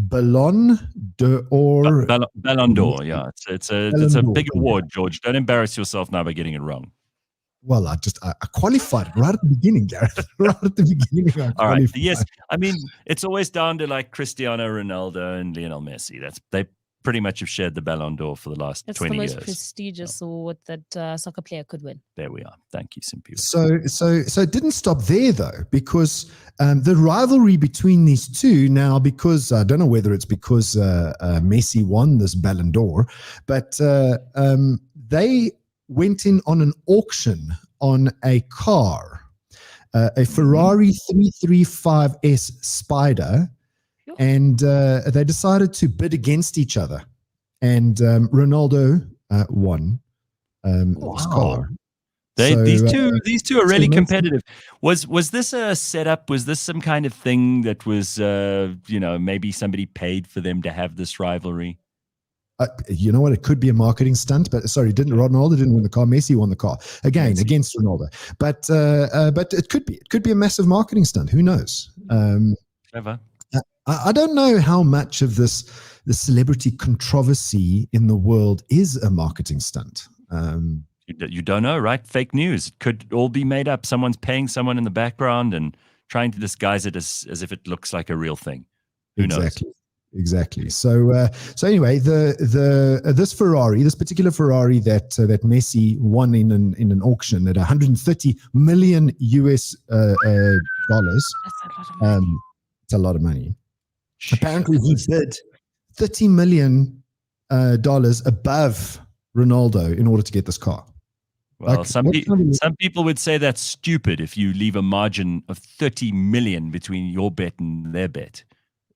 Ballon d'Or. Ballon d'Or, yeah. It's a big award, George. Don't embarrass yourself now by getting it wrong. Well, I qualified right at the beginning, Gareth. Right at the beginning. All right. Yes. I mean, it's always down to like Cristiano Ronaldo and Lionel Messi. pretty much have shared the Ballon d'Or for the last 20 years. It's the most prestigious award that soccer player could win. There we are. Thank you, Simphiwe. So it didn't stop there though, because the rivalry between these two now, because I don't know whether it's because Messi won this Ballon d'Or, but they went in on an auction on a car, a Ferrari 335S Spider. And they decided to bid against each other, and Ronaldo won this car. These two are really competitive. Was this a setup? Was this some kind of thing that was maybe somebody paid for them to have this rivalry? You know what? It could be a marketing stunt, but Ronaldo didn't win the car. Messi won the car again against Ronaldo. But it could be a massive marketing stunt. Who knows? Clever. I don't know how much of the celebrity controversy in the world is a marketing stunt. You don't know, right? Fake news. It could all be made up. Someone's paying someone in the background and trying to disguise it as if it looks like a real thing. Who knows? Exactly. So anyway, this particular Ferrari that Messi won in an auction at $130 million US dollars. That's a lot of money. It's a lot of money. Apparently, he bid $30 million above Ronaldo in order to get this car. Well, some people would say that's stupid if you leave a margin of 30 million between your bet and their bet.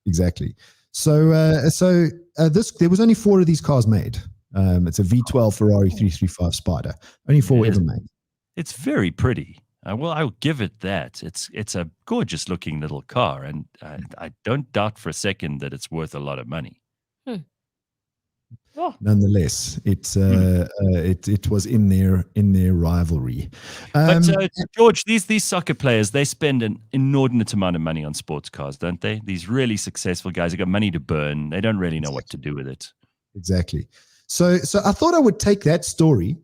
Exactly. So there was only 4 of these cars made. It's a V12 Ferrari 335 Spider. Only 4 ever made. It's very pretty. Well, I'll give it that. It's a gorgeous looking little car, and I don't doubt for a second that it's worth a lot of money. Oh. Nonetheless, it was in their rivalry. But George, these soccer players, they spend an inordinate amount of money on sports cars, don't they? These really successful guys have got money to burn. They don't really know what to do with it. Exactly. So I thought I would take that story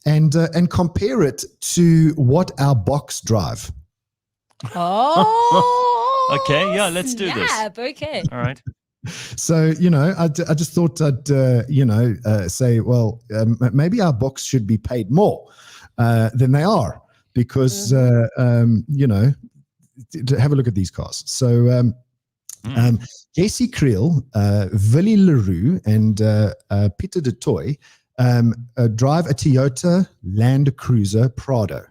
and compare it to what our Boks drive. Oh, okay, yeah, let's do this. Okay, all right. So I just thought I'd say, well, maybe our Boks should be paid more than they are, because to have a look at these cars. So Jesse Creel, Willie Leroux, and Peter de Toy drive a Toyota Land Cruiser Prado.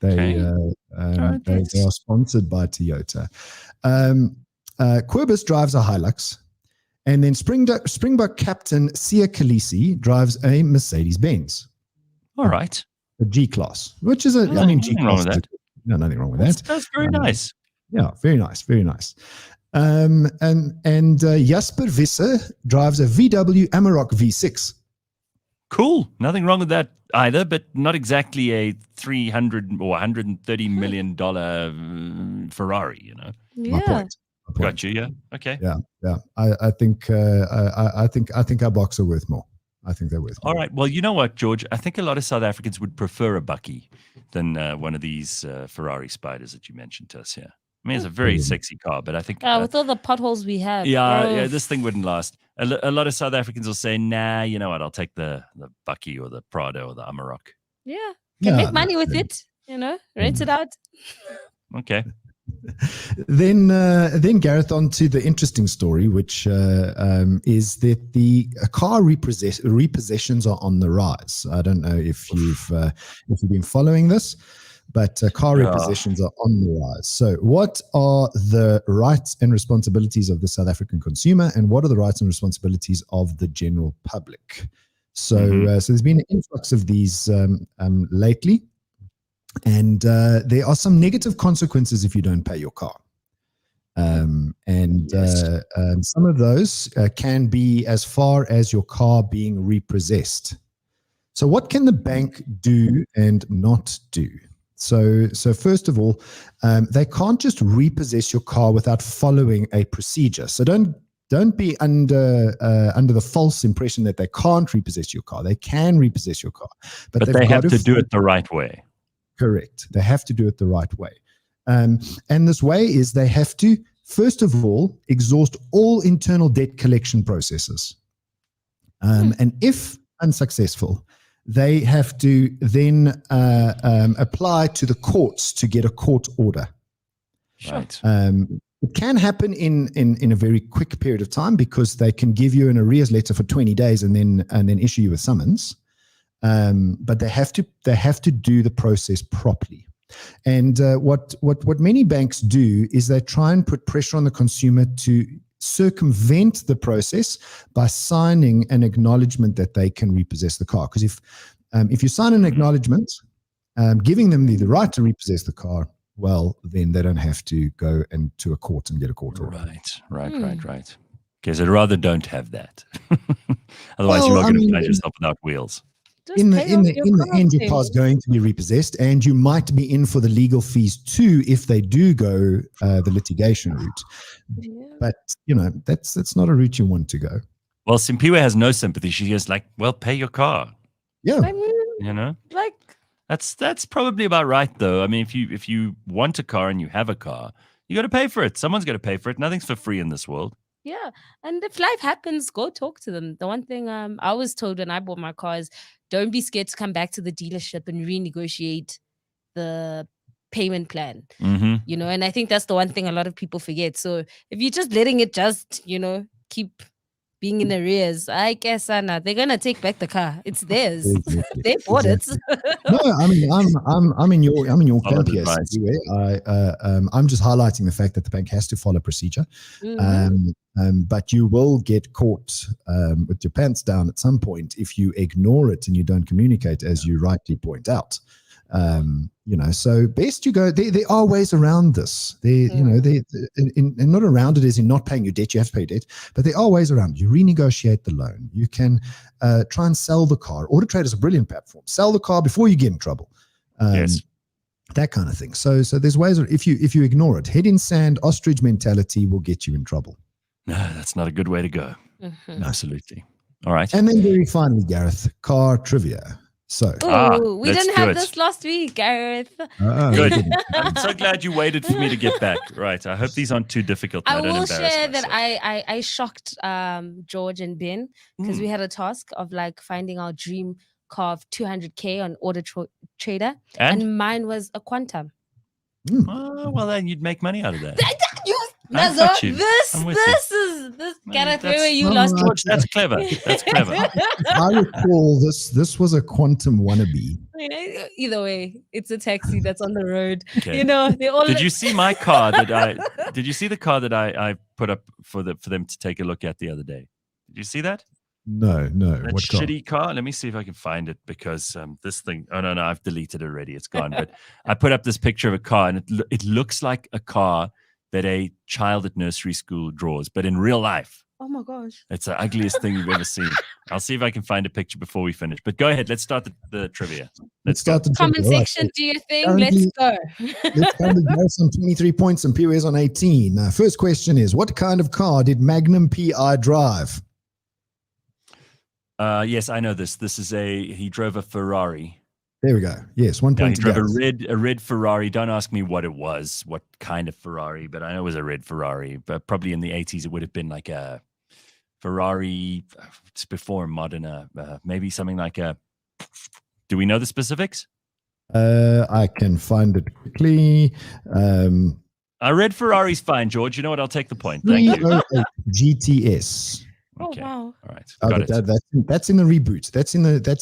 They are sponsored by Toyota. Quibus drives a Hilux, and then Springbok captain Sia Khaleesi drives a Mercedes-Benz. All right. A G-Class, which is G-Class. Nothing wrong with that. That's very nice. Yeah, very nice, very nice. And Jasper Visser drives a VW Amarok V6. Cool. Nothing wrong with that either, but not exactly a $300 or $130 million Ferrari, My point. Got you, yeah. Okay. Yeah. I think our Boks are worth more. I think they're worth more. All right. Well, you know what, George? I think a lot of South Africans would prefer a Bucky than one of these Ferrari Spiders that you mentioned to us here. I mean, it's a very sexy car, but I think with all the potholes we have, this thing wouldn't last. A lot of South Africans will say, "Nah, you know what? I'll take the Bucky or the Prado or the Amarok." Yeah, make money with it. Rent it out. Okay. Then Gareth, on to the interesting story, which is that the car repossessions are on the rise. I don't know if you've been following this, but car repossessions are on the rise. So what are the rights and responsibilities of the South African consumer, and what are the rights and responsibilities of the general public? So so there's been an influx of these lately. And there are some negative consequences if you don't pay your car. Some of those can be as far as your car being repossessed. So what can the bank do and not do? So first of all, they can't just repossess your car without following a procedure. So don't be under the false impression that they can't repossess your car. They can repossess your car, but they have to do it the right way. Correct. They have to do it the right way. And this way is they have to, first of all, exhaust all internal debt collection processes. And if unsuccessful, they have to then apply to the courts to get a court order. Right. It can happen in a very quick period of time because they can give you an arrears letter for 20 days and then issue you a summons. But they have to do the process properly. And what many banks do is they try and put pressure on the consumer to circumvent the process by signing an acknowledgement that they can repossess the car. Because if you sign an acknowledgement giving them the right to repossess the car, well, then they don't have to go to a court and get a court order. Right. Okay, so rather don't have that. Otherwise, you're not going to find yourself without wheels. In the end, your car's going to be repossessed, and you might be in for the legal fees too if they do go the litigation route. Yeah. But that's not a route you want to go. Well, Simphiwe has no sympathy. She goes like, "Well, pay your car." Yeah, I mean, like that's probably about right, though. I mean, if you want a car and you have a car, you got to pay for it. Someone's got to pay for it. Nothing's for free in this world. Yeah, and if life happens, go talk to them. The one thing I was told when I bought my car is, don't be scared to come back to the dealership and renegotiate the payment plan. Mm-hmm. And I think that's the one thing a lot of people forget. So if you're just letting it keep being in arrears, I guess they're gonna take back the car. It's theirs. Exactly. They bought it. No, I mean I'm in your camp here. I'm just highlighting the fact that the bank has to follow procedure. But you will get caught with your pants down at some point if you ignore it and you don't communicate, as you rightly point out. So best you go. There are ways around this. And not around it as in not paying your debt. You have to pay your debt, but there are ways around it. You renegotiate the loan. You can try and sell the car. Auto Trader is a brilliant platform. Sell the car before you get in trouble. Yes. That kind of thing. So there's ways. If you ignore it, head in sand, ostrich mentality will get you in trouble. No, that's not a good way to go. Mm-hmm. Absolutely. All right. And then very finally, Gareth, car trivia. So we didn't have this last week, Gareth. Good. I'm so glad you waited for me to get back. Right. I hope these aren't too difficult. I will share that I shocked George and Ben because we had a task of finding our dream car of 200K on Auto Trader, and mine was a Quantum. Oh, well, then you'd make money out of that. This is Gareth, where were you last George? That's clever. That's clever. I recall this was a Quantum wannabe. Either way, it's a taxi that's on the road. Okay. They all. Did you see my car Did you see the car that I put up for them to take a look at the other day? Did you see that? No. That what shitty car? Let me see if I can find it because this thing. Oh no, I've deleted it already. It's gone. But I put up this picture of a car, and it looks like a car that a child at nursery school draws, but in real life. Oh my gosh. It's the ugliest thing you've ever seen. I'll see if I can find a picture before we finish. But go ahead. Let's start the trivia. Let's start the comment trivia. section. Right. Do your thing. Let's go. Let's currently go some 23 points and Simphiwe is on 18. First question is, what kind of car did Magnum PI drive? Yes, I know this. He drove a Ferrari. There we go. Yes, 1 point. He drove a red Ferrari. Don't ask me what it was, what kind of Ferrari, but I know it was a red Ferrari. But probably in the 80s, it would have been like a Ferrari. It's before modern, maybe something like a. Do we know the specifics? I can find it quickly. A red Ferrari's fine, George. You know what? I'll take the point. Thank you. GTS. Okay. Oh wow! All right. Got it. That's in the reboot. That's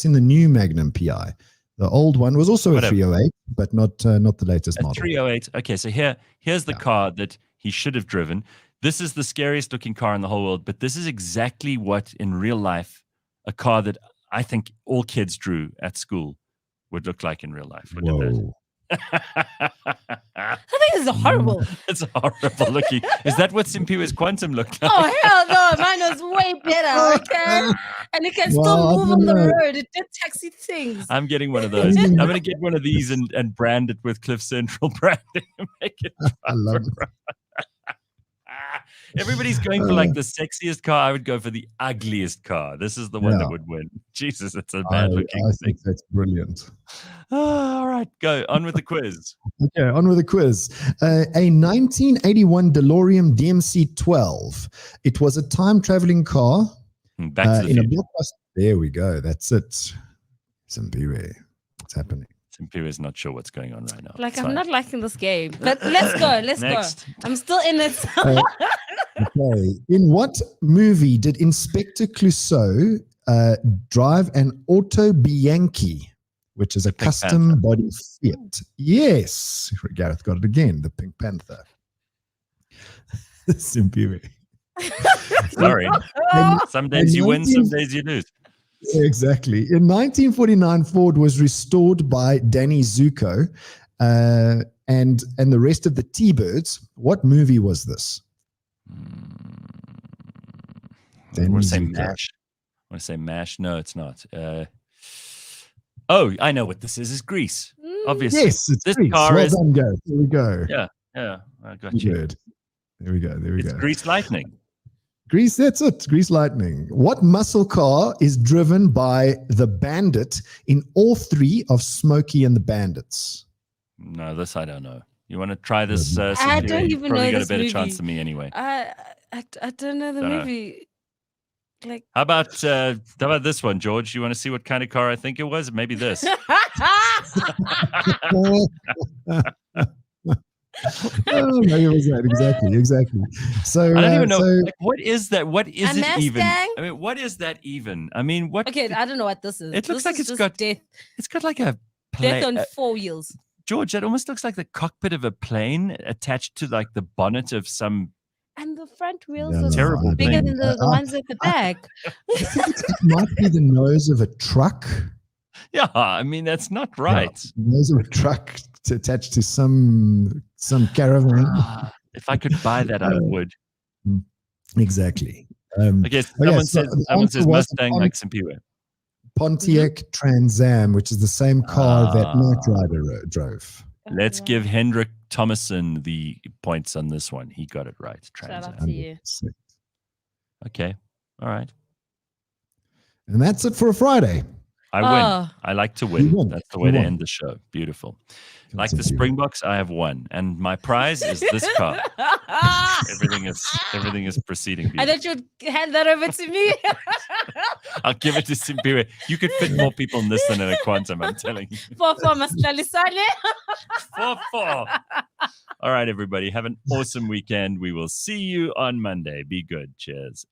in the new Magnum PI. The old one was also a 308, but not the latest model. 308. Okay, so here's the car that he should have driven. This is the scariest looking car in the whole world, but this is exactly what in real life a car that I think all kids drew at school would look like in real life. Whoa. I think it's horrible. It's horrible looking. Is that what Simphiwe's Quantum looked like? Oh hell no, mine was way better. Okay, and it can still move on the road. It did taxi things. I'm getting one of those. I'm gonna get one of these and brand it with Cliff Central branding and make it. I love it. Everybody's going for like the sexiest car. I would go for the ugliest car. This is the one that would win. Jesus, it's a bad looking I thing. think that's brilliant. All right, go on with the quiz. Okay, on with the quiz. A 1981 DeLorean DMC-12. It was a time-traveling car Back to the in a future. blockbuster. There we go. That's it. Simphiwe. What's happening? Simphiwe is not sure what's going on right now. Like, It's I'm fine. not liking this game. But let's go. Let's Next. go. I'm still in it. Okay. In what movie did Inspector Clouseau drive an Auto Bianchi, which is a Pink custom Panther. body Fiat? Yes. Gareth got it again. The Pink Panther. Simphiwe. Sorry. Some days you win, some days you lose. Exactly. In 1949, Ford was restored by Danny Zuko and the rest of the T-Birds. What movie was this? I want to say MASH. I want to say MASH. No, it's not. I know what this is. It's Grease. Obviously. Yes, it's this Grease. car Well is. done, Gareth. There we go. Yeah. I got you. Good. There we go. It's Grease Lightning. Grease, that's it. Grease Lightning. What muscle car is driven by the Bandit in all three of Smokey and the Bandits? No, this I don't know. You want to try this? I don't even probably know got this a better movie. chance than me anyway. I don't know the movie. Like, how about this one, George? You want to see what kind of car I think it was? Maybe this. Oh, maybe it was that. Exactly. So I don't even know. Like, what is that? What is a it even? Mustang? I mean, what is that even? I mean, what? Okay, I don't know what this is. It looks This like is it's just got death. It's got like a Death on 4 wheels. George, that almost looks like the cockpit of a plane attached to like the bonnet of some. And the front wheels Yeah, are terrible bigger thing. than the ones at the back. it might be the nose of a truck. Yeah, I mean that's not right. Yeah, nose of a truck attached to some caravan. If I could buy that, I would. Exactly. Okay, someone says Mustang like Simphiwe. Pontiac Trans Am, which is the same car that Knight Rider drove. Let's give Hendrik Thomason the points on this one. He got it right. Trans Shout out Am. to you. Okay. All right. And that's it for a Friday. I win. I like to win. You won. That's the way You to won. end the show. Beautiful. Like the Springboks, I have won, and my prize is this car. Everything is proceeding. I thought you'd hand that over to me. I'll give it to Simphiwe. You could fit more people in this than in a quantum. I'm telling you. 4-4 Maslalisane. 4-4. All right, everybody. Have an awesome weekend. We will see you on Monday. Be good. Cheers.